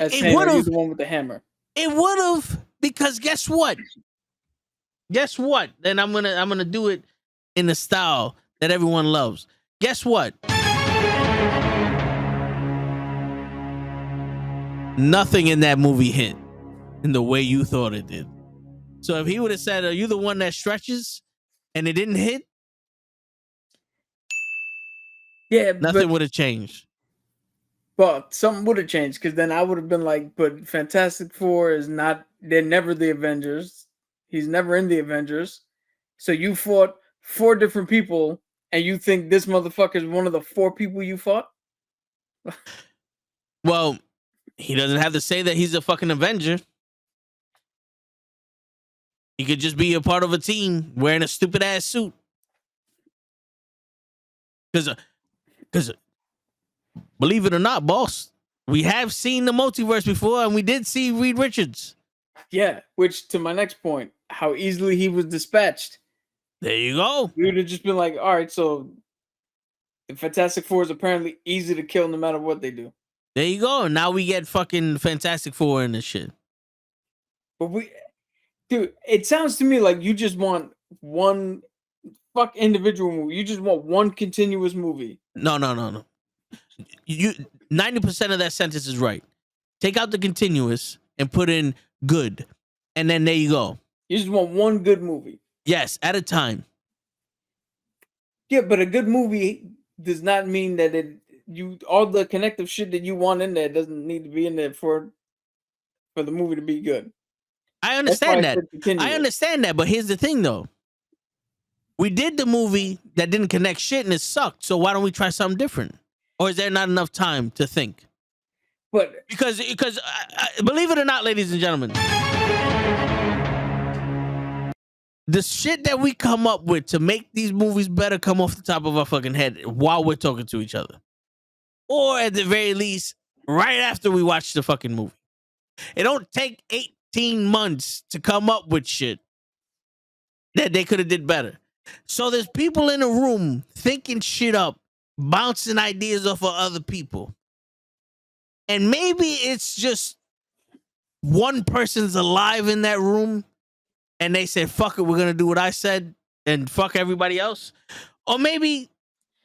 as It saying, would "Are you have. the one with the hammer?" It would have, because guess what? Guess what? Then I'm gonna do it in the style that everyone loves. Guess what? Nothing in that movie hit in the way you thought it did. So if he would have said, "Are you the one that stretches?" and it didn't hit, Yeah, nothing would have changed. but something would have changed because then I would have been like, "But Fantastic Four is not. They're never the Avengers. He's never in the Avengers. So you fought 4 different people, and you think this motherfucker is one of the 4 people you fought?" Well, he doesn't have to say that he's a fucking Avenger. He could just be a part of a team wearing a stupid ass suit. Because believe it or not, boss, we have seen the multiverse before, and we did see Reed Richards. Yeah, which to my next point, how easily he was dispatched. There you go. We would have just been like, all right, so the Fantastic Four is apparently easy to kill no matter what they do. There you go. Now we get fucking Fantastic Four in this shit. But dude, it sounds to me like you just want one individual movie. You just want one continuous movie. No. You 90% of that sentence is right. Take out the continuous and put in good. And then there you go. You just want one good movie. Yes, at a time. Yeah, but a good movie does not mean that all the connective shit that you want in there doesn't need to be in there for the movie to be good. I understand that. Continuous. I understand that, but here's the thing though. We did the movie that didn't connect shit and it sucked. So why don't we try something different? Or is there not enough time to think? But because believe it or not, ladies and gentlemen, the shit that we come up with to make these movies better come off the top of our fucking head while we're talking to each other. Or at the very least, right after we watch the fucking movie. It don't take 18 months to come up with shit that they could have did better. So there's people in a room thinking shit up, bouncing ideas off of other people. And maybe it's just one person's alive in that room and they said, fuck it, we're going to do what I said and fuck everybody else. Or maybe,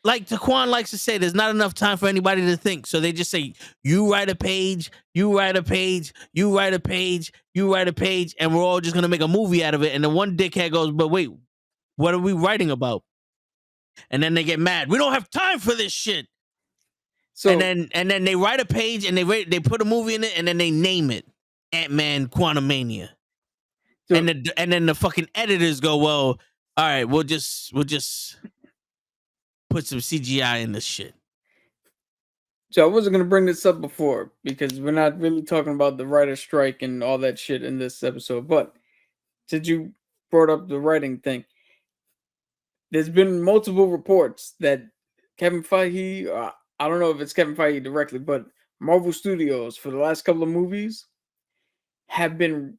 like Taquan likes to say, there's not enough time for anybody to think. So they just say, you write a page, you write a page, you write a page, you write a page, and we're all just going to make a movie out of it. And then one dickhead goes, but wait, what are we writing about? And then they get mad. We don't have time for this shit. So and then they write a page and they put a movie in it and then they name it Ant-Man Quantumania. So, and then the fucking editors go, well, all right, we'll just put some CGI in this shit. So I wasn't gonna bring this up before because we're not really talking about the writer's strike and all that shit in this episode. But since you brought up the writing thing, there's been multiple reports that Kevin Feige, I don't know if it's Kevin Feige directly, but Marvel Studios for the last couple of movies have been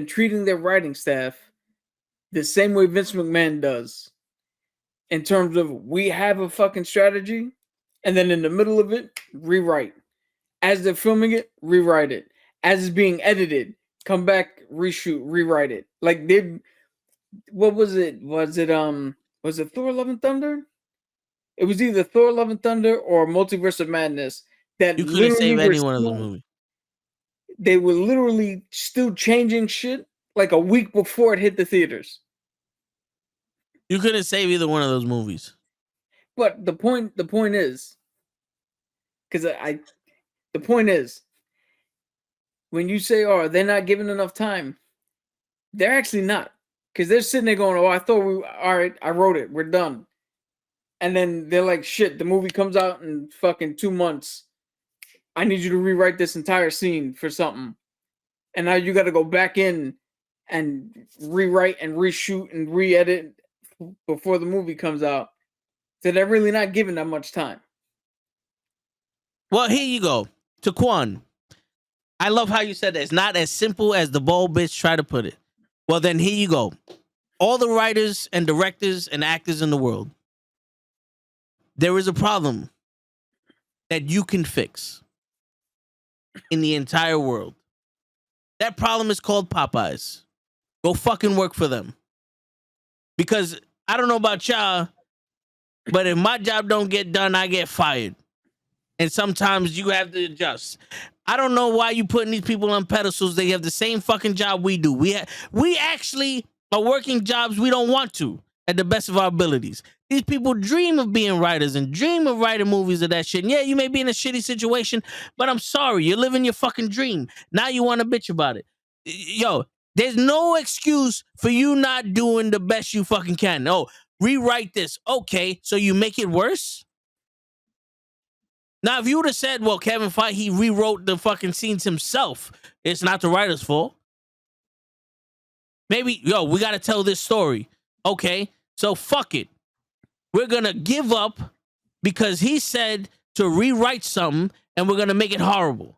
treating their writing staff the same way Vince McMahon does. In terms of, we have a fucking strategy, and then in the middle of it, rewrite. As they're filming it, rewrite it. As it's being edited, come back, reshoot, rewrite it. Like what was it? Was it Thor: Love and Thunder? It was either Thor: Love and Thunder or Multiverse of Madness. That you couldn't save any one of the movies. They were literally still changing shit like a week before it hit the theaters. You couldn't save either one of those movies. But the point is, the point is, when you say, "Oh, they're not given enough time," they're actually not, because they're sitting there going, "Oh, I thought all right, I wrote it, we're done," and then they're like, "Shit, the movie comes out in fucking 2 months. I need you to rewrite this entire scene for something," and now you got to go back in and rewrite and reshoot and re-edit before the movie comes out. So they're really not given that much time. Well, here you go. Taquan, I love how you said that. It's not as simple as the bold bitch try to put it. Well, then here you go. All the writers and directors and actors in the world, there is a problem that you can fix. in the entire world. That problem is called Popeyes. Go fucking work for them. Because I don't know about y'all, but if my job don't get done, I get fired. And sometimes you have to adjust. I don't know why you putting these people on pedestals. They have the same fucking job we do. We actually are working jobs we don't want to at the best of our abilities. These people dream of being writers and dream of writing movies of that shit. And yeah, you may be in a shitty situation, but I'm sorry. You're living your fucking dream. Now you want to bitch about it. Yo, there's no excuse for you not doing the best you fucking can. Oh, rewrite this. Okay, so you make it worse? Now, if you would have said, well, Kevin Feige, he rewrote the fucking scenes himself, it's not the writer's fault. Maybe, yo, we got to tell this story. Okay, so fuck it. We're going to give up because he said to rewrite something and we're going to make it horrible.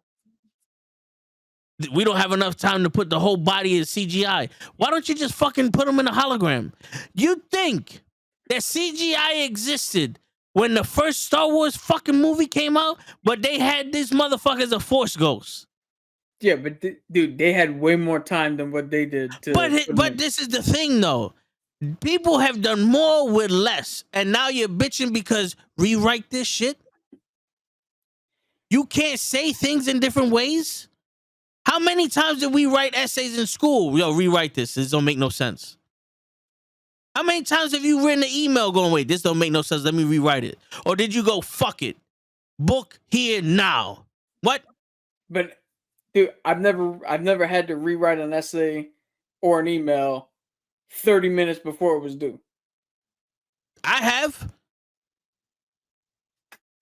We don't have enough time to put the whole body in CGI. Why don't you just fucking put them in a hologram? You think that CGI existed when the first Star Wars fucking movie came out, but they had these motherfuckers as Force ghosts. Yeah, but dude, they had way more time than what they did. But this is the thing, though. People have done more with less, and now you're bitching because rewrite this shit? You can't say things in different ways? How many times did we write essays in school? Yo, rewrite this. This don't make no sense. How many times have you written an email going, wait, this don't make no sense. Let me rewrite it. Or did you go, fuck it. Book here now. What? But dude, I've never had to rewrite an essay or an email 30 minutes before it was due. I have.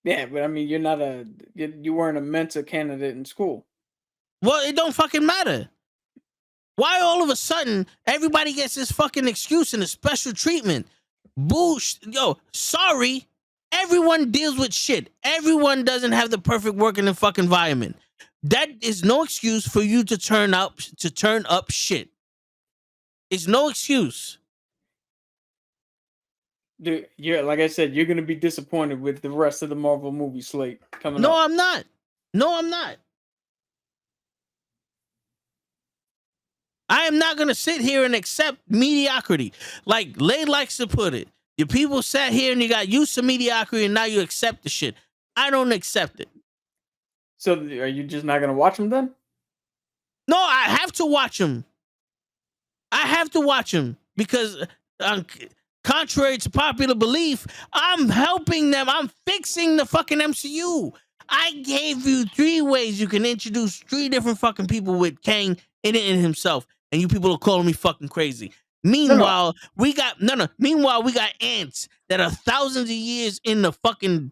Yeah, but I mean, you weren't a Mensa candidate in school. Well, it don't fucking matter. Why all of a sudden everybody gets this fucking excuse and a special treatment? Yo, sorry. Everyone deals with shit. Everyone doesn't have the perfect working and fucking environment. That is no excuse for you to turn up shit. It's no excuse. Dude, like I said, you're gonna be disappointed with the rest of the Marvel movie slate coming up. No, I'm not. No, I'm not. I am not going to sit here and accept mediocrity. Like Lay likes to put it. Your people sat here and you got used to mediocrity and now you accept the shit. I don't accept it. So are you just not going to watch them then? No, I have to watch them. I have to watch them because contrary to popular belief, I'm helping them. I'm fixing the fucking MCU. I gave you 3 ways you can introduce 3 different fucking people with Kang in it in himself, and you people are calling me fucking crazy. Meanwhile, we got ants that are thousands of years in the fucking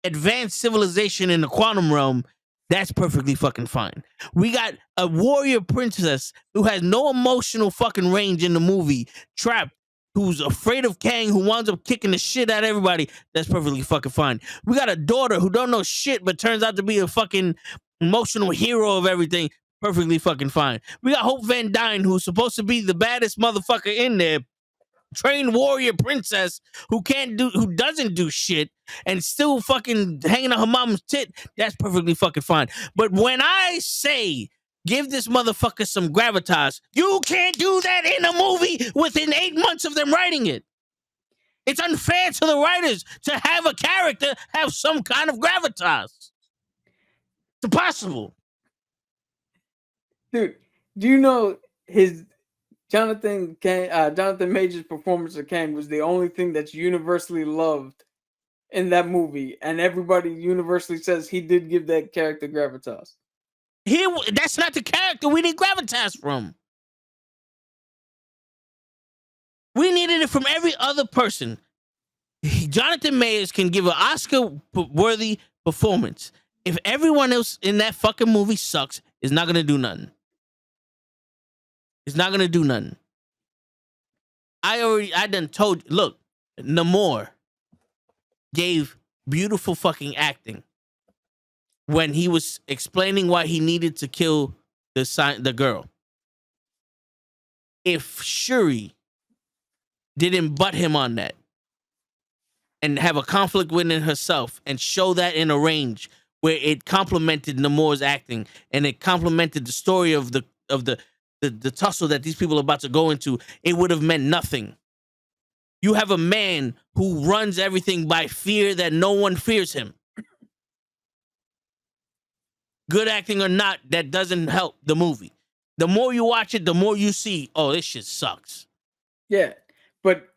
advanced civilization in the quantum realm. That's perfectly fucking fine. We got a warrior princess who has no emotional fucking range in the movie, trapped, who's afraid of Kang, who winds up kicking the shit out of everybody. That's perfectly fucking fine. We got a daughter who don't know shit, but turns out to be a fucking emotional hero of everything. Perfectly fucking fine. We got Hope Van Dyne, who's supposed to be the baddest motherfucker in there, trained warrior princess who doesn't do shit and still fucking hanging on her mom's tit. That's perfectly fucking fine. But when I say give this motherfucker some gravitas, you can't do that in a movie within 8 months of them writing it. It's unfair to the writers to have a character have some kind of gravitas. It's impossible. Dude, do you know his Jonathan Majors' performance of Kang was the only thing that's universally loved in that movie, and everybody universally says he did give that character gravitas. That's not the character we need gravitas from. We needed it from every other person. Jonathan Majors can give an Oscar-worthy performance. If everyone else in that fucking movie sucks, it's not gonna do nothing. It's not gonna do nothing. I done told you, look, Namor gave beautiful fucking acting when he was explaining why he needed to kill the girl. If Shuri didn't butt him on that and have a conflict within herself and show that in a range where it complemented Namor's acting and it complemented the story of the tussle that these people are about to go into, it would have meant nothing. You have a man who runs everything by fear that no one fears him. Good acting or not, that doesn't help the movie. The more you watch it, the more you see, oh, this shit sucks. Yeah, but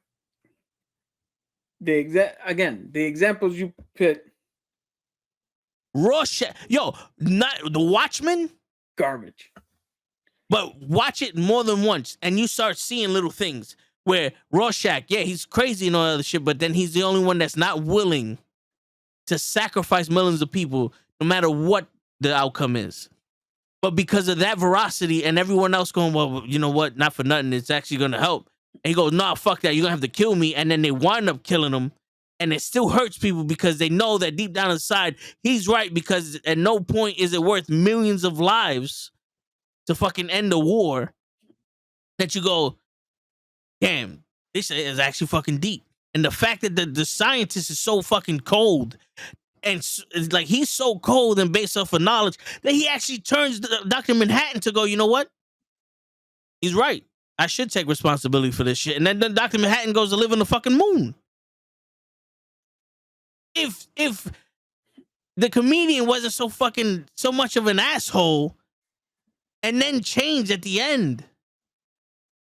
the examples you put, Rorschach, not the Watchmen, garbage. but watch it more than once, and you start seeing little things where Rorschach, yeah, he's crazy and all that other shit, but then he's the only one that's not willing to sacrifice millions of people, no matter what the outcome is. But because of that veracity and everyone else going, well, you know what? Not for nothing. It's actually going to help. And he goes, nah, fuck that. You're going to have to kill me. And then they wind up killing him. And it still hurts people because they know that deep down inside, he's right, because at no point is it worth millions of lives to fucking end the war that you go, damn, this is actually fucking deep. And the fact that the scientist is so fucking cold, and it's like he's so cold and based off of knowledge that he actually turns Dr. Manhattan to go, you know what? He's right. I should take responsibility for this shit. And then Dr. Manhattan goes to live on the fucking moon. If the comedian wasn't so much of an asshole and then changed at the end,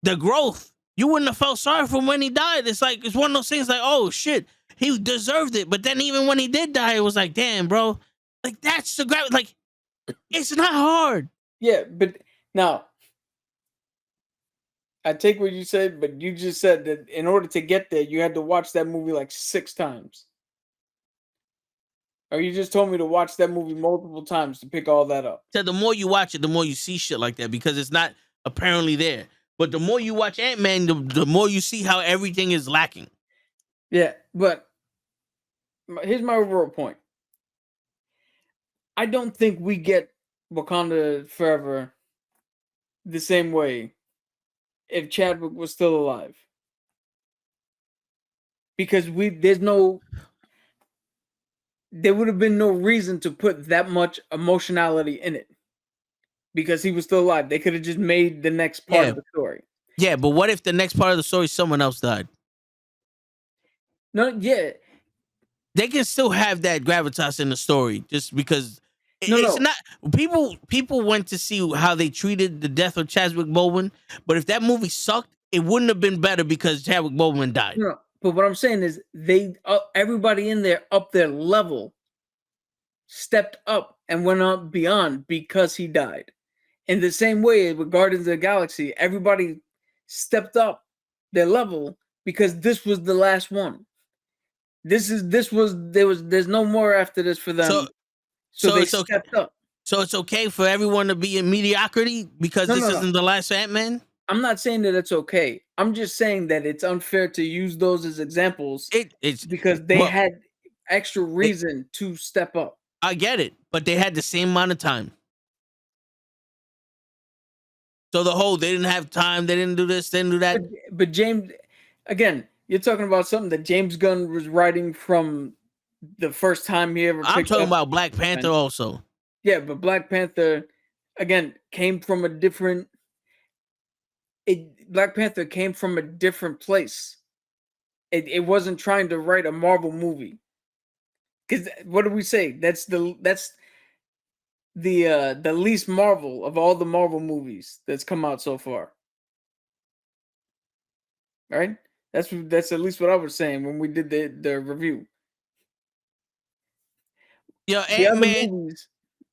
the growth, you wouldn't have felt sorry for him when he died. It's like, it's one of those things like, oh shit, he deserved it. But then even when he did die, it was like, damn, bro, like that's the gravity. Like, it's not hard. Yeah, but now I take what you said, but you just said that in order to get there, you had to watch that movie like 6 times. Or you just told me to watch that movie multiple times to pick all that up. So the more you watch it, the more you see shit like that, because it's not apparently there. But the more you watch Ant-Man, the more you see how everything is lacking. Yeah, but here's my overall point. I don't think we get Wakanda Forever the same way if Chadwick was still alive. Because there would have been no reason to put that much emotionality in it. Because he was still alive. They could have just made the next part of the story. Yeah, but what if the next part of the story someone else died? No, yeah. They can still have that gravitas in the story just because it's not. People went to see how they treated the death of Chadwick Boseman, but if that movie sucked, it wouldn't have been better because Chadwick Boseman died. No, but what I'm saying is everybody in there up their level stepped up and went up beyond because he died. In the same way with Guardians of the Galaxy, everybody stepped up their level because this was the last one. There's no more after this for them. So they stepped up. So it's okay for everyone to be in mediocrity because this isn't the last Ant-Man? I'm not saying that it's okay. I'm just saying that it's unfair to use those as examples. It's because they had extra reason to step up. I get it, but they had the same amount of time. So they didn't have time, they didn't do this, they didn't do that. But James, again, you're talking about something that James Gunn was writing from the first time he ever picked up. I'm talking about Black Panther also. Yeah, but Black Panther, again, came from a different... Black Panther came from a different place. It wasn't trying to write a Marvel movie. Because what do we say? That's the least Marvel of all the Marvel movies that's come out so far. Right? That's at least what I was saying when we did the review. Yo,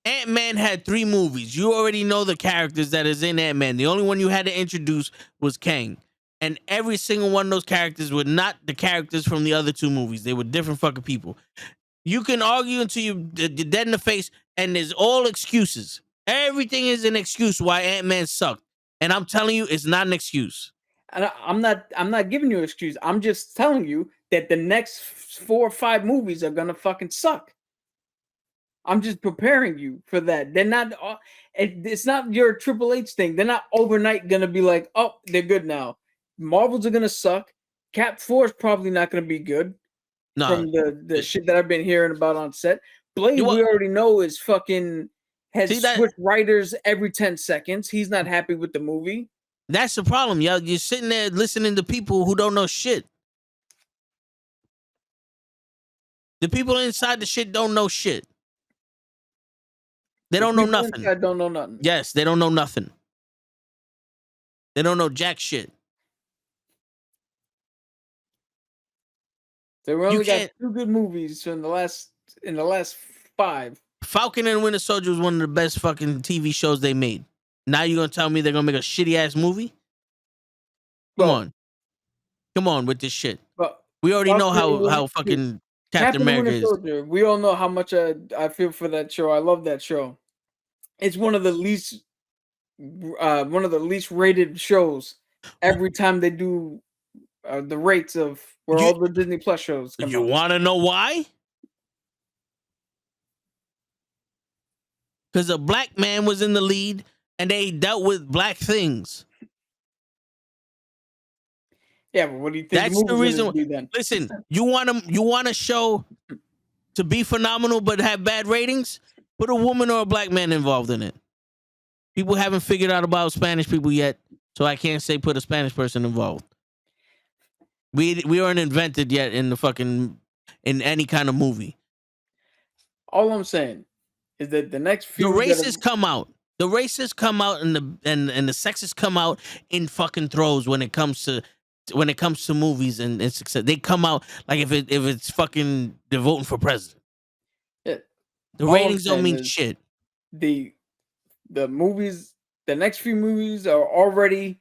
Ant-Man had 3 movies. You already know the characters that is in Ant-Man. The only one you had to introduce was Kang. And every single one of those characters were not the characters from the other 2 movies. They were different fucking people. You can argue until you're dead in the face, and there's all excuses. Everything is an excuse why Ant-Man sucked. And I'm telling you, it's not an excuse. And I'm not giving you an excuse. I'm just telling you that the next 4 or 5 movies are gonna fucking suck. I'm just preparing you for that. They're not. It's not your Triple H thing. They're not overnight gonna be like, oh, they're good now. Marvels are gonna suck. Cap 4 is probably not gonna be good. From the shit that I've been hearing about on set. Blade, You we what? already know is fucking has See that? switched writers every 10 seconds. He's not happy with the movie. That's the problem, y'all. You're sitting there listening to people who don't know shit. The people inside the shit don't know shit. They The don't know people nothing. inside don't know nothing. Yes, they don't know nothing. They don't know jack shit. So we You only got can't. 2 good movies in the last 5. Falcon and Winter Soldier was one of the best fucking TV shows they made. Now you're gonna tell me they're gonna make a shitty ass movie? Come on with this shit. But We already know Falcon and how Winter- fucking Captain Captain America Winter is. Soldier. We all know how much I feel for that show. I love that show. It's one of the least rated shows. Every time they do the rates of where You- all the Disney Plus shows come You out. want to know why? Because a black man was in the lead and they dealt with black things. Yeah, but what do you think That's the reason. be then? Listen, you want a show to be phenomenal but have bad ratings? Put a woman or a black man involved in it. People haven't figured out about Spanish people yet, so I can't say put a Spanish person involved. We aren't invented yet in any kind of movie. All I'm saying is that the next few The racists come out. The racists come out and the sexists come out in fucking throws when it comes to movies and success. They come out like if it's fucking they're voting for president. Yeah. The All ratings I'm don't mean saying is shit. the movies, the next few movies are already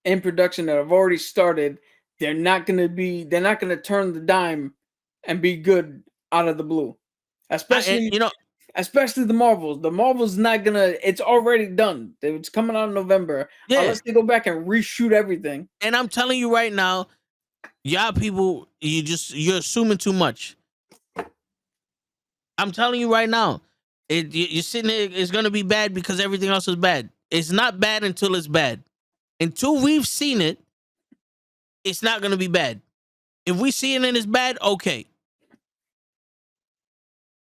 in production that have already started. They're not gonna turn the dime and be good out of the blue. Especially the Marvels. The Marvels not gonna. It's already done. It's coming out in November. Yeah. Unless they go back and reshoot everything. And I'm telling you right now, y'all people, you're assuming too much. I'm telling you right now, you're sitting there. It's gonna be bad because everything else is bad. It's not bad until it's bad. Until we've seen it, it's not gonna be bad. If we see it and it's bad, okay.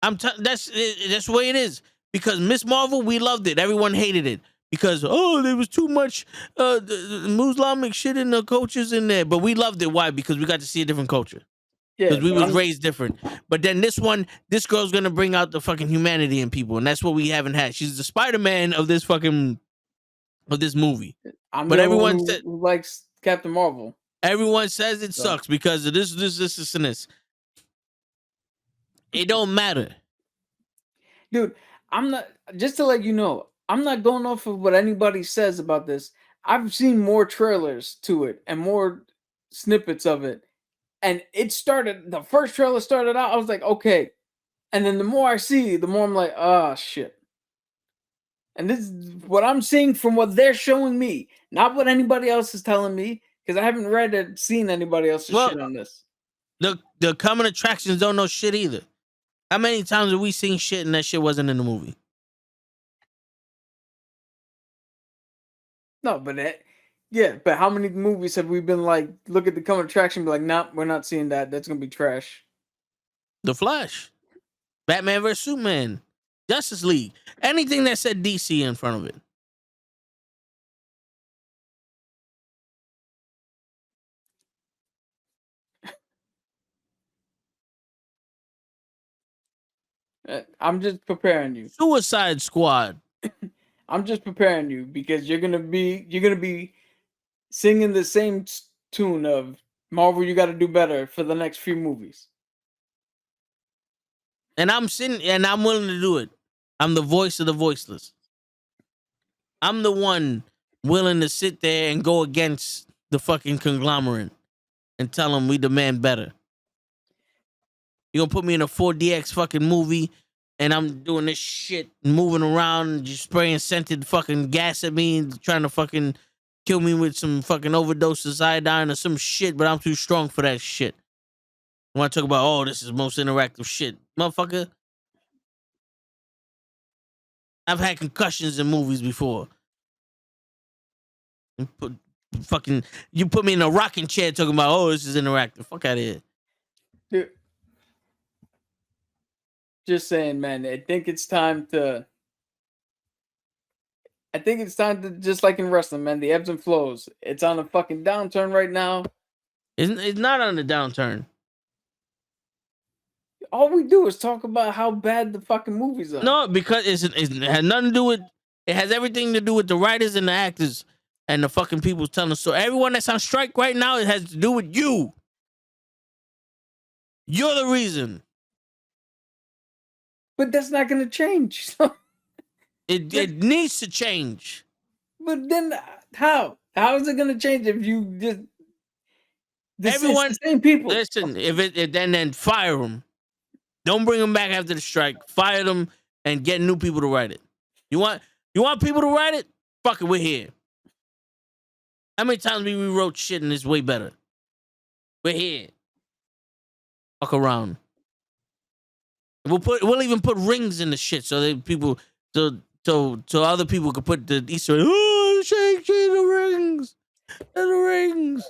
That's the way it is. Because Miss Marvel, we loved it. Everyone hated it because there was too much the Muslimic shit in the cultures in there. But we loved it. Why? Because we got to see a different culture. Yeah, Because we was raised different. But then this girl's gonna bring out the fucking humanity in people, and that's what we haven't had. She's the Spider-Man of this movie. But everyone who likes Captain Marvel. Everyone says it sucks because of this, and this. It don't matter. Dude, I'm not, just to let you know, I'm not going off of what anybody says about this. I've seen more trailers to it and more snippets of it. And the first trailer started out, I was like, okay. And then the more I see, the more I'm like, oh, shit. And this is what I'm seeing from what they're showing me, not what anybody else is telling me, because I haven't read or seen anybody else's shit on this. The common attractions don't know shit either. How many times have we seen shit and that shit wasn't in the movie? No, but but how many movies have we been like, look at the common attraction, be like, nah, we're not seeing that. That's gonna be trash. The Flash, Batman vs Superman, Justice League, anything that said DC in front of it. I'm just preparing you. Suicide Squad. I'm just preparing you because you're gonna be singing the same tune of Marvel. You got to do better for the next few movies. And I'm willing to do it. I'm the voice of the voiceless. I'm the one willing to sit there and go against the fucking conglomerate and tell them we demand better. You're gonna put me in a 4DX fucking movie and I'm doing this shit, moving around, just spraying scented fucking gas at me and trying to fucking kill me with some fucking overdose of iodine or some shit, but I'm too strong for that shit. I want to talk about, this is most interactive shit. Motherfucker, I've had concussions in movies before. You put me in a rocking chair talking about, this is interactive. Fuck out of here. Dude, Just saying, man. I think it's time to just like in wrestling, man. The ebbs and flows. It's on a fucking downturn right now. It's not on the downturn. All we do is talk about how bad the fucking movies are. No, because it has nothing to do with. It has everything to do with the writers and the actors and the fucking people telling the story. Everyone that's on strike right now, it has to do with you. You're the reason. But that's not going to change. It needs to change. But then how? How is it going to change if you just Everyone, the same people? Listen, if then fire them. Don't bring them back after the strike. Fire them and get new people to write it. You want people to write it? Fuck it, we're here. How many times we rewrote shit and it's way better? We're here. Fuck around. We'll even put rings in the shit so that people so other people could put the Easter egg. Oh, shake the rings. The rings.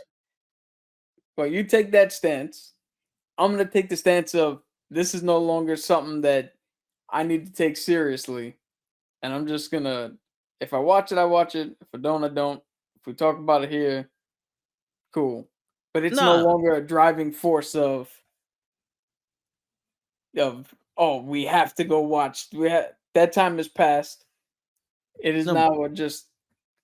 Well, you take that stance. I'm gonna take the stance of this is no longer something that I need to take seriously. And I'm just gonna, if I watch it, I watch it. If I don't, I don't. If we talk about it here, cool. But it's no longer a driving force of oh, we have to go watch. That time has passed. It is now just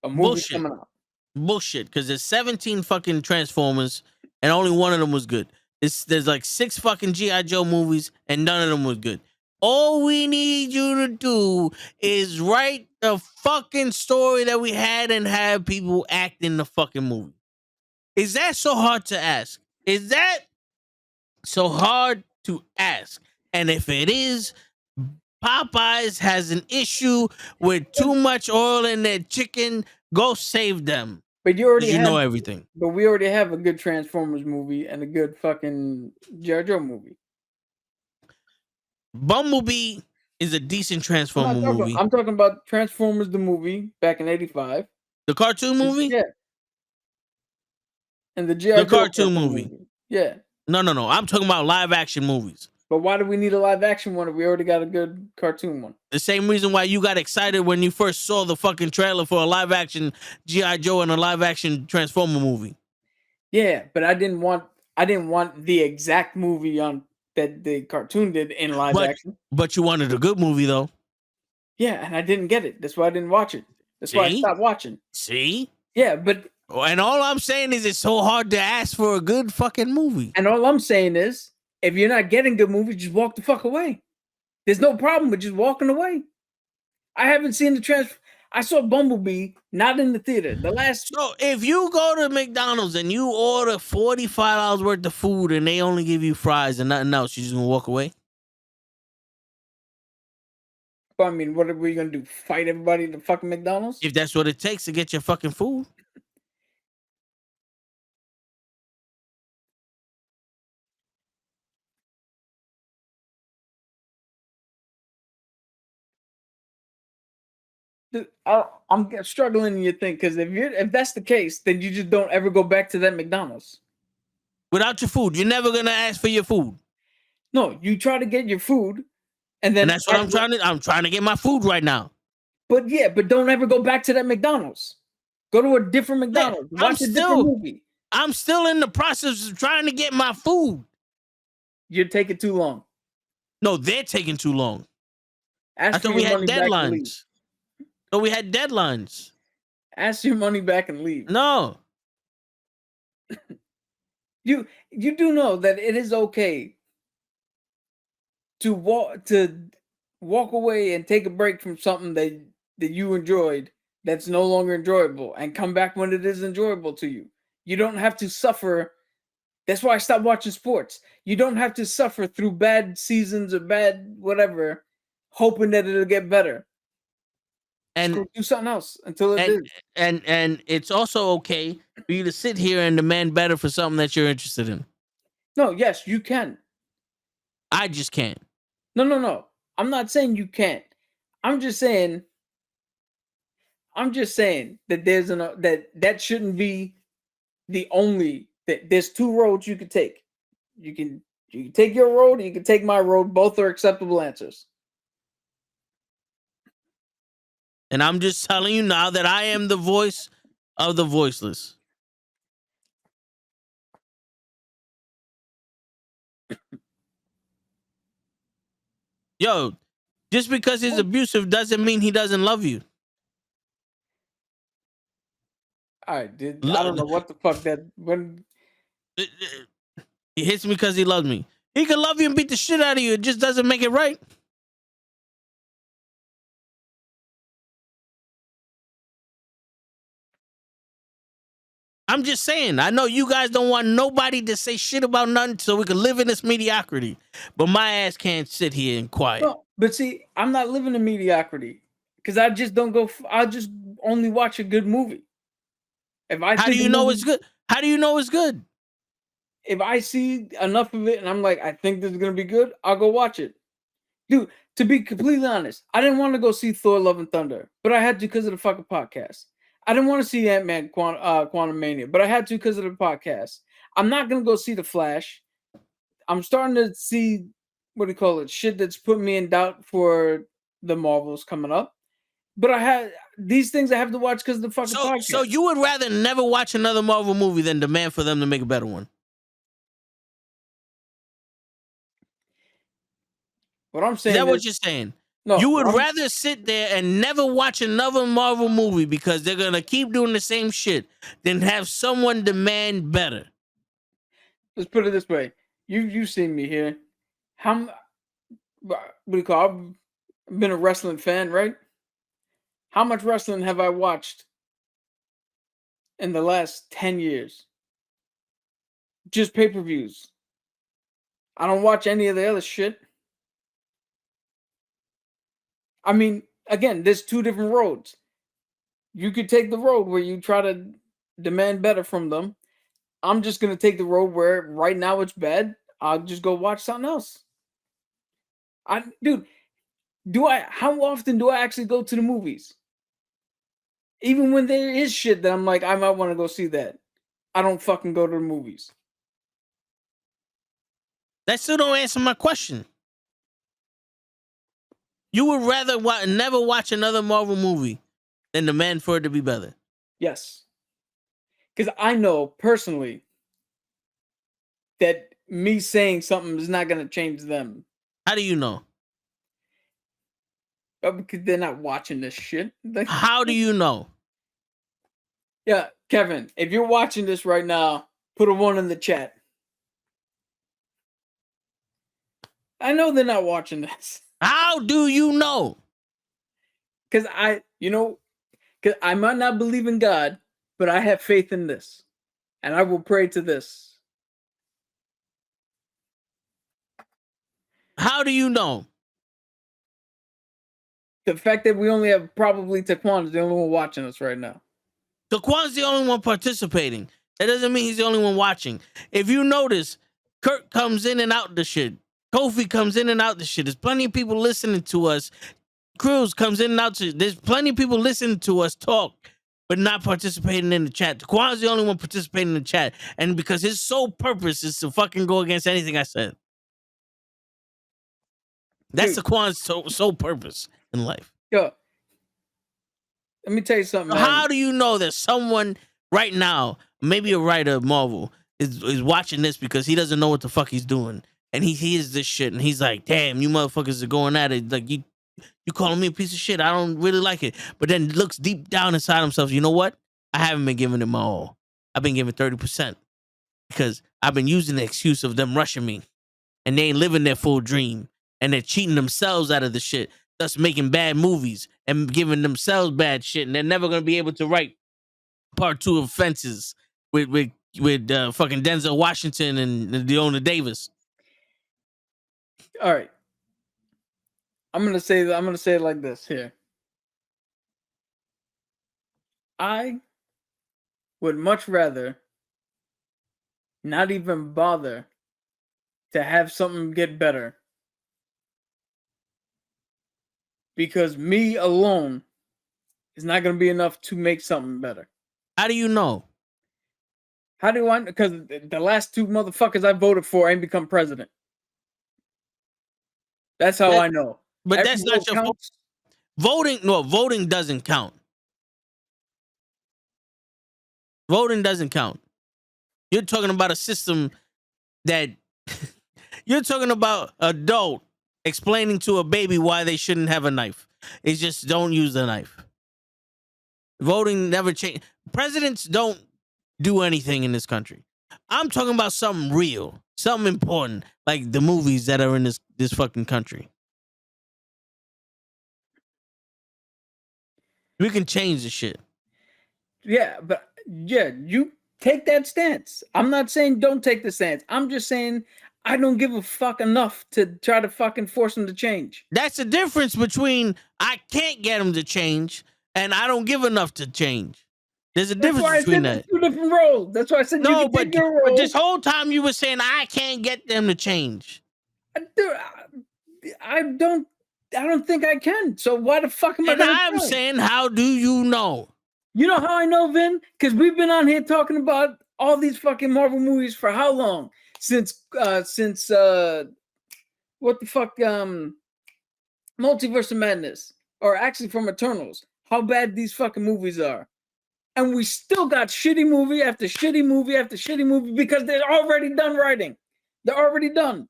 a movie coming out. Bullshit, because there's 17 fucking Transformers and only one of them was good. There's like 6 fucking G.I. Joe movies and none of them was good. All we need you to do is write the fucking story that we had and have people act in the fucking movie. Is that so hard to ask? Is that so hard to ask? And if it is, Popeyes has an issue with too much oil in their chicken. Go save them. But you already know everything. But we already have a good Transformers movie and a good fucking G.I. Joe movie. Bumblebee is a decent Transformer movie. I'm talking about Transformers the movie back in '85. The cartoon movie? Yeah. And the G.I. Joe cartoon movie. Yeah. No. I'm talking about live action movies. But why do we need a live action one if we already got a good cartoon one? The same reason why you got excited when you first saw the fucking trailer for a live action G.I. Joe and a live action Transformer movie. Yeah, but I didn't want the exact movie on that the cartoon did in live action. But you wanted a good movie though. Yeah, and I didn't get it. That's why I didn't watch it. That's why I stopped watching. See? Yeah, but and all I'm saying is it's so hard to ask for a good fucking movie. And all I'm saying is if you're not getting good movies, just walk the fuck away. There's no problem with just walking away. I haven't seen I saw Bumblebee not in the theater. So if you go to McDonald's and you order $45 worth of food and they only give you fries and nothing else, you just gonna walk away? I mean, what are we gonna do? Fight everybody at the fucking McDonald's? If that's what it takes to get your fucking food. I'm struggling to think because if that's the case, then you just don't ever go back to that McDonald's. Without your food, you're never gonna ask for your food. No, you try to get your food, and that's what I'm trying to. I'm trying to get my food right now. But don't ever go back to that McDonald's. Go to a different McDonald's. Watch a different movie. I'm still in the process of trying to get my food. You're taking too long. No, they're taking too long. I thought we had deadlines. So we had deadlines. Ask your money back and leave. No. You do know that it is okay to walk away and take a break from something that you enjoyed that's no longer enjoyable and come back when it is enjoyable to you. You don't have to suffer. That's why I stopped watching sports. You don't have to suffer through bad seasons or bad whatever, hoping that it'll get better. And do something else until it is. And it's also okay for you to sit here and demand better for something that you're interested in. No, yes, you can. I just can't. No. I'm not saying you can't. I'm just saying that that shouldn't be the only that there's 2 roads you could take. You can You can take your road, you can take my road. Both are acceptable answers. And I'm just telling you now that I am the voice of the voiceless. Yo, just because he's abusive doesn't mean he doesn't love you. All right, dude. I don't know what the fuck that when He hits me because he loves me. He can love you and beat the shit out of you. It just doesn't make it right. I'm just saying. I know you guys don't want nobody to say shit about nothing so we can live in this mediocrity. But my ass can't sit here and quiet. No, but see, I'm not living in mediocrity because I just don't go. I just only watch a good movie. If I How do you know it's good? How do you know it's good? If I see enough of it and I'm like, I think this is gonna be good, I'll go watch it. Dude, to be completely honest, I didn't want to go see Thor: Love and Thunder, but I had to because of the fucking podcast. I didn't want to see Ant-Man Quantum Mania, but I had to because of the podcast. I'm not gonna go see The Flash. I'm starting to see what do you call it? Shit that's put me in doubt for the Marvels coming up. But I had these things I have to watch because of the fucking podcast. So you would rather never watch another Marvel movie than demand for them to make a better one? What I'm saying is that what you're saying? No, you would rather sit there and never watch another Marvel movie because they're gonna keep doing the same shit than have someone demand better. Let's put it this way: you've seen me here. What do you call? I've been a wrestling fan, right? How much wrestling have I watched in the last 10 years? Just pay-per-views. I don't watch any of the other shit. I mean, again, there's two different roads. You could take the road where you try to demand better from them. I'm just going to take the road where right now it's bad. I'll just go watch something else. Dude, how often do I actually go to the movies? Even when there is shit that I'm like, I might want to go see that. I don't fucking go to the movies. That still don't answer my question. You would rather never watch another Marvel movie than demand for it to be better? Yes. Because I know personally that me saying something is not going to change them. How do you know? Because they're not watching this shit. How do you know? Yeah, Kevin, if you're watching this right now, put a 1 in the chat. I know they're not watching this. How do you know? Because because I might not believe in God, but I have faith in this. And I will pray to this. How do you know? The fact that we only have probably Taquan is the only one watching us right now. Taquan's the only one participating. That doesn't mean he's the only one watching. If you notice, Kurt comes in and out the shit. Kofi comes in and out the shit. There's plenty of people listening to us. Cruz comes in and out. There's plenty of people listening to us talk, but not participating in the chat. Taquan's the only one participating in the chat. And because his sole purpose is to fucking go against anything I said. That's Taquan's sole purpose in life. Yo, let me tell you something, man. How do you know that someone right now, maybe a writer of Marvel, is watching this because he doesn't know what the fuck he's doing? And he hears this shit and he's like, damn, you motherfuckers are going at it. Like, you calling me a piece of shit. I don't really like it. But then looks deep down inside himself. You know what? I haven't been giving it my all. I've been giving 30% because I've been using the excuse of them rushing me and they ain't living their full dream and they're cheating themselves out of the shit, thus making bad movies and giving themselves bad shit. And they're never going to be able to write part 2 of Fences with fucking Denzel Washington and Deona Davis. All right. I'm gonna say it like this here. I would much rather not even bother to have something get better. Because me alone is not gonna be enough to make something better. How do you know? How do I? Because the last 2 motherfuckers I voted for ain't become president. That's how That- I know. But Every that's not vote your fault. counts. Voting. No, voting doesn't count. Voting doesn't count. You're talking about a system that you're talking about adult explaining to a baby why they shouldn't have a knife. It's just don't use the knife. Voting never change. Presidents don't do anything in this country. I'm talking about something real, something important, like the movies that are in this fucking country. We can change the shit. Yeah, but yeah, you take that stance. I'm not saying don't take the stance. I'm just saying I don't give a fuck enough to try to fucking force them to change. That's the difference between I can't get them to change and I don't give enough to change. There's a That's difference why I between said that. it's two different roles. That's why I said you No, can take your role. this whole time you were saying I can't get them to change. Dude, I don't think I can. So why the fuck am I And gonna I'm try? saying, how do you know? You know how I know, Vin? Because we've been on here talking about all these fucking Marvel movies for how long? Since what the fuck Multiverse of Madness, or actually from Eternals. How bad these fucking movies are. And we still got shitty movie after shitty movie after shitty movie because they're already done writing. They're already done.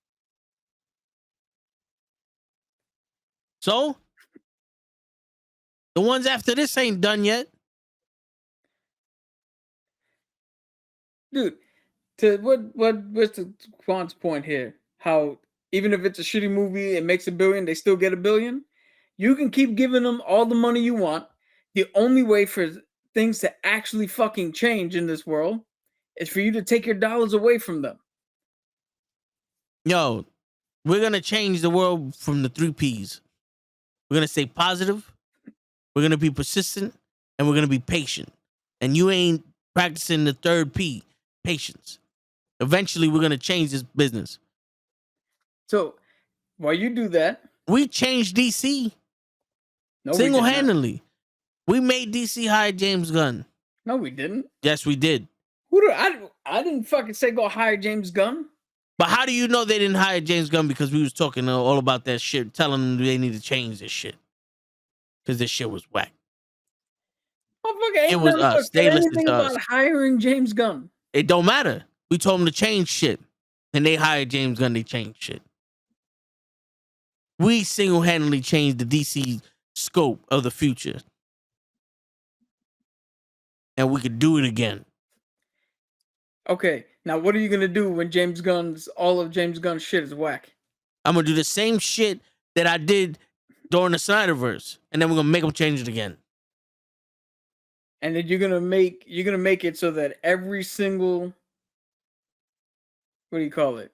So the ones after this ain't done yet. Dude, to what's the Quan's point here? How even if it's a shitty movie, it makes $1 billion, they still get $1 billion. You can keep giving them all the money you want. The only way for things to actually fucking change in this world is for you to take your dollars away from them. Yo, we're gonna change the world from the 3 P's. We're gonna stay positive, we're gonna be persistent, and we're gonna be patient. And you ain't practicing the 3rd P, patience. Eventually, we're gonna change this business. So while you do that, We changed DC no, single-handedly. We made DC hire James Gunn. No, we didn't. Yes, we did. I didn't fucking say go hire James Gunn. But how do you know they didn't hire James Gunn? Because we was talking all about that shit, telling them they need to change this shit. Because this shit was whack. Motherfucker, It was us. They listened anything to about us. hiring James Gunn. It don't matter. We told them to change shit. And they hired James Gunn, they changed shit. We single-handedly changed the DC scope of the future. And we could do it again. Okay, now what are you gonna do when all of James Gunn's shit is whack? I'm going to do the same shit that I did during the Snyderverse. And then we're going to make them change it again. And then you're gonna make it so that every single, what do you call it?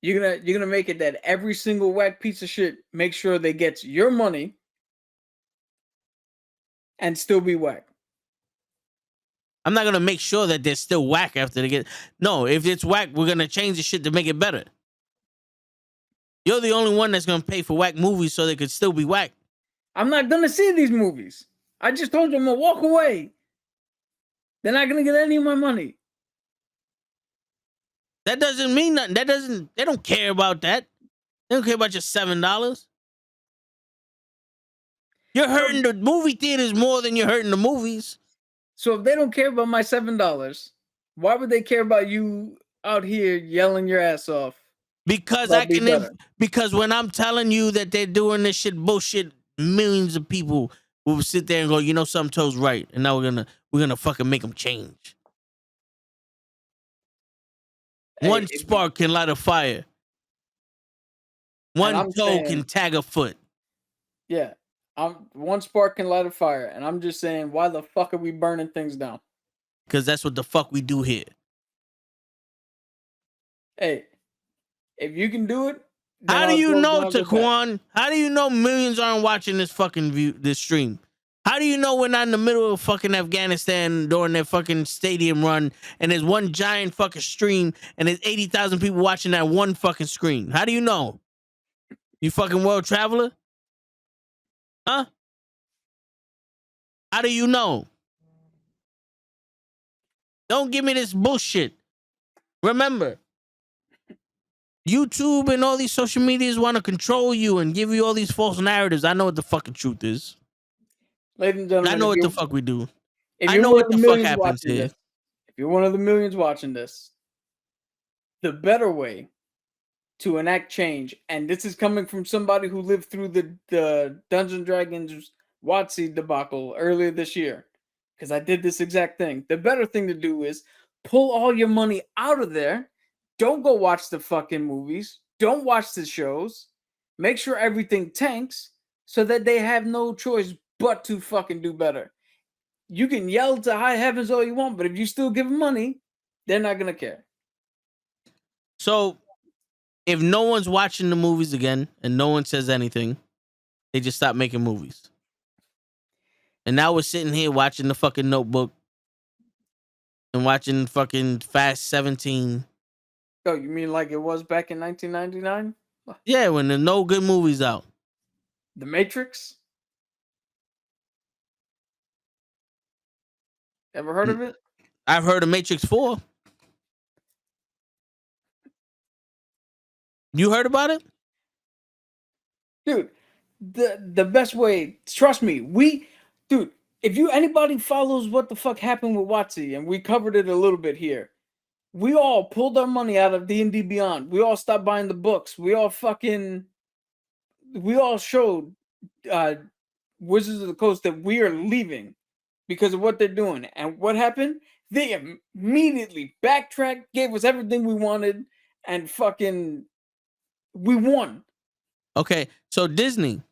You're gonna make it that every single whack piece of shit make sure they gets your money and still be whack. I'm not going to make sure that they're still whack after they get... No, if it's whack, we're going to change the shit to make it better. You're the only one that's going to pay for whack movies so they could still be whack. I'm not gonna see these movies. I just told you I'm gonna walk away. They're not gonna get any of my money. That doesn't mean nothing. They don't care about that. They don't care about your $7. You're hurting the movie theaters more than you're hurting the movies. So if they don't care about my $7, why would they care about you out here yelling your ass off? Because because when I'm telling you that they're doing this shit bullshit, millions of people will sit there and go, you know, something Toe's right, and now we're gonna fucking make them change. One spark can light a fire. One toe can tag a foot. Yeah, one spark can light a fire, and I'm just saying, why the fuck are we burning things down? Because that's what the fuck we do here. Hey, if you can do it, how do you know, Taquan? How do you know millions aren't watching this fucking this stream? How do you know we're not in the middle of fucking Afghanistan during their fucking stadium run and there's one giant fucking stream and there's 80,000 people watching that one fucking screen? How do you know? You fucking world traveler? Huh? How do you know? Don't give me this bullshit. Remember, YouTube and all these social medias want to control you and give you all these false narratives. I know what the fucking truth is. Ladies and gentlemen, I know what the fuck we do. if I you're know one what of the the fuck millions happens watching here. this, if you're one of the millions watching this, the better way to enact change, and this is coming from somebody who lived through the Dungeons Dragons WotC debacle earlier this year, because I did this exact thing. The better thing to do is pull all your money out of there. Don't go watch the fucking movies. Don't watch the shows. Make sure everything tanks so that they have no choice but to fucking do better. You can yell to high heavens all you want, but if you still give them money, they're not gonna care. So if no one's watching the movies again and no one says anything, they just stop making movies. And now we're sitting here watching the fucking Notebook and watching fucking Fast 17. Oh, you mean like it was back in 1999? Yeah, when there's no good movies out. The Matrix? Ever heard of it? I've heard of Matrix 4. You heard about it? Dude, the best way, trust me, if anybody follows what the fuck happened with WotC, and we covered it a little bit here, we all pulled our money out of D&D Beyond. We all stopped buying the books. We all showed Wizards of the Coast that we are leaving because of what they're doing. And what happened? They immediately backtracked, gave us everything we wanted, and fucking we won. Okay, so Disney,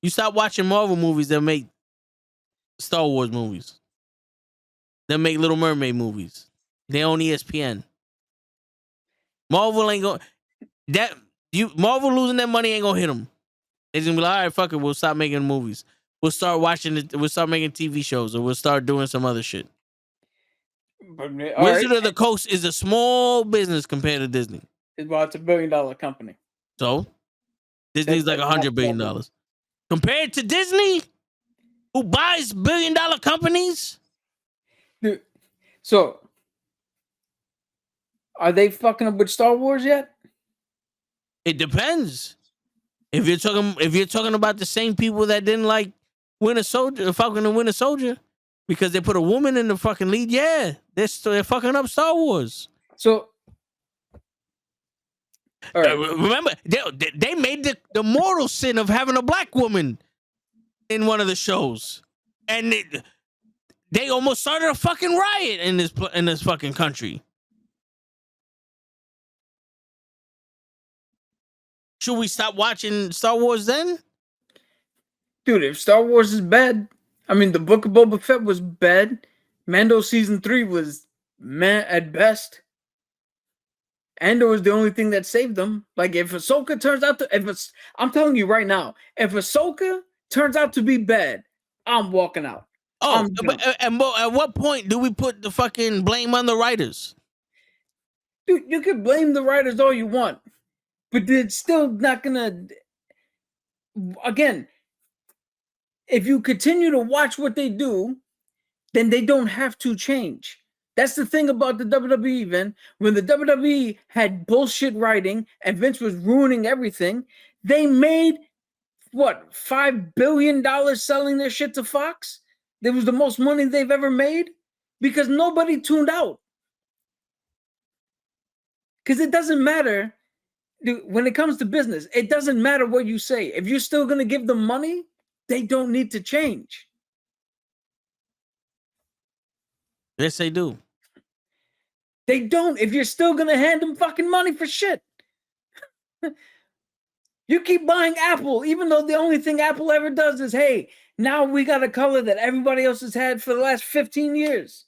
you stop watching Marvel movies that make Star Wars movies. They make Little Mermaid movies. They own ESPN. Marvel ain't going Marvel losing that money ain't gonna hit them. They're gonna be like, all right, fuck it, we'll stop making movies. We'll start watching it. We'll start making TV shows, or we'll start doing some other shit. Wizard of the Coast is a small business compared to Disney. Well, it's $1 billion company. So Disney's like $100 billion. Compared to Disney, who buys $1 billion companies? Dude, so are they fucking up with Star Wars yet? It depends. If you're talking about the same people that didn't like Falcon and Winter Soldier, because they put a woman in the fucking lead, yeah, they're fucking up Star Wars. So, all right. Remember, they made the mortal sin of having a black woman in one of the shows, and they almost started a fucking riot in this fucking country. Should we stop watching Star Wars then? Dude, if Star Wars is bad, I mean, the Book of Boba Fett was bad. Mando season 3 was meh at best. Andor was the only thing that saved them. Like, if Ahsoka turns out to, I'm telling you right now, if Ahsoka turns out to be bad, I'm walking out. Oh, and at what point do we put the fucking blame on the writers? Dude, you can blame the writers all you want, but it's still not gonna. Again, if you continue to watch what they do, then they don't have to change. That's the thing about the WWE, Vin. When the WWE had bullshit writing and Vince was ruining everything, they made, what, $5 billion selling their shit to Fox? That was the most money they've ever made? Because nobody tuned out. Because it doesn't matter. When it comes to business, it doesn't matter what you say. If you're still going to give them money, they don't need to change. Yes, they do. They don't. If you're still going to hand them fucking money for shit. You keep buying Apple, even though the only thing Apple ever does is, hey, now we got a color that everybody else has had for the last 15 years.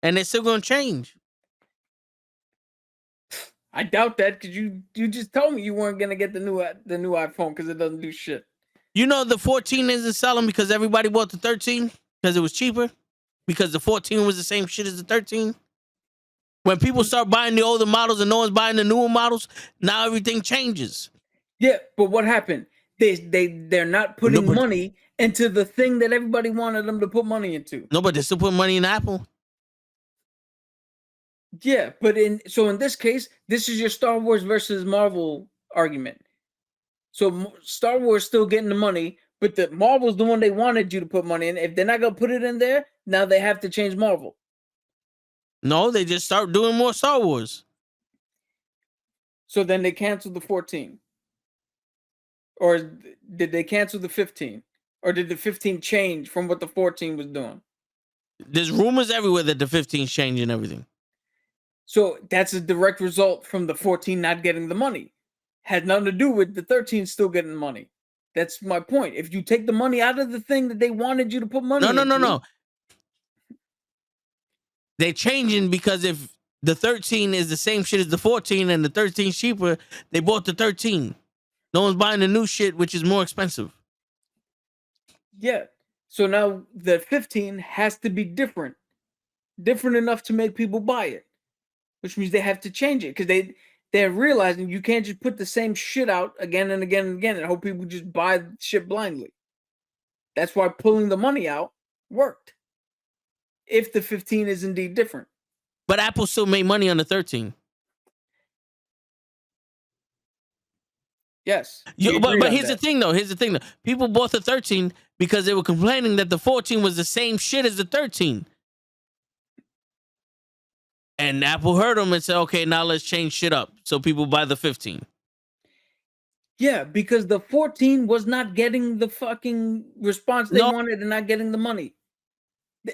And they're still going to change. I doubt that, because you just told me you weren't going to get the new iPhone because it doesn't do shit. You know the 14 isn't selling because everybody bought the 13 because it was cheaper? Because the 14 was the same shit as the 13? When people start buying the older models and no one's buying the newer models, now everything changes. Yeah, but what happened? They're not putting money into the thing that everybody wanted them to put money into. No, but they still put money in Apple. Yeah, but in this case, this is your Star Wars versus Marvel argument. So Star Wars still getting the money, but the Marvel's the one they wanted you to put money in. If they're not gonna put it in there, now they have to change Marvel. No, they just start doing more Star Wars. So then they canceled the 14. Or did they cancel the 15? Or did the 15 change from what the 14 was doing? There's rumors everywhere that the 15's changing everything. So that's a direct result from the 14 not getting the money. Had nothing to do with the 13 still getting the money. That's my point. If you take the money out of the thing that they wanted you to put money No. They're changing because if the 13 is the same shit as the 14 and the 13's cheaper, they bought the 13. No one's buying the new shit, which is more expensive. Yeah. So now the 15 has to be different. Different enough to make people buy it. Which means they have to change it because they're realizing you can't just put the same shit out again and again and again and hope people just buy shit blindly. That's why pulling the money out worked. If the 15 is indeed different. But Apple still made money on the 13. Yes. But here's the thing though. People bought the 13 because they were complaining that the 14 was the same shit as the 13. And Apple heard them and said, okay, now let's change shit up. So people buy the 15. Yeah, because the 14 was not getting the fucking response they wanted and not getting the money.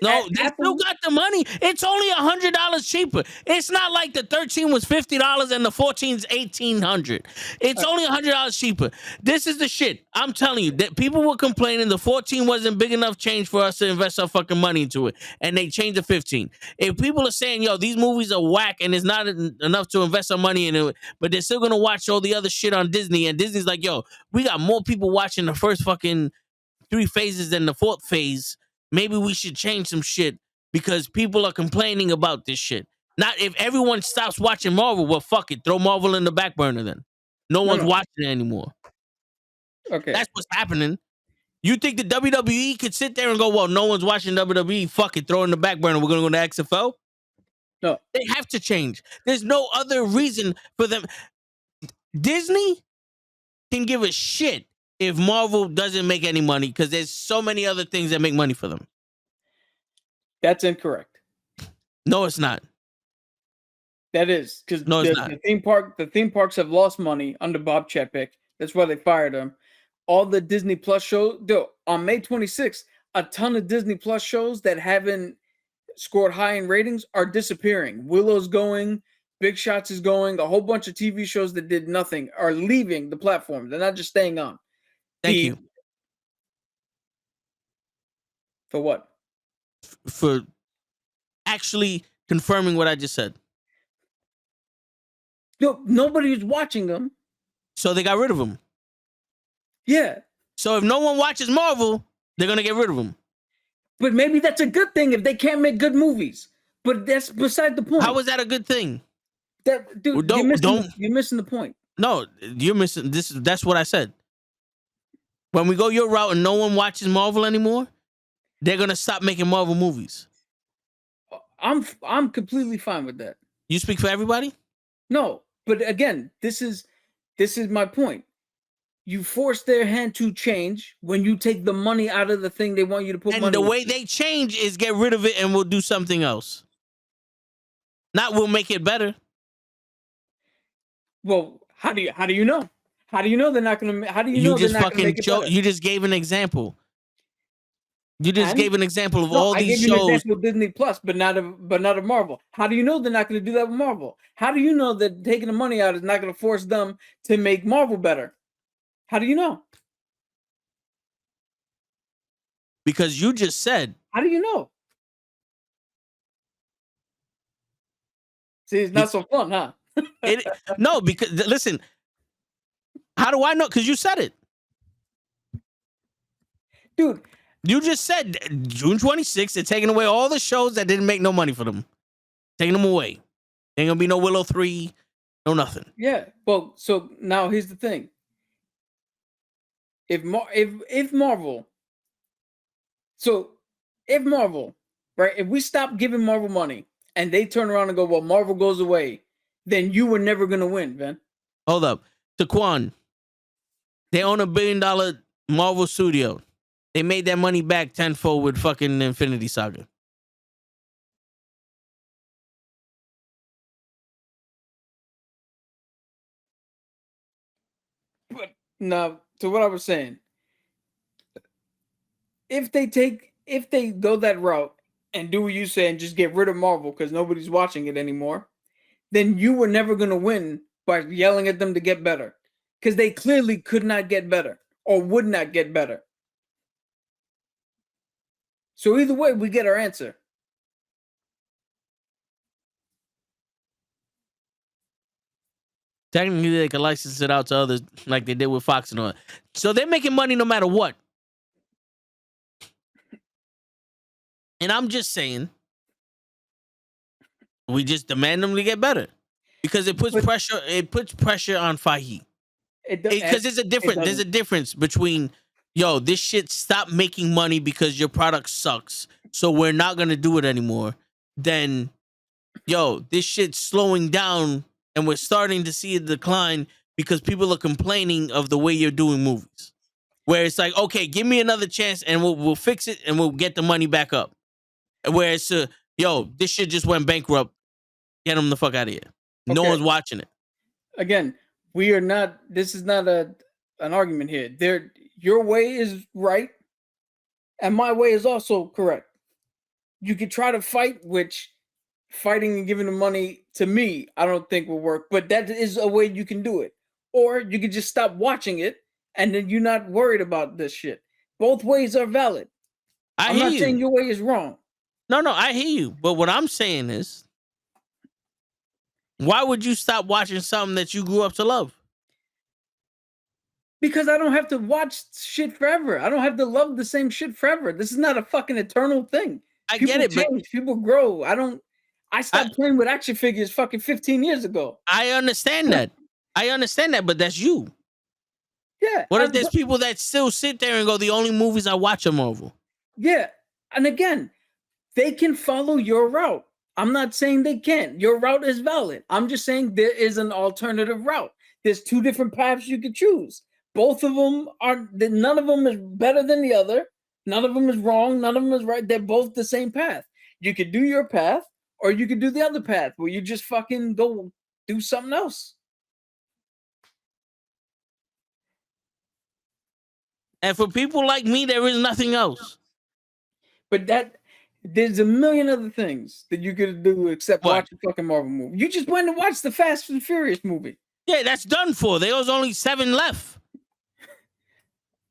No, they still got the money. It's only $100 cheaper. It's not like the 13 was $50 and the 14's $1,800. It's only $100 cheaper. This is the shit. I'm telling you that people were complaining the 14 wasn't big enough change for us to invest our fucking money into it, and they changed the 15. If people are saying, yo, these movies are whack and it's not enough to invest our money into it, but they're still gonna watch all the other shit on Disney, and Disney's like, yo, we got more people watching the first fucking 3 phases than the 4th phase. Maybe we should change some shit because people are complaining about this shit. Not if everyone stops watching Marvel, well, fuck it. Throw Marvel in the back burner then. No one's watching it anymore. Okay. That's what's happening. You think the WWE could sit there and go, well, no one's watching WWE. Fuck it. Throw it in the back burner. We're going to go to XFL? No. They have to change. There's no other reason for them. Disney can give a shit if Marvel doesn't make any money because there's so many other things that make money for them. That's incorrect. No, it's not. That is because the theme parks have lost money under Bob Chapek. That's why they fired him. All the Disney Plus shows, on May 26th, a ton of Disney Plus shows that haven't scored high in ratings are disappearing. Willow's going, Big Shots is going, a whole bunch of TV shows that did nothing are leaving the platform. They're not just staying on. Thank you. For what? For actually confirming what I just said. No, nobody's watching them. So they got rid of them. Yeah. So if no one watches Marvel, they're going to get rid of them. But maybe that's a good thing if they can't make good movies. But that's beside the point. How is that a good thing? Dude, you're missing the point. No, you're missing this. That's what I said. When we go your route and no one watches Marvel anymore, they're gonna stop making Marvel movies. I'm completely fine with that. You speak for everybody? No, but again, this is my point. You force their hand to change when you take the money out of the thing they want you to put money. And the way they change is get rid of it and we'll do something else. Not we'll make it better. Well, how do you know? How do you know they're not gonna? How do you know they're not gonna make it better? You just gave an example. You just gave an example of all these shows. I gave you an example of Disney Plus, but not of Marvel. How do you know they're not going to do that with Marvel? How do you know that taking the money out is not going to force them to make Marvel better? How do you know? Because you just said. How do you know? See, it's not so fun, huh? No, because listen. How do I know? Because you said it. Dude. You just said June 26th, they're taking away all the shows that didn't make no money for them. Taking them away. Ain't gonna be no Willow 3, no nothing. Yeah. Well, so now here's the thing. If Marvel, right, if we stop giving Marvel money and they turn around and go, well, Marvel goes away, then you were never going to win, man. Hold up. Taquan, they own $1 billion Marvel studio. They made that money back tenfold with fucking Infinity Saga. But now, to what I was saying, if they go that route and do what you say and just get rid of Marvel because nobody's watching it anymore, then you were never going to win by yelling at them to get better, because they clearly could not get better or would not get better. So either way, we get our answer. Technically, they could license it out to others like they did with Fox and all. So they're making money no matter what. And I'm just saying, we just demand them to get better because it puts pressure. It puts pressure on Fahey. Because there's a difference between, yo, this shit stop making money because your product sucks, so we're not gonna do it anymore. Then, yo, this shit's slowing down and we're starting to see a decline because people are complaining of the way you're doing movies. Where it's like, okay, give me another chance and we'll fix it and we'll get the money back up. Where it's yo, this shit just went bankrupt. Get them the fuck out of here. Okay. No one's watching it. Again, we are not. This is not an argument here. Your way is right, and my way is also correct. You could try to fight, which fighting and giving the money to me, I don't think will work. But that is a way you can do it. Or you could just stop watching it, and then you're not worried about this shit. Both ways are valid. I'm not saying your way is wrong. No, I hear you. But what I'm saying is, why would you stop watching something that you grew up to love? Because I don't have to watch shit forever. I don't have to love the same shit forever. This is not a fucking eternal thing. People get it, change, but people grow. I stopped playing with action figures fucking 15 years ago. I understand that. But that's you. Yeah. What if there's people that still sit there and go, the only movies I watch are Marvel? Yeah. And again, they can follow your route. I'm not saying they can't. Your route is valid. I'm just saying there is an alternative route. There's two different paths you could choose. Both of them none of them is better than the other. None of them is wrong. None of them is right. They're both the same path. You could do your path, or you could do the other path where you just fucking go do something else. And for people like me, there is nothing else. But there's a million other things that you could do except watch a fucking Marvel movie. You just went to watch the Fast and Furious movie. Yeah, that's done for. There was only 7 left.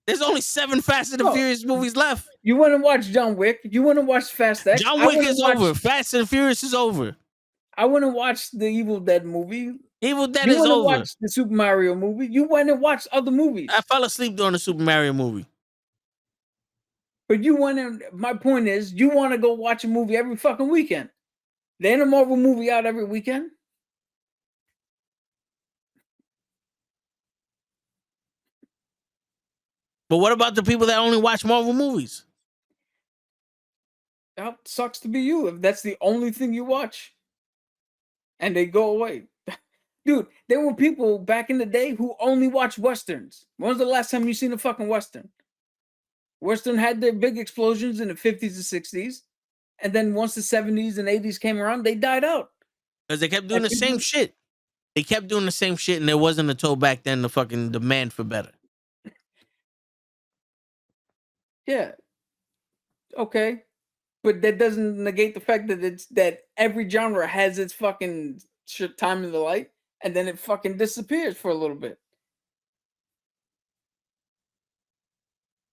There's only 7 Fast and Furious movies left. You want to watch John Wick? You want to watch Fast X? John Wick is over. Fast and Furious is over. I want to watch the Evil Dead movie. Evil Dead is over. You want to watch the Super Mario movie? You went and watched other movies. I fell asleep during the Super Mario movie. But my point is, you want to go watch a movie every fucking weekend. There ain't a Marvel movie out every weekend. But what about the people that only watch Marvel movies? That sucks to be you if that's the only thing you watch. And they go away. Dude, there were people back in the day who only watched Westerns. When was the last time you seen a fucking Western? Western had their big explosions in the 50s and 60s. And then once the 70s and 80s came around, they died out. Because they kept doing the same shit. They kept doing the same shit, and there wasn't a toe back then to fucking demand for better. Yeah. Okay. But that doesn't negate the fact that every genre has its fucking time in the light, and then it fucking disappears for a little bit.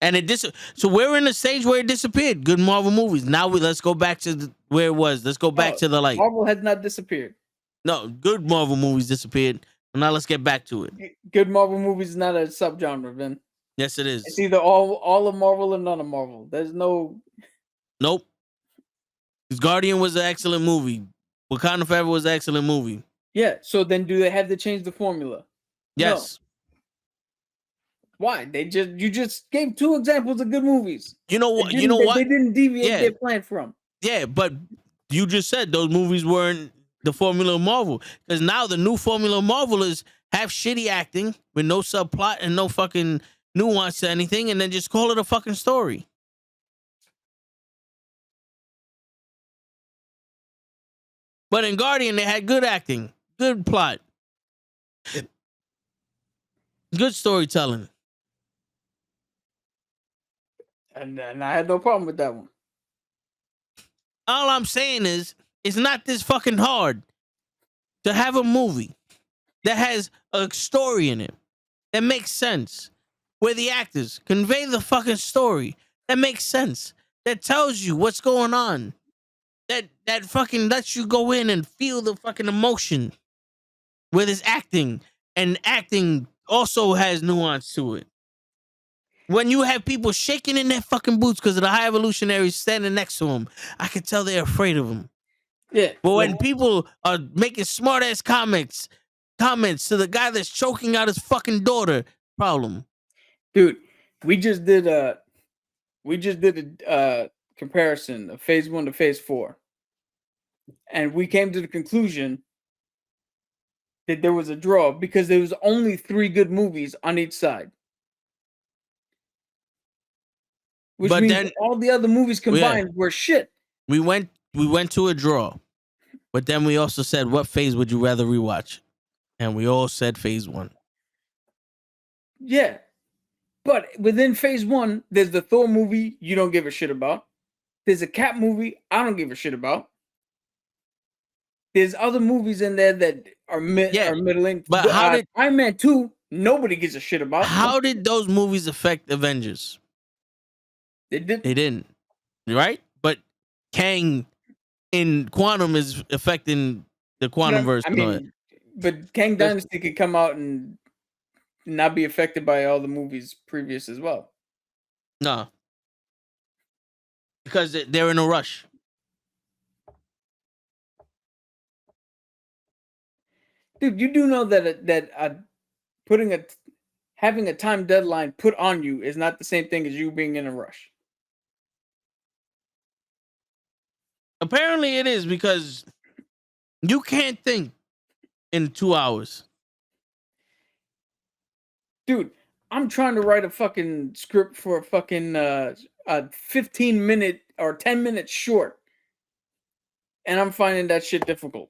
And so we're in a stage where it disappeared. Good Marvel movies. Now let's go back to where it was. Let's go back to the light. Marvel has not disappeared. No, good Marvel movies disappeared. Now let's get back to it. Good Marvel movies is not a subgenre, Ben. Yes, it is. It's either all of Marvel or none of Marvel. There's no. Nope. Guardian was an excellent movie. Wakanda Forever was an excellent movie. Yeah. So then, do they have to change the formula? Yes. No. Why? You just gave 2 examples of good movies. You know what? You know what? They didn't deviate their plan from. Yeah, but you just said those movies weren't the formula of Marvel. Because now the new formula of Marvel is have shitty acting with no subplot and no fucking nuance to anything, and then just call it a fucking story. But in Guardian, they had good acting, good plot, good storytelling. And I had no problem with that one. All I'm saying is, it's not this fucking hard to have a movie that has a story in it that makes sense, where the actors convey the fucking story that makes sense, that tells you what's going on, that fucking lets you go in and feel the fucking emotion, where there's acting, and acting also has nuance to it. When you have people shaking in their fucking boots because of the High Evolutionaries standing next to them, I can tell they're afraid of them. Yeah. But when people are making smart ass comments to the guy that's choking out his fucking daughter, problem. Dude, we just did a comparison of phase 1 to phase 4. And we came to the conclusion that there was a draw because there was only 3 good movies on each side. Which But means then- all the other movies combined were shit. We went to a draw. But then we also said, what phase would you rather rewatch? And we all said phase 1. Yeah. But within phase 1, there's the Thor movie you don't give a shit about. There's a Cap movie I don't give a shit about. There's other movies in there that are middling. But how did Iron Man 2 nobody gives a shit about? How did those movies affect Avengers? They did. They didn't. Right? But Kang in Quantum is affecting the Quantumverse. I mean, but Kang Dynasty could come out and not be affected by all the movies previous as well. No. Because they're in a rush. Dude, you do know that having a time deadline put on you is not the same thing as you being in a rush. Apparently it is, because you can't think in 2 hours. Dude, I'm trying to write a fucking script for a fucking a 15-minute or 10-minute short. And I'm finding that shit difficult.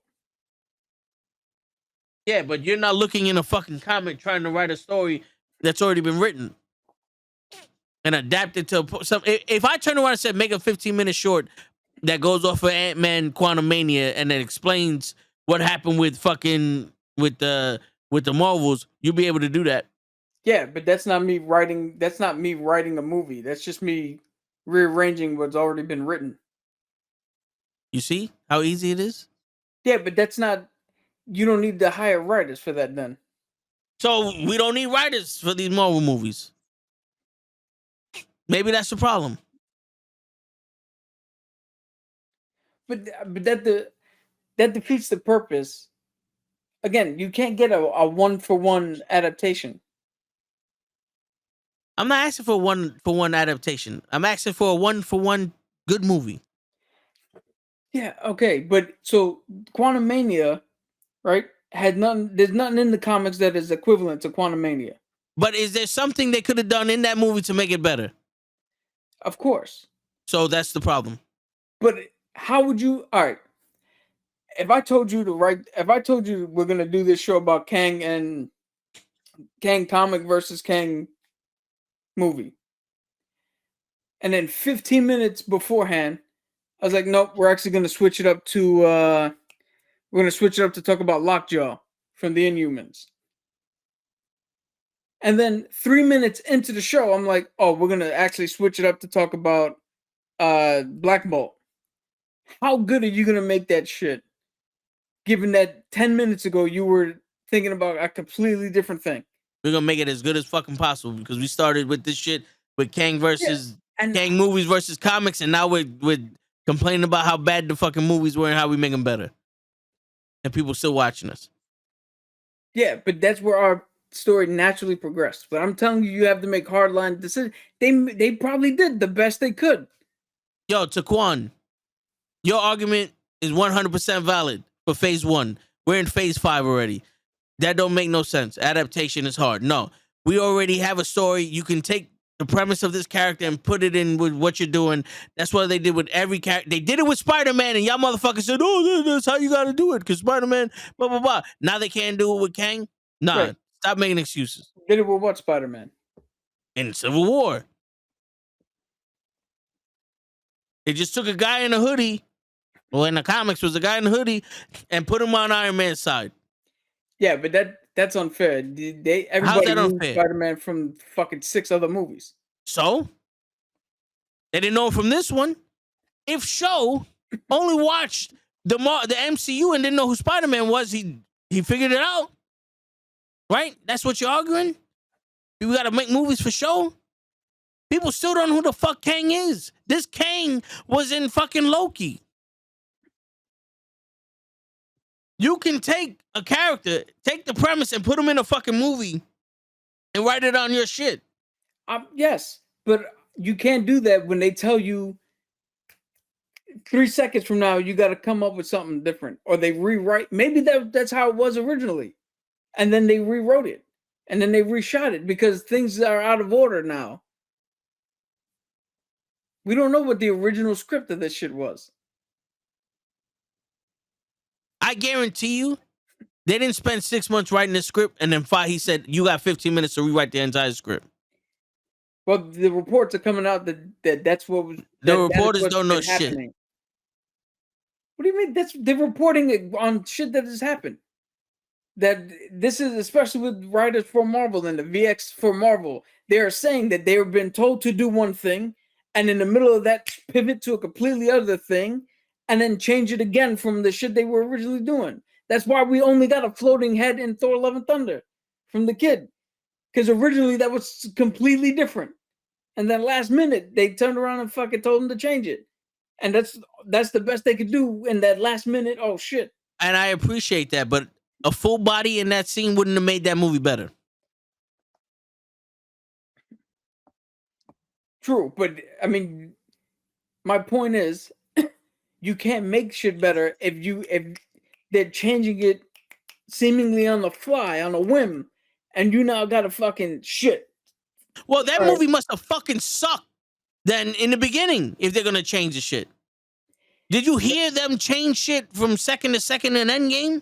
Yeah, but you're not looking in a fucking comic trying to write a story that's already been written and adapted to some. If I turn around and said, make a 15-minute short that goes off of Ant-Man Quantumania and then explains what happened with fucking with the Marvels, you'll be able to do that. Yeah, but that's not me writing. That's not me writing a movie. That's just me rearranging what's already been written. You see how easy it is? Yeah, but that's not. You don't need to hire writers for that then. So we don't need writers for these Marvel movies. Maybe that's the problem. But that defeats the purpose. Again, you can't get a 1-for-1 adaptation. I'm not asking for a 1-for-1 adaptation. I'm asking for a 1-for-1 good movie. Yeah, okay, but so Quantumania, right? Had nothing. There's nothing in the comics that is equivalent to Quantumania. But is there something they could have done in that movie to make it better? Of course. So that's the problem. But how would you? All right. If I told you we're gonna do this show about Kang and Kang comic versus Kang movie, and then 15 minutes beforehand, I was like, nope, we're actually gonna switch it up to talk about Lockjaw from the Inhumans. And then 3 minutes into the show, I'm like, oh, we're gonna actually switch it up to talk about Black Bolt. How good are you gonna make that shit? Given that 10 minutes ago you were thinking about a completely different thing. We're gonna make it as good as fucking possible, because we started with this shit with Kang versus Kang movies versus comics, and now we're complaining about how bad the fucking movies were and how we make them better, and people still watching us. Yeah, but that's where our story naturally progressed. But I'm telling you, you have to make hardline decisions. They probably did the best they could. Yo, Taquan, your argument is 100% valid for phase 1. We're in phase 5 already. That don't make no sense. Adaptation is hard. No, we already have a story. You can take the premise of this character and put it in with what you're doing. That's what they did with every character. They did it with Spider-Man, and y'all motherfuckers said, "Oh, that's how you got to do it," because Spider-Man, blah blah blah. Now they can't do it with Kang. Nah, Right. stop making excuses. Did it with what Spider-Man? In Civil War, they just took a guy in a hoodie. Well, in the comics, was a guy in a hoodie, and put him on Iron Man's side. Yeah, but that's unfair. Everybody that knew unfair? Spider-Man from fucking 6 other movies. So they didn't know him from this one. If Show only watched the MCU and didn't know who Spider-Man was, he figured it out, right? That's what you're arguing. We got to make movies for Show. People still don't know who the fuck Kang is. This Kang was in fucking Loki. You can take a character, take the premise, and put him in a fucking movie and write it on your shit. Yes, but you can't do that when they tell you 3 seconds from now you got to come up with something different, or they rewrite. Maybe that's how it was originally, and then they rewrote it, and then they reshot it because things are out of order now. We don't know what the original script of this shit was. I guarantee you, they didn't spend 6 months writing the script, and then he said, you got 15 minutes to rewrite the entire script. Well, the reports are coming out that's what was. The reporters don't know shit. What do you mean? They're reporting it on shit that has happened. That this is especially with writers for Marvel and the VX for Marvel. They are saying that they have been told to do one thing, and in the middle of that, pivot to a completely other thing, and then change it again from the shit they were originally doing. That's why we only got a floating head in Thor: Love and Thunder from the kid, because originally that was completely different. And then last minute they turned around and fucking told him to change it, and that's the best they could do in that last minute. Oh shit! And I appreciate that, but a full body in that scene wouldn't have made that movie better. True, but I mean, my point is, you can't make shit better if they're changing it seemingly on the fly, on a whim, and you now got to fucking shit. Well, that movie must have fucking sucked then in the beginning if they're gonna change the shit. Did you hear them change shit from second to second in Endgame?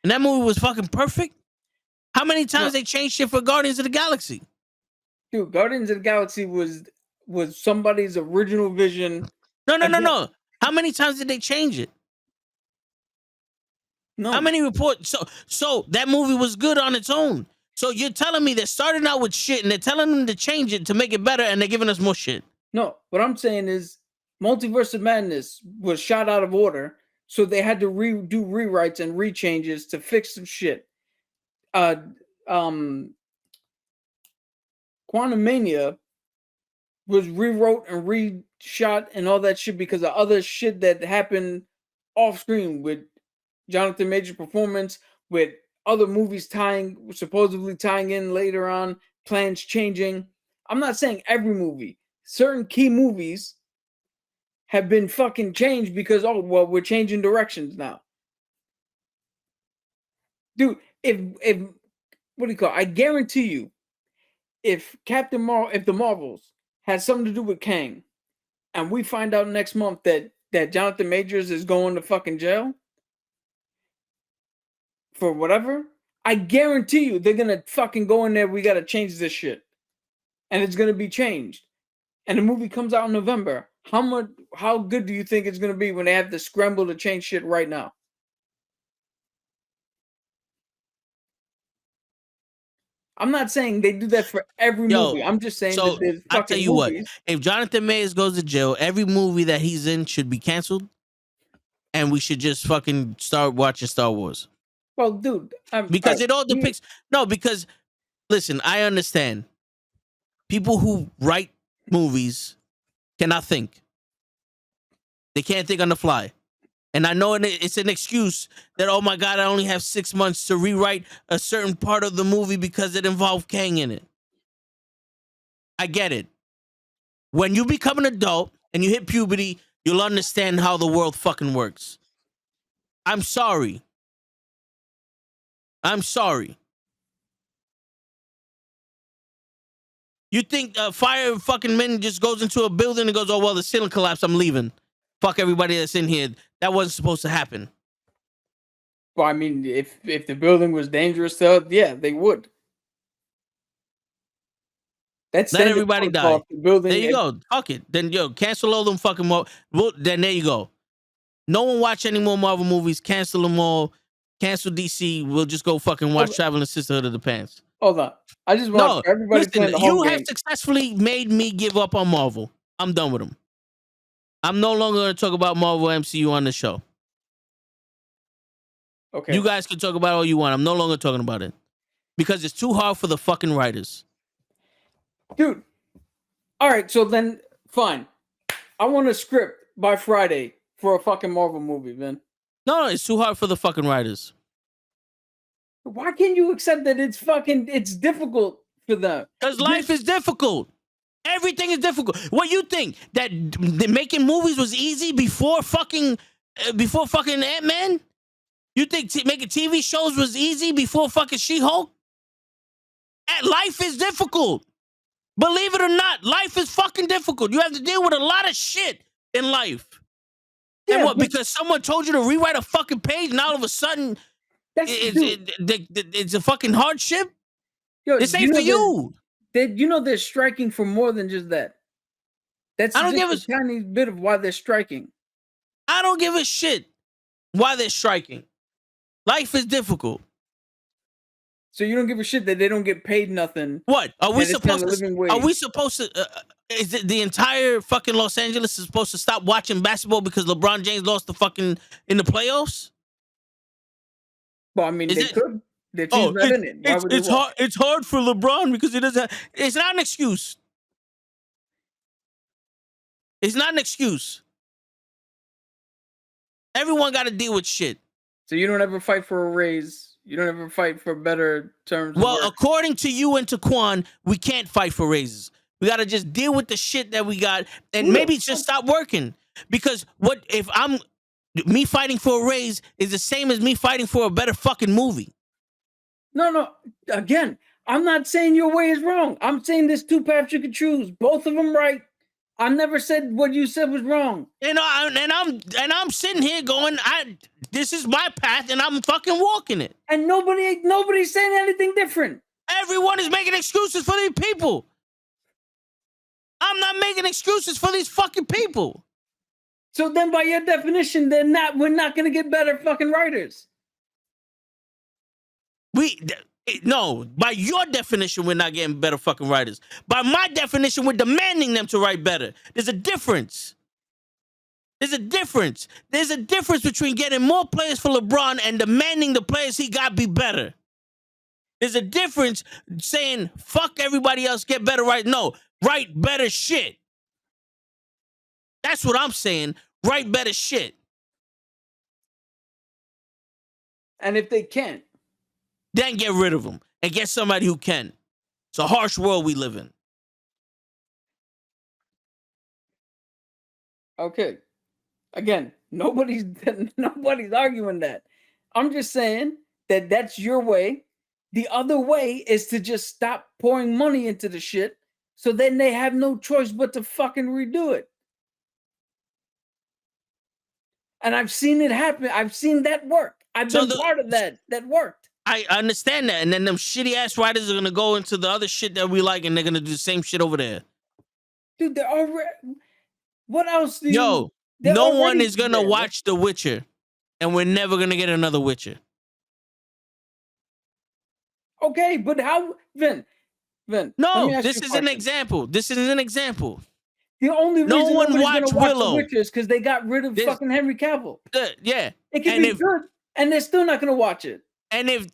And that movie was fucking perfect? How many times they changed shit for Guardians of the Galaxy? Dude, Guardians of the Galaxy was somebody's original vision. No. How many times did they change it? No. How many reports? So that movie was good on its own. So you're telling me they're starting out with shit and they're telling them to change it to make it better, and they're giving us more shit. No, what I'm saying is Multiverse of Madness was shot out of order, so they had to do rewrites and rechanges to fix some shit. Quantumania was rewrote and reshot and all that shit because of other shit that happened off screen with Jonathan Major's performance, with other movies supposedly tying in later on, plans changing. I'm not saying every movie. Certain key movies have been fucking changed because, we're changing directions now. Dude, if what do you call it? I guarantee you, if the Marvels had something to do with Kang, and we find out next month that Jonathan Majors is going to fucking jail for whatever, I guarantee you they're gonna fucking go in there. We gotta change this shit, and it's gonna be changed. And the movie comes out in November. How good do you think it's gonna be when they have to scramble to change shit right now? I'm not saying they do that for every movie. I'm just saying that there's fucking I'll tell you movies. what. If Jonathan Majors goes to jail, every movie that he's in should be canceled, and we should just fucking start watching Star Wars. Well, dude, because it all depicts. No, because listen, I understand. People who write movies cannot think. They can't think on the fly. And I know it's an excuse that, oh my God, I only have 6 months to rewrite a certain part of the movie because it involved Kang in it. I get it. When you become an adult and you hit puberty, you'll understand how the world fucking works. I'm sorry. I'm sorry. You think fire fucking men just goes into a building and goes, oh, well, the ceiling collapsed, I'm leaving. Fuck everybody that's in here. That wasn't supposed to happen. Well, I mean, if the building was dangerous, yeah, they would. That's Let everybody die. The building, There you go. Fuck it. Then, cancel all them fucking then there you go. No one watch any more Marvel movies. Cancel them all. Cancel DC. We'll just go fucking watch Traveling Sisterhood of the Pants. Hold on. I just want everybody playing the whole game. You have successfully made me give up on Marvel. I'm done with them. I'm no longer going to talk about Marvel MCU on the show. Okay. You guys can talk about all you want. I'm no longer talking about it. Because it's too hard for the fucking writers. Dude. All right, so then, fine. I want a script by Friday for a fucking Marvel movie, man. No, it's too hard for the fucking writers. Why can't you accept that it's difficult for them? Because life is difficult. Everything is difficult. What you think? That making movies was easy before fucking Ant-Man? You think making TV shows was easy before fucking She-Hulk? Life is difficult. Believe it or not, life is fucking difficult. You have to deal with a lot of shit in life. Yeah, and what? Because someone told you to rewrite a fucking page, and all of a sudden, it's a fucking hardship? Yo, this ain't for you. They're striking for more than just that. That's I don't give a tiny bit of why they're striking. I don't give a shit why they're striking. Life is difficult. So you don't give a shit that they don't get paid nothing. What? Are we supposed to? Are we supposed to? Is it the entire fucking Los Angeles is supposed to stop watching basketball because LeBron James lost the fucking in the playoffs? Well, I mean, they could. Their team's not in it. Why would it's hard. It's hard for LeBron because he doesn't. It's not an excuse. It's not an excuse. Everyone got to deal with shit. So you don't ever fight for a raise. You don't ever fight for better terms. Well, according to you and to Quan, we can't fight for raises. We got to just deal with the shit that we got and maybe just stop working. Because what if me fighting for a raise is the same as me fighting for a better fucking movie? No. Again, I'm not saying your way is wrong. I'm saying there's two paths you could choose. Both of them right. I never said what you said was wrong. And I'm sitting here going, this is my path, and I'm fucking walking it. And nobody's saying anything different. Everyone is making excuses for these people. I'm not making excuses for these fucking people. So then, by your definition, we're not gonna get better fucking writers. No, by your definition, we're not getting better fucking writers. By my definition, we're demanding them to write better. There's a difference. There's a difference between getting more players for LeBron and demanding the players he got be better. There's a difference saying, fuck everybody else, get better right. No, write better shit. That's what I'm saying. Write better shit. And if they can't, then get rid of them and get somebody who can. It's a harsh world we live in. Okay. Again, nobody's arguing that. I'm just saying that that's your way. The other way is to just stop pouring money into the shit so then they have no choice but to fucking redo it. And I've seen it happen. I've seen that work. I've been part of that. That worked. I understand that. And then them shitty ass writers are going to go into the other shit that we like and they're going to do the same shit over there. Dude, they're already... What else do you... Yo, no one is going to watch The Witcher. And we're never going to get another Witcher. Okay, but how... Vin, no, this is an example. This is an example. The only reason no one watched Willow The Witcher is because they got rid of fucking Henry Cavill. Yeah. It can be good, and they're still not going to watch it. And if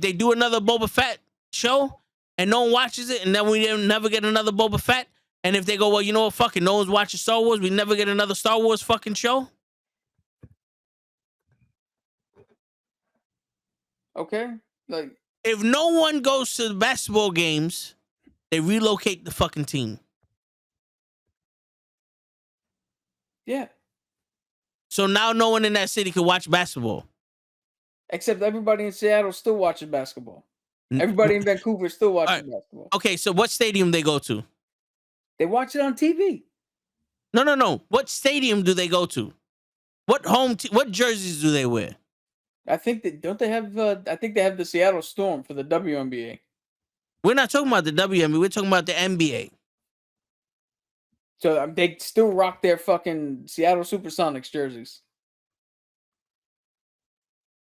they do another Boba Fett show and no one watches it, and then we never get another Boba Fett, and if they go, well, you know what, fuck it, no one's watching Star Wars, we never get another Star Wars fucking show. Okay, like if no one goes to the basketball games, they relocate the fucking team. Yeah. So now no one in that city could watch basketball. Except everybody in Seattle still watches basketball. Everybody in Vancouver still watches basketball. Okay, so what stadium they go to? They watch it on TV. No. What stadium do they go to? What what jerseys do they wear? I think don't they have? I think they have the Seattle Storm for the WNBA. We're not talking about the WNBA. We're talking about the NBA. So they still rock their fucking Seattle Supersonics jerseys.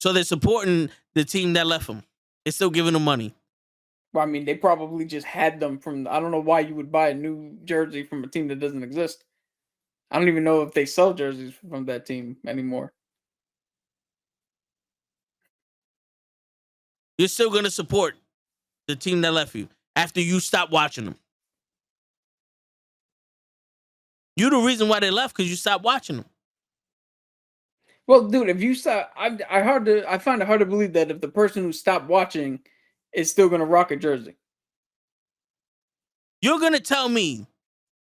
So they're supporting the team that left them. They're still giving them money. Well, I mean, they probably just had them from. I don't know why you would buy a new jersey from a team that doesn't exist. I don't even know if they sell jerseys from that team anymore. You're still going to support the team that left you after you stop watching them. You're the reason why they left, because you stopped watching them. Well, dude, if you stop, I find it hard to believe that if the person who stopped watching is still gonna rock a jersey. You're gonna tell me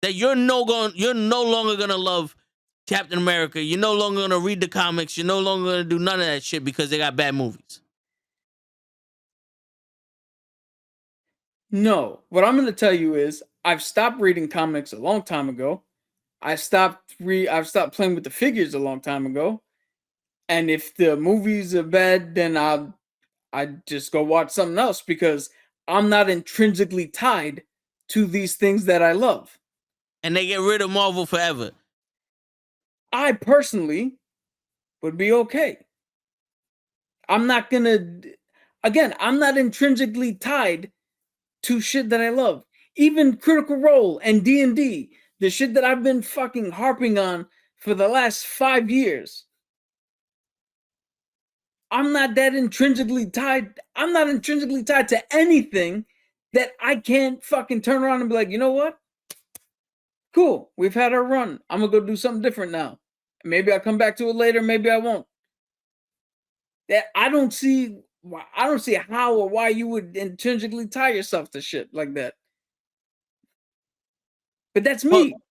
that you're no longer gonna love Captain America. You're no longer gonna read the comics. You're no longer gonna do none of that shit because they got bad movies. No, what I'm gonna tell you is I've stopped reading comics a long time ago. I've stopped playing with the figures a long time ago. And if the movies are bad, then I just go watch something else because I'm not intrinsically tied to these things that I love. And they get rid of Marvel forever. I personally would be okay. I'm not intrinsically tied to shit that I love. Even Critical Role and D&D, the shit that I've been fucking harping on for the last 5 years. I'm not intrinsically tied to anything that I can't fucking turn around and be like, you know what? Cool. We've had our run. I'm going to go do something different now. Maybe I'll come back to it later. Maybe I won't. I don't see how or why you would intrinsically tie yourself to shit like that. But that's me. Well,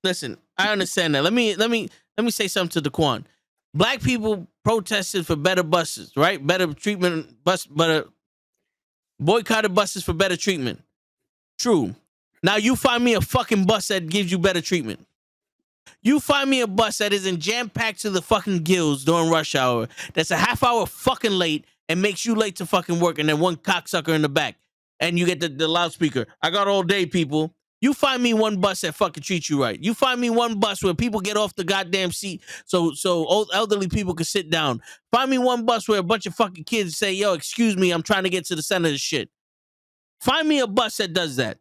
listen, I understand that. Let me say something to Daquan. Black people protested for better buses, right? Better treatment, boycotted buses for better treatment. True. Now you find me a fucking bus that gives you better treatment. You find me a bus that isn't jam-packed to the fucking gills during rush hour, that's a half hour fucking late and makes you late to fucking work, and then one cocksucker in the back, and you get the loudspeaker. I got all day, people. You find me one bus that fucking treats you right. You find me one bus where people get off the goddamn seat so old elderly people can sit down. Find me one bus where a bunch of fucking kids say, yo, excuse me, I'm trying to get to the center of the shit. Find me a bus that does that.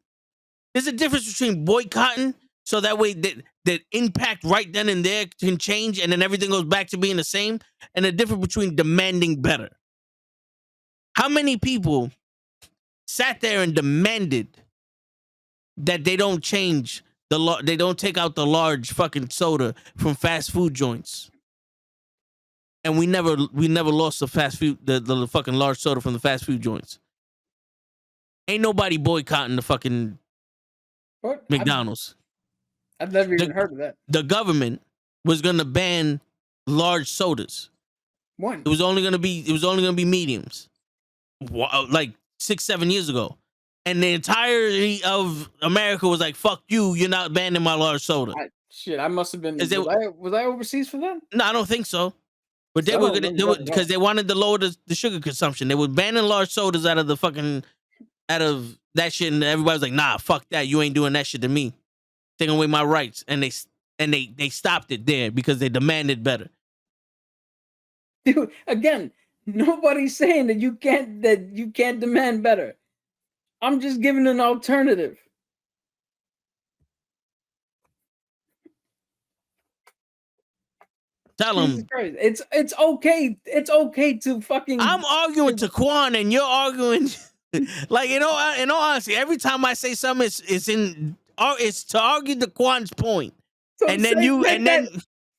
There's a difference between boycotting so that way that impact right then and there can change and then everything goes back to being the same, and the difference between demanding better. How many people sat there and demanded that they don't change they don't take out the large fucking soda from fast food joints? And we never lost the fast food, the fucking large soda from the fast food joints. Ain't nobody boycotting the fucking McDonald's. I've never even heard of that. The government was gonna ban large sodas. When? It was only gonna be mediums. Like 6-7 years ago. And the entirety of America was like, fuck you, you're not banning my large soda. I must have been. Was I overseas for that? No, I don't think so. But they were gonna do it because they wanted to lower the sugar consumption. They were banning large sodas out of that shit, and everybody was like, nah, fuck that. You ain't doing that shit to me. Taking away my rights. And they stopped it there because they demanded better. Dude, again, nobody's saying that you can't demand better. I'm just giving an alternative. Tell him. It's okay. It's okay to fucking. I'm arguing to Quan, and you're arguing. Like, in all honesty, every time I say something, it's to argue the Quan's point. So and then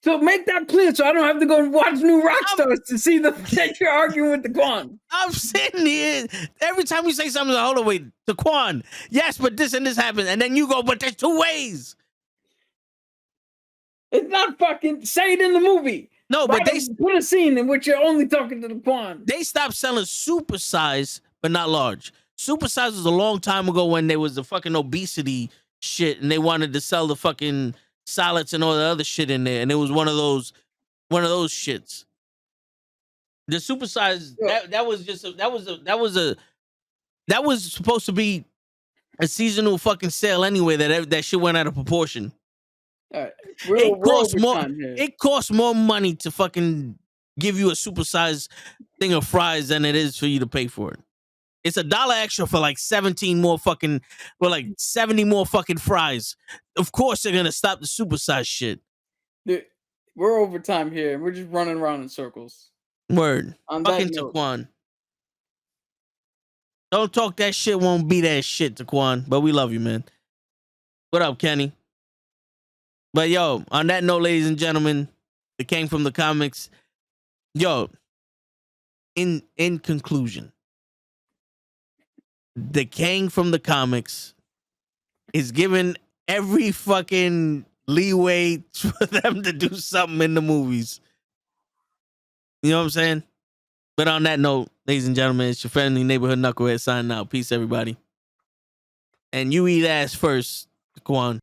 so make that clear, so I don't have to go and watch New Rockstars to see that you're arguing with the Quan. I'm sitting here every time you say something. Like, hold on, wait, the Quan. Yes, but this and this happened, and then you go, but there's two ways. It's not fucking. Say it in the movie. No, but they put a scene in which you're only talking to the Quan. they stopped selling supersize, but not large. Supersize was a long time ago when there was the fucking obesity shit, and they wanted to sell the fucking salads and all the other shit in there, and it was one of those shits. The supersize that was supposed to be a seasonal fucking sale anyway. That shit went out of proportion. All right. It costs more money to fucking give you a supersized thing of fries than it is for you to pay for it. It's $1 extra for like 70 more fucking fries. Of course they're gonna stop the supersized shit. Dude, we're over time here, and we're just running around in circles. Word. On fucking that note, Taquan. Don't talk that shit, won't be that shit, Taquan. But we love you, man. What up, Kenny? But yo, on that note, ladies and gentlemen, the Kang from the comics. Yo, in conclusion, the Kang from the comics is given every fucking leeway for them to do something in the movies. You know what I'm saying? But on that note, ladies and gentlemen, it's your friendly neighborhood knucklehead signing out. Peace, everybody. And you eat ass first, Quan.